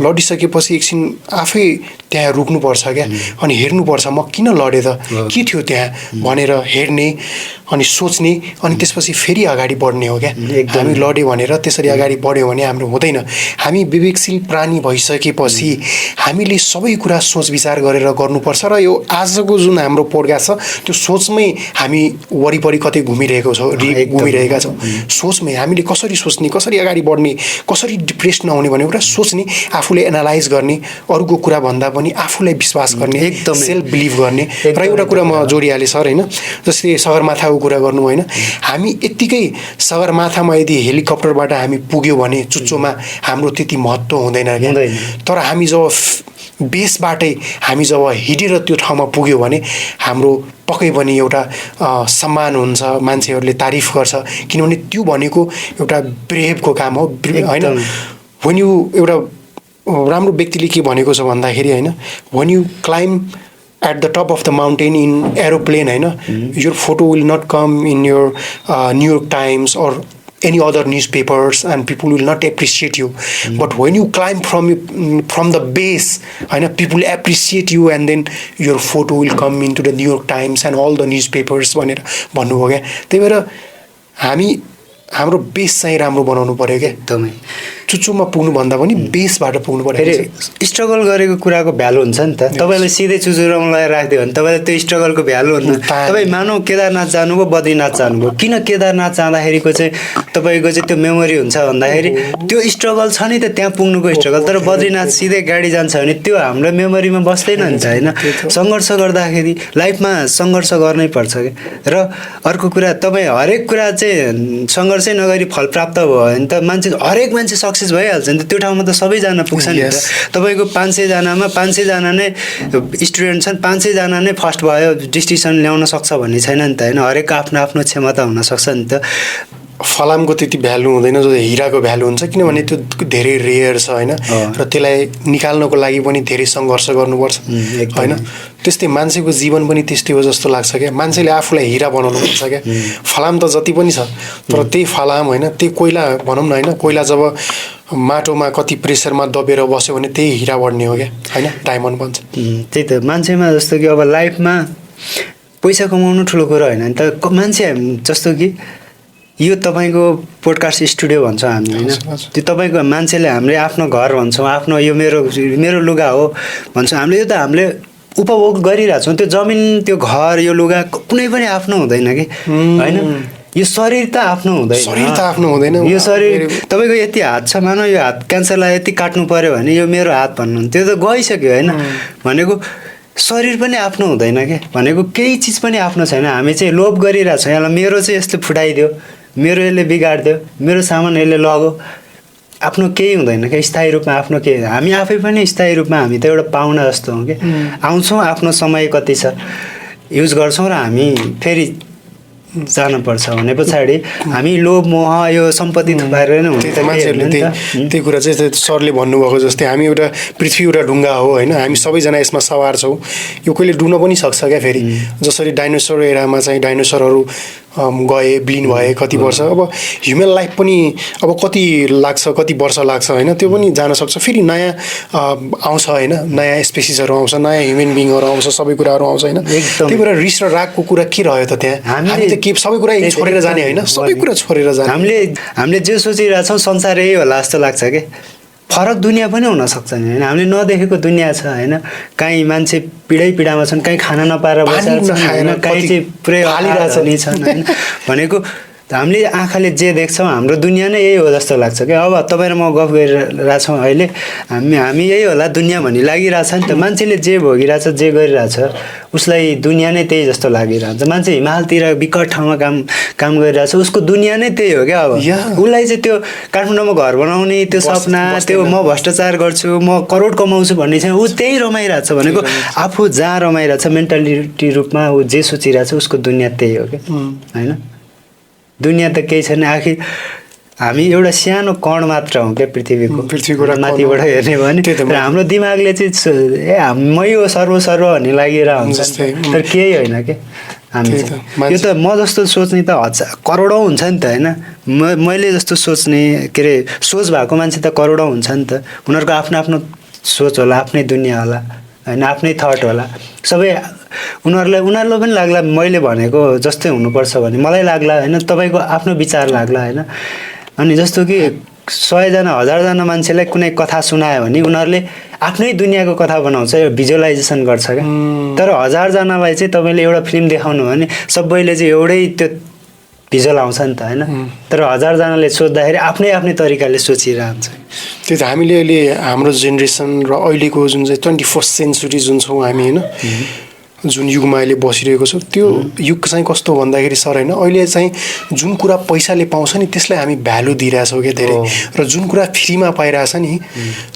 लडिसकेपछि एकछिन आफै त्यहाँ रुक्नुपर्छ क्या अनि हेर्नुपर्छ म किन लडेँ त के थियो त्यहाँ भनेर हेर्ने अनि सोच्ने अनि त्यसपछि फेरि अगाडि बढ्ने हो क्या हामी लड्यो भनेर त्यसरी अगाडि बढ्यो भने हाम्रो हुँदैन हामी विवेकशील प्राणी भइसकेपछि हामीले सबै कुरा सोच विचार गरेर गर्नुपर्छ र यो आजको जुन हाम्रो पोडकास्ट छ त्यो सोचमै हामी वरिपरि कतै घुमिरहेका छौँ सोचमै हामीले कसरी सोच्ने कसरी अगाडि बढ्ने कसरी डिप्रेस नहुने भन्ने कुरा सोच्ने आफूले एनालाइज गर्ने अरूको कुरा भन्दा पनि आफूलाई विश्वास गर्ने एकदम सेल्फ बिलिभ गर्ने र एउटा कुरा म जोडिहालेँ सर होइन जस्तै सगरमाथाको कुरा गर्नु होइन हामी यत्तिकै सगरमाथामा यदि हेलिकप्टरबाट हामी पुग्यो भने चुच्चोमा हाम्रो त्यति महत्त्व हुँदैन तर हामी जब बेसबाटै हामी जब हिँडेर त्यो ठाउँमा पुग्यो भने हाम्रो पक्कै पनि एउटा सम्मान हुन्छ मान्छेहरूले तारिफ गर्छ किनभने त्यो भनेको एउटा ब्रेभको काम हो होइन when you एउटा राम्रो व्यक्तिले के भनेको छ भन्दाखेरि होइन when you climb at the top of the mountain in aeroplane होइन your photo will not come in your New York Times or any other newspapers and people will not appreciate you but when you climb from the base होइन people appreciate you and then your photo will come into the New York Times and all the newspapers भनेर भन्नुभयो क्या त्यही भएर हाम्रो base चाहिँ राम्रो बनाउनु पर्यो क्या एकदमै चुच्चोमा पुग्नुभन्दा पनि बेसबाट पुग्नु पर्यो फेरि स्ट्रगल गरेको कुराको भ्यालु हुन्छ नि त तपाईँलाई सिधै चुचुरोमा लगाएर राखिदियो भने तपाईँलाई त्यो स्ट्रगलको भ्यालु हुन्छ तपाईँ मानौ केदारनाथ जानुभयो बद्रीनाथ जानुभयो किन केदारनाथ जाँदाखेरिको चाहिँ तपाईँको चाहिँ त्यो मेमोरी हुन्छ भन्दाखेरि त्यो स्ट्रगल छ नि त त्यहाँ पुग्नुको स्ट्रगल तर बद्रीनाथ सिधै गाडी जान्छ भने त्यो हाम्रो मेमोरीमा बस्दैन नि त होइन सङ्घर्ष गर्दाखेरि लाइफमा सङ्घर्ष गर्नै पर्छ क्या र अर्को कुरा तपाईँ हरेक कुरा चाहिँ सङ्घर्षै नगरी फल प्राप्त भयो भने त हरेक मान्छे सक्सेस भइहाल्छ नि त त्यो ठाउँमा त सबैजना पुग्छ नि त तपाईँको 500जनामा 500जना नै स्टुडेन्ट छन् 500जना नै फर्स्ट भयो डिस्टिङसन ल्याउन सक्छ भन्ने छैन नि त होइन हरेक आफ्नो आफ्नो क्षमता हुनसक्छ नि त फलामको त्यति भ्यालु हुँदैन जो हिराको भ्यालु हुन्छ किनभने त्यो धेरै रेयर छ होइन र त्यसलाई निकाल्नको लागि पनि धेरै सङ्घर्ष गर्नुपर्छ होइन त्यस्तै मान्छेको जीवन पनि त्यस्तै हो जस्तो लाग्छ क्या मान्छेले आफूलाई हिरा बनाउनुपर्छ क्या फलाम त जति पनि छ तर त्यही फलाम होइन त्यही कोइला भनौँ न होइन कोइला जब माटोमा कति प्रेसरमा दबेर बस्यो भने त्यही हिरा बढ्ने हो क्या होइन डायमन्ड बन्छ त्यही त मान्छेमा जस्तो कि अब लाइफमा पैसा कमाउनु ठुलो कुरो होइन नि त मान्छे जस्तो कि यो तपाईँको पोडकास्ट स्टुडियो भन्छौँ हामी होइन त्यो तपाईँको मान्छेले हामीले आफ्नो घर भन्छौँ आफ्नो यो मेरो लुगा हो भन्छौँ हामीले यो त हामीले उपभोग गरिरहेछौँ त्यो जमिन त्यो घर यो लुगा कुनै पनि आफ्नो हुँदैन कि होइन यो शरीर त आफ्नो हुँदैन यो शरीर तपाईँको यति हात छ मानौ यो हात क्यान्सरलाई यति काट्नु पर्यो भने यो मेरो हात भन्नु त्यो त गइसक्यो होइन भनेको शरीर पनि आफ्नो हुँदैन क्या भनेको केही चिज पनि आफ्नो छैन हामी चाहिँ लोभ गरिरहेछौँ यसलाई मेरो चाहिँ यसले फुटाइदियो मेरो यसले बिगाडिदियो मेरो सामान यसले लग्यो आफ्नो केही हुँदैन क्या स्थायी रूपमा आफ्नो केही हामी आफै पनि स्थायी रूपमा हामी त एउटा पाहुना जस्तो हौँ क्या आउँछौँ आफ्नो समय कति छ युज गर्छौँ र हामी फेरि जानुपर्छ भने पछाडि हामी लोभ मोह यो सम्पत्ति थुपारेर नै त्यही त मान्छेहरूले त्यही कुरा चाहिँ सरले भन्नुभएको जस्तै हामी एउटा पृथ्वी एउटा ढुङ्गा हो होइन, हामी सबैजना यसमा सवार छौँ, यो कहिले डुब्न पनि सक्छ क्या फेरि। जसरी डाइनोसर एरामा चाहिँ डाइनोसरहरू गए विलिन भए कति वर्ष, अब ह्युमन लाइफ पनि अब कति लाग्छ, कति वर्ष लाग्छ होइन, त्यो पनि जान सक्छ। फेरि नयाँ आउँछ होइन, नयाँ स्पेसिसहरू आउँछ, नयाँ ह्युमन बिङहरू आउँछ, सबै कुराहरू आउँछ होइन। त्यही भएर रिस र रागको कुरा के रह्यो त त्यहाँ? हामी त के सबै कुरा छोडेर जाने होइन, सबै कुरा छोडेर जाने। हामीले जे सोचिरहेछौँ संसार यही होला जस्तो लाग्छ कि फरक दुनियाँ पनि हुनसक्छ नि होइन। हामीले नदेखेको दुनियाँ छ होइन, काहीँ मान्छे पीडा छन्, काहीँ खाना नपाएर बसेर छन् होइन, काहीँ चाहिँ पुरै हालिरहेछन् छन् होइन। भनेको हामीले आँखाले जे देख्छौँ हाम्रो दुनियाँ नै यही हो जस्तो लाग्छ क्या। अब तपाईँ र म गफ गरिरहेछौँ अहिले, हामी यही होला दुनियाँ भन्ने लागिरहेछ नि त। मान्छेले जे भोगिरहेछ जे गरिरहेछ उसलाई दुनियाँ नै त्यही जस्तो लागिरहन्छ। मान्छे हिमालतिर विकट ठाउँमा काम गरिरहेछ, उसको दुनियाँ नै त्यही हो क्या। अब उसलाई चाहिँ त्यो काठमाडौँमा घर बनाउने त्यो सपना, त्यो म भ्रष्टाचार गर्छु, म करोड कमाउँछु भन्ने चाहिँ ऊ त्यही रमाइरहेछ। भनेको आफू जहाँ रमाइरहेछ मेन्टालिटी रूपमा ऊ जे सोचिरहेछ उसको दुनियाँ त्यही हो क्या होइन। दुनियाँ त केही छैन, आखिर हामी एउटा सानो कण मात्र हौँ क्या पृथ्वीको माथिबाट हेर्ने भने। तर हाम्रो दिमागले चाहिँ मै हो सर्व भन्ने लागेर हुन्छ, तर केही होइन क्या। हामी यो त म जस्तो सोच्ने त करोडौँ हुन्छ नि त होइन। मैले जस्तो सोच्ने के अरे सोच भएको मान्छे त करोडौँ हुन्छ नि त। उनीहरूको आफ्नो आफ्नो सोच होला, आफ्नै दुनियाँ होला होइन, आफ्नै थट होला सबै। उनीहरूलाई पनि लाग्ला मैले भनेको जस्तै हुनुपर्छ भने मलाई लाग्ला होइन, तपाईँको आफ्नो विचार लाग्ला होइन। अनि जस्तो कि 100जना 1000जना मान्छेलाई कुनै कथा सुनायो भने उनीहरूले आफ्नै दुनियाँको कथा बनाउँछ, भिजुअलाइजेसन गर्छ क्या। तर 1000जनालाई चाहिँ तपाईँले एउटा फिल्म देखाउनु भने सबैले चाहिँ एउटै त्यो भिजुअल आउँछ नि त होइन। तर 1000जनाले सोच्दाखेरि आफ्नै तरिकाले सोचिरहन्छ। त्यही त हामीले अहिले हाम्रो जेनेरेसन र अहिलेको जुन चाहिँ 21st सेन्चुरी जुन छौँ हामी होइन, जुन युगमा अहिले बसिरहेको छ त्यो युग चाहिँ कस्तो भन्दाखेरि सर होइन, अहिले चाहिँ जुन कुरा पैसाले पाउँछ नि त्यसलाई हामी भ्यालु दिइरहेछौँ क्या धेरै, र जुन कुरा फ्रीमा पाइरहेछ नि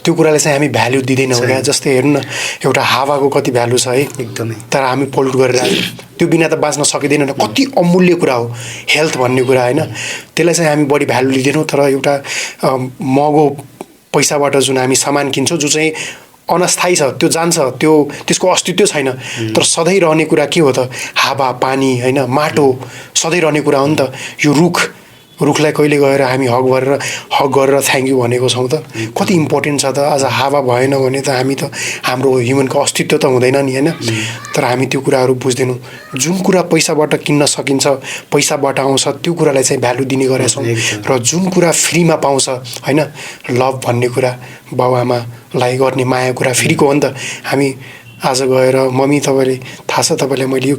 त्यो कुरालाई चाहिँ हामी भ्यालु दिँदैनौँ क्या। जस्तै हेर्नु न, एउटा हावाको कति भ्यालु छ है एकदमै, तर हामी पोल्युट गरिरहेछौँ। त्यो बिना त बाँच्न सकिँदैन, कति अमूल्य कुरा हो हेल्थ भन्ने कुरा होइन, त्यसलाई चाहिँ हामी बढी भ्यालु दिँदैनौँ। तर एउटा महँगो पैसाबाट जुन हामी सामान किन्छौँ जो चाहिँ अनस्थायी छ, त्यो जान्छ, त्यसको अस्तित्व छैन, तर सधैँ रहने कुरा के हो त? हावा पानी होइन, माटो सधैँ रहने कुरा हो नि त। यो रुखलाई कहिले गएर हामी हग गरेर थ्याङ्क यू भनेको छौँ त? कति इम्पोर्टेन्ट छ त। आज हावा भएन भने त हामी त हाम्रो ह्युमनको अस्तित्व त हुँदैन नि होइन। तर हामी त्यो कुराहरू बुझ्दैनौँ। जुन कुरा पैसाबाट किन्न सकिन्छ, पैसाबाट आउँछ, त्यो कुरालाई चाहिँ भ्यालु दिने गरेका छौँ। र जुन कुरा फ्रीमा पाउँछ होइन, लभ भन्ने कुरा, बाबुआमालाई गर्ने माया कुरा फ्रीको हो नि त। हामी आज गएर मम्मी तपाईँले थाहा छ तपाईँलाई मैले यो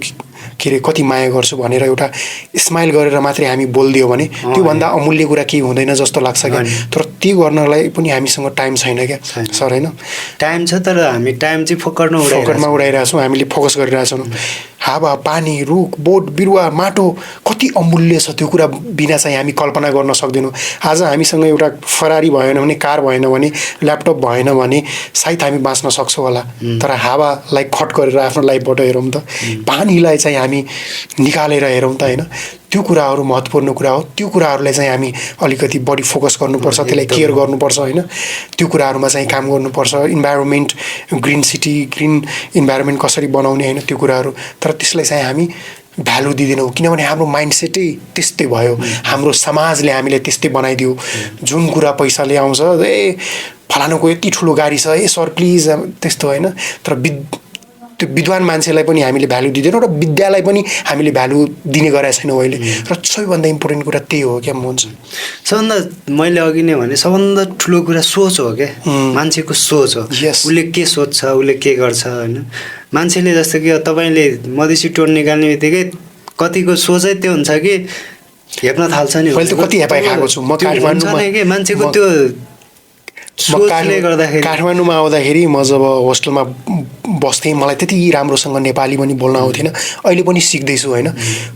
के अरे कति माया गर्छु भनेर एउटा स्माइल गरेर मात्रै हामी बोलिदियो भने त्योभन्दा अमूल्य कुरा केही हुँदैन जस्तो लाग्छ क्या। तर त्यो गर्नलाई पनि हामीसँग टाइम छैन क्या सर होइन। टाइम छ तर हामी टाइम चाहिँ फोकटमा उडाइरहेछौँ, हामीले फोकस गरिरहेछौँ। हावा पानी रुख बोट बिरुवा माटो कति अमूल्य छ, त्यो कुरा बिना चाहिँ हामी कल्पना गर्न सक्दैनौँ। आज हामीसँग एउटा फरारी भएन भने, कार भएन भने, ल्यापटप भएन भने सायद हामी बाँच्न सक्छौँ होला। तर हावालाई खट गरेर आफ्नो लाइफबाट हेरौँ त, पानीलाई चाहिँ हामी निकालेर हेरौँ त होइन, त्यो कुराहरू महत्त्वपूर्ण कुरा हो। त्यो कुराहरूलाई चाहिँ हामी अलिकति बढी फोकस गर्नुपर्छ, त्यसलाई केयर गर्नुपर्छ होइन। त्यो कुराहरूमा चाहिँ काम गर्नुपर्छ। Environment, green city, green environment कसरी बनाउने होइन, त्यो कुराहरू। तर त्यसलाई चाहिँ हामी भ्यालु दिँदैनौँ किनभने हाम्रो माइन्डसेटै त्यस्तै भयो, हाम्रो समाजले हामीले त्यस्तै बनाइदियो। जुन कुरा पैसाले आउँछ, ए फलानुको यति ठुलो गाडी छ, ए सर प्लिज त्यस्तो होइन। तर त्यो विद्वान मान्छेलाई पनि हामीले भ्यालु दिँदैनौँ र विद्यालाई पनि हामीले भ्यालु दिने गरेका छैनौँ अहिले। र सबैभन्दा इम्पोर्टेन्ट कुरा त्यही हो क्या हुन्छ। सबभन्दा मैले अघि नै भने सबभन्दा ठुलो कुरा सोच हो क्या, मान्छेको सोच हो। उसले के सोच्छ, उसले के गर्छ होइन। मान्छेले जस्तो कि तपाईँले मधेसी टोन निकाल्ने बित्तिकै कतिको सोचै त्यो हुन्छ कि हेप्न थाल्छ नि। मैले त कति हेपाइ खाएको छु म काठमाडौँमा। मान्छेको त्यो सोचले गर्दाखेरि काठमाडौँमा आउँदाखेरि म जब होस्टेलमा बस्थेँ मलाई त्यति राम्रोसँग नेपाली पनि बोल्न आउँथेन अहिले पनि सिक्दैछु होइन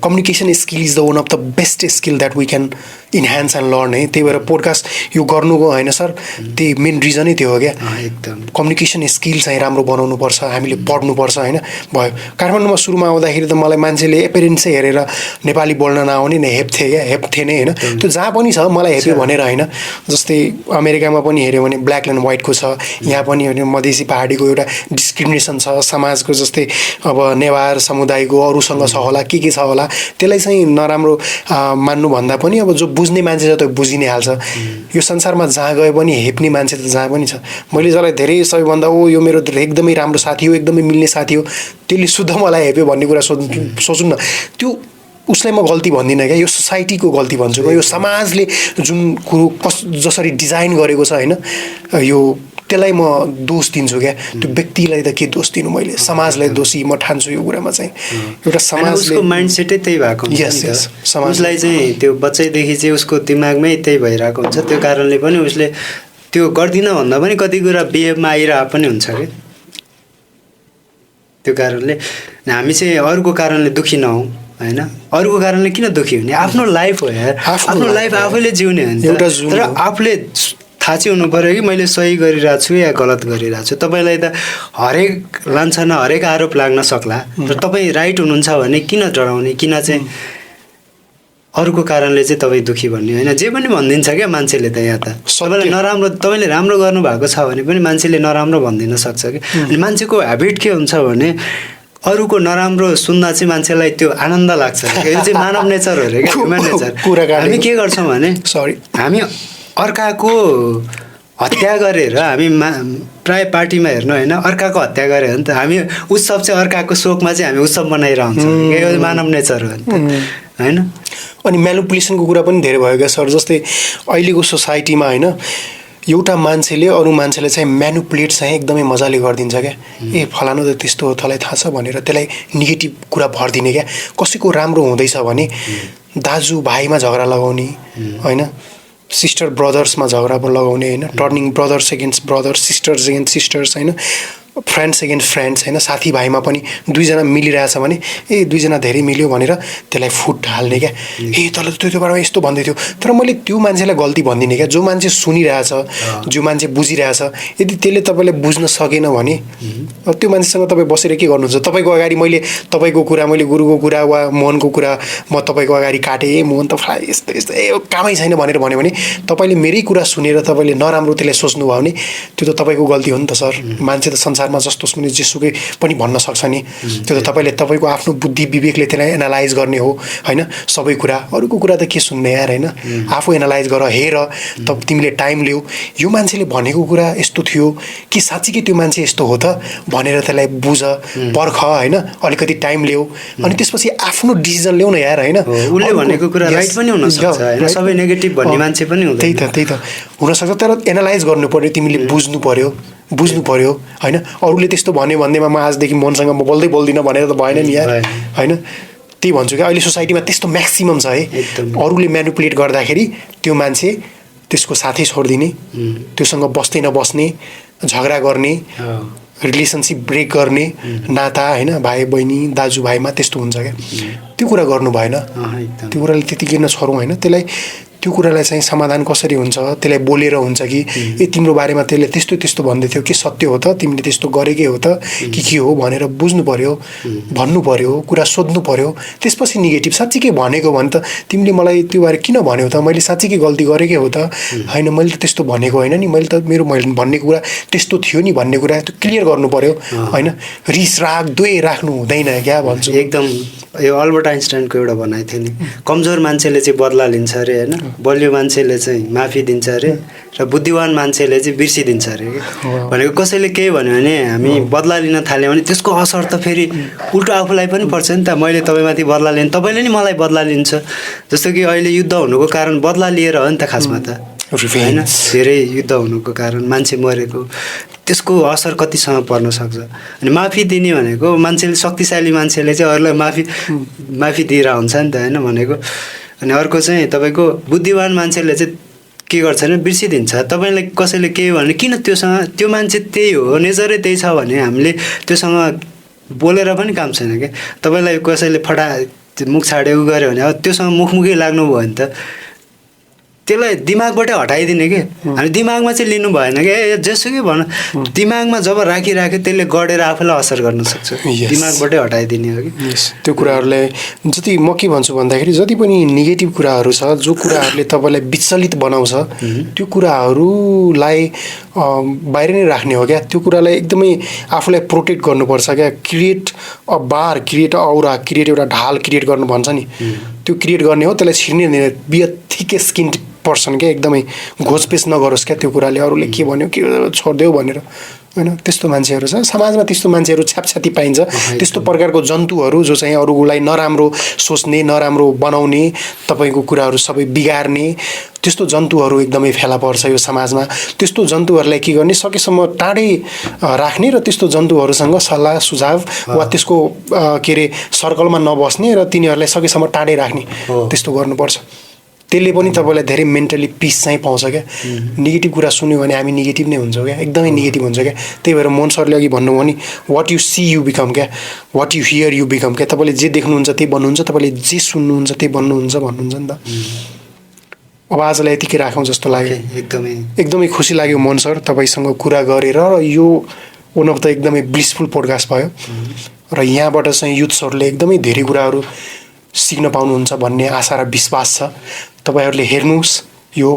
communication skill is the one of the best skill that we can enhance and learn है त्यही भएर पोडकास्ट यो गर्नुको होइन सर त्यही मेन रिजनै त्यो हो क्या एकदम कम्युनिकेसन स्किल चाहिँ राम्रो बनाउनुपर्छ हामीले पढ्नुपर्छ होइन भयो काठमाडौँमा सुरुमा आउँदाखेरि त मलाई मान्छेले एपेरेन्सै हेरेर नेपाली बोल्न नआउने नै हेप्थे क्या हेप्थे नै होइन त्यो जहाँ पनि छ मलाई हेप्यो भनेर होइन जस्तै अमेरिकामा पनि हेऱ्यो भने ब्ल्याक एन्ड व्हाइटको छ यहाँ पनि हेऱ्यो मधेसी पहाडीको एउटा डिस्क्रिमिनेसन छ समाजको जस्तै अब नेवार समुदायको अरूसँग छ होला के छ होला त्यसलाई चाहिँ नराम्रो मान्नुभन्दा पनि अब जो बुझ्ने मान्छे छ त्यो बुझि नै हाल्छ यो संसारमा जहाँ गए पनि हेप्ने मान्छे त जहाँ पनि छ मैले जसलाई धेरै सबैभन्दा यो मेरो एकदमै राम्रो साथी हो एकदमै मिल्ने साथी हो त्यसले शुद्ध मलाई हेप्यो भन्ने कुरा सोच्नु न त्यो उसलाई म गल्ती भन्दिनँ क्या यो सोसाइटीको गल्ती भन्छु क्या यो समाजले जुन कुरो जसरी डिजाइन गरेको छ होइन यो त्यसलाई म दोष दिन्छु क्या त्यो व्यक्तिलाई त के दोष दिनु मैले समाजलाई दोषी म ठान्छु यो कुरामा चाहिँ एउटा समाजले उसको माइन्डसेटै त्यही भएको हुन्छ समाजलाई चाहिँ त्यो बच्चैदेखि चाहिँ उसको दिमागमै त्यही भइरहेको हुन्छ त्यो कारणले पनि उसले त्यो गर्दिनँ भन्दा पनि कति कुरा बिहेभमा आइरहेको पनि हुन्छ कि त्यो कारणले हामी चाहिँ अरूको कारणले दुःखी नहौँ होइन अरूको कारणले किन दुःखी हुने आफ्नो लाइफ हो यार आफ्नो लाइफ आफैले जिउने हो नि तर आफूले थाहा चाहिँ हुनु पऱ्यो कि मैले सही गरिरहेको छु या गलत गरिरहेको छु तपाईँलाई त हरेक लान्छना हरेक आरोप लाग्न सक्ला तर तपाईँ राइट हुनुहुन्छ भने किन डराउने किन चाहिँ अरूको कारणले चाहिँ तपाईँ दुःखी भन्ने होइन जे पनि भनिदिन्छ क्या मान्छेले त यहाँ त सबैलाई नराम्रो तपाईँले राम्रो गर्नुभएको छ भने पनि मान्छेले नराम्रो भनिदिन सक्छ कि अनि मान्छेको ह्याबिट के हुन्छ भने अरूको नराम्रो सुन्दा चाहिँ मान्छेलाई त्यो आनन्द लाग्छ यो चाहिँ मानव नेचर हो अरे क्या ह्युमन नेचर हामी के गर्छौँ भने हामी अर्काको हत्या गरेर हामी प्राय पार्टीमा हेर्नु होइन अर्काको हत्या गरे हो नि त हामी उत्सव चाहिँ अर्काको शोकमा चाहिँ हामी उत्सव मनाइरहन्छौँ यो मानव नेचर हो नि त होइन अनि म्यानिपुलेसनको कुरा पनि धेरै भयो क्या सर जस्तै अहिलेको सोसाइटीमा होइन एउटा मान्छेले अरू मान्छेले चाहिँ म्यानिपुलेट चाहिँ एकदमै मजाले गरिदिन्छ क्या ए फलानु त त्यस्तो हो तँलाई थाहा छ भनेर त्यसलाई नेगेटिभ कुरा भरिदिने क्या कसैको राम्रो हुँदैछ भने दाजु भाइमा झगडा लगाउने होइन सिस्टर ब्रदर्समा झगडा लगाउने होइन turning brothers against brothers sisters against sisters होइन फ्रेन्ड्स एगेन्स्ट फ्रेन्ड्स होइन साथीभाइमा पनि दुईजना मिलिरहेछ भने ए दुईजना धेरै मिल्यो भनेर त्यसलाई फुट हाल्ने क्या ए तँलाई त्यो बारेमा यस्तो भन्दै थियो तर मैले त्यो मान्छेलाई गल्ती भन्दिनँ क्या जो मान्छे सुनिरहेछ जो मान्छे बुझिरहेछ यदि त्यसले तपाईँले बुझ्न सकेन भने त्यो मान्छेसँग तपाईँ बसेर के गर्नुहुन्छ तपाईँको अगाडि मैले तपाईँको कुरा मैले गुरुको कुरा वा मोहनको कुरा म तपाईँको अगाडि काटेँ ए मोहन त यस्तो यस्तो ए कामै छैन भनेर भन्यो भने तपाईँले मेरै कुरा सुनेर तपाईँले नराम्रो त्यसलाई सोच्नुभयो भने त्यो त तपाईँको गल्ती हो नि त सर मान्छे त संसारमा जस्तो सुने जेसुकै पनि भन्न सक्छ नि त्यो त तपाईँले तपाईँको आफ्नो बुद्धि विवेकले त्यसलाई एनालाइज गर्ने हो होइन सबै कुरा अरूको कुरा त के सुन्ने यार होइन आफू एनालाइज गर हेर त तिमीले टाइम लिऊ यो मान्छेले भनेको कुरा यस्तो थियो कि साँच्चीकै त्यो मान्छे यस्तो हो त भनेर त्यसलाई बुझ पर्ख होइन अलिकति टाइम ल्याऊ अनि त्यसपछि आफ्नो डिसिजन ल्याउ न यार होइन उसले भनेको कुरा राइट पनि हुनसक्छ होइन सबै नेगेटिभ भन्ने मान्छे पनि हुँदैन त्यही त हुनसक्छ तर एनालाइज गर्नु पर्यो तिमीले बुझ्नु पर्यो होइन अरूले त्यस्तो भन्यो भन्दैमा म आजदेखि मनसँग म बोल्दिनँ भनेर त भएन नि यार होइन त्यही भन्छु क्या अहिले सोसाइटीमा त्यस्तो म्याक्सिमम छ है अरूले म्यानिपुलेट गर्दाखेरि त्यो मान्छे त्यसको साथै छोडिदिने त्योसँग बस्दै नबस्ने झगडा गर्ने रिलेसनसिप ब्रेक गर्ने नाता होइन भाइ बहिनी दाजुभाइमा त्यस्तो हुन्छ क्या त्यो कुरा गर्नु भएन त्यो कुराले त्यतिकै नछोडौँ होइन त्यसलाई त्यो कुरालाई चाहिँ समाधान कसरी हुन्छ त्यसलाई बोलेर हुन्छ कि ए तिम्रो बारेमा त्यसले त्यस्तो त्यस्तो भन्दै थियो के सत्य हो त तिमीले त्यस्तो गरेकै हो त के हो भनेर बुझ्नु पर्यो भन्नु पर्यो कुरा सोध्नु पर्यो त्यसपछि नेगेटिभ साँच्चीकै भनेको भने त तिमीले मलाई त्यो बारे किन भन्यौ त मैले साँच्चीकै गल्ती गरेकै हो त होइन मैले त त्यस्तो भनेको होइन नि मैले त मेरो भन्ने कुरा त्यस्तो थियो नि भन्ने कुरा त्यो क्लियर गर्नु पर्यो होइन रिस राग दुवै राख्नु हुँदैन क्या भन्छु एकदम यो अल्बर्ट आइन्स्टाइनको एउटा भनाइ थियो नि कमजोर मान्छेले चाहिँ बदला लिन्छ अरे होइन बलियो मान्छेले चाहिँ माफी दिन्छ अरे र बुद्धिवान मान्छेले चाहिँ बिर्सिदिन्छ अरे भनेको कसैले केही भन्यो भने हामी बदला लिन थाल्यौँ भने त्यसको असर त फेरि उल्टो आफूलाई पनि पर्छ नि त मैले तपाईँमाथि बदला लिएँ तपाईँले नि मलाई बदला लिन्छ जस्तो कि अहिले युद्ध हुनुको कारण बदला लिएर हो नि त खासमा त होइन धेरै युद्ध हुनुको कारण मान्छे मरेको त्यसको असर कतिसँग पर्न सक्छ अनि माफी दिने भनेको मान्छेले शक्तिशाली मान्छेले चाहिँ अरूलाई माफी दिएर हुन्छ नि त होइन भनेको अनि अर्को चाहिँ तपाईँको बुद्धिवान मान्छेले चाहिँ के गर्छ भने बिर्सिदिन्छ। तपाईँलाई कसैले केही भने किन त्यो मान्छे त्यही हो, नेचरै त्यही छ भने हामीले त्योसँग बोलेर पनि काम छैन क्या। तपाईँलाई कसैले मुख छाडे उ गऱ्यो भने अब त्योसँग मुखमुखै लाग्नुभयो भने त त्यसलाई दिमागबाटै हटाइदिने के। हामी दिमागमा चाहिँ लिनु भएन क्या, जेसुकै भन दिमागमा जब राखिराख्यो त्यसले गढेर आफूलाई असर गर्न सक्छ, दिमागबाटै हटाइदिने हो कि। त्यो कुराहरूलाई जति म के भन्छु भन्दाखेरि जति पनि नेगेटिभ कुराहरू छ, जो कुराहरूले तपाईँलाई विचलित बनाउँछ त्यो कुराहरूलाई बाहिर नै राख्ने हो क्या। त्यो कुरालाई एकदमै आफूलाई प्रोटेक्ट गर्नुपर्छ क्या। Create a bar, create a aura, create एउटा ढाल क्रिएट गर्नु भन्छ नि, त्यो क्रिएट गर्ने हो। त्यसलाई छिर्ने दिने, be a thick skin person क्या, एकदमै घोचपेच नगरोस् क्या त्यो कुराले। अरूले के भन्यो के छोडिदेऊ भनेर, होइन त्यस्तो मान्छेहरू छ समाजमा। त्यस्तो मान्छेहरू छ्यापछ्याती पाइन्छ। त्यस्तो प्रकारको जन्तुहरू जो चाहिँ अरूलाई नराम्रो सोच्ने, नराम्रो बनाउने, तपाईँको कुराहरू सबै बिगार्ने त्यस्तो जन्तुहरू एकदमै फेला पर्छ यो समाजमा। त्यस्तो जन्तुहरूलाई के गर्ने, सकेसम्म टाढै राख्ने र त्यस्तो जन्तुहरूसँग सल्लाह सुझाव वा त्यसको के अरे सर्कलमा नबस्ने र तिनीहरूलाई सकेसम्म टाढै राख्ने, त्यस्तो गर्नुपर्छ। त्यसले पनि तपाईँलाई धेरै मेन्टली पिस चाहिँ पाउँछ क्या। नेगेटिभ कुरा सुन्यो भने हामी नेगेटिभ नै हुन्छौँ क्या, एकदमै नेगेटिभ हुन्छ क्या। त्यही भएर मोहन सरले अघि भन्नुभयो नि, what you see you become क्या, what you hear you become क्या। तपाईँले जे देख्नुहुन्छ त्यही बन्नुहुन्छ, तपाईँले जे सुन्नुहुन्छ त्यही बन्नुहुन्छ भन्नुहुन्छ नि त। अब आजलाई यतिकै राखौँ जस्तो लाग्यो। एकदमै खुसी लाग्यो मोहन सर तपाईँसँग कुरा गरेर। र यो वान अफ द एकदमै ब्लिसफुल पोडकास्ट भयो र यहाँबाट चाहिँ युथ्सहरूले एकदमै धेरै कुराहरू सिक्न पाउनुहुन्छ भन्ने आशा र विश्वास छ। तपाईँहरूले हेर्नुहोस्, यो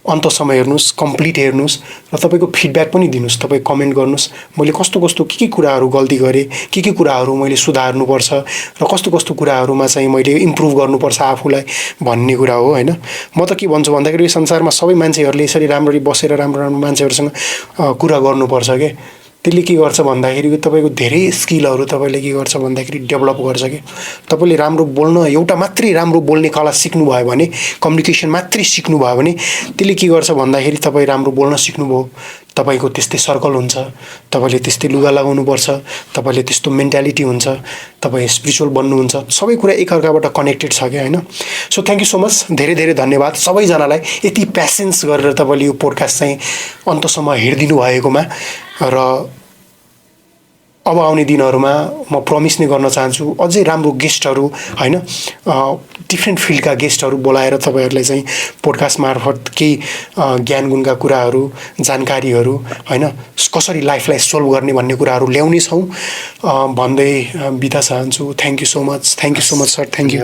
अन्तसम्म हेर्नुहोस्, कम्प्लिट हेर्नुहोस् र तपाईँको फिडब्याक पनि दिनुहोस्। तपाईँ कमेन्ट गर्नुहोस्, मैले कस्तो कस्तो के कुराहरू गल्ती गरेँ, के कुराहरू मैले सुधार्नुपर्छ र कस्तो कस्तो कुराहरूमा चाहिँ मैले इम्प्रुभ गर्नुपर्छ आफूलाई भन्ने कुरा हो, होइन। म त के भन्छु भन्दाखेरि यो संसारमा सबै मान्छेहरूले यसरी राम्ररी बसेर राम्रो राम्रो मान्छेहरूसँग कुरा गर्नुपर्छ क्या। त्यसले के गर्छ भन्दाखेरि तपाईँको धेरै स्किलहरू तपाईँले के गर्छ भन्दाखेरि डेभलप गर्छ कि। तपाईँले राम्रो बोल्न, एउटा मात्रै राम्रो बोल्ने कला सिक्नुभयो भने, कम्युनिकेसन मात्रै सिक्नुभयो भने त्यसले के गर्छ भन्दाखेरि तपाईँ राम्रो बोल्न सिक्नुभयो, तपाईँको त्यस्तै सर्कल हुन्छ, तपाईँले त्यस्तै लुगा लगाउनुपर्छ, तपाईँले त्यस्तो मेन्टालिटी हुन्छ, तपाईँ स्पिरिचुअल बन्नुहुन्छ, सबै कुरा एकअर्काबाट कनेक्टेड छ क्या, होइन। So thank you so much, धेरै धेरै धन्यवाद सबैजनालाई यति प्यासेन्स गरेर तपाईँले यो पोडकास्ट चाहिँ अन्तसम्म हेरिदिनु भएकोमा। र अब आउने दिनहरूमा म प्रमिस नै गर्न चाहन्छु अझै राम्रो गेस्टहरू, होइन, डिफ्रेन्ट फिल्डका गेस्टहरू बोलाएर तपाईँहरूलाई चाहिँ पोडकास्ट मार्फत केही ज्ञान गुणका कुराहरू, जानकारीहरू, होइन, कसरी लाइफलाई सोल्भ गर्ने भन्ने कुराहरू ल्याउने छौँ भन्दै बिदा चाहन्छु। Thank you so much sir, thank you.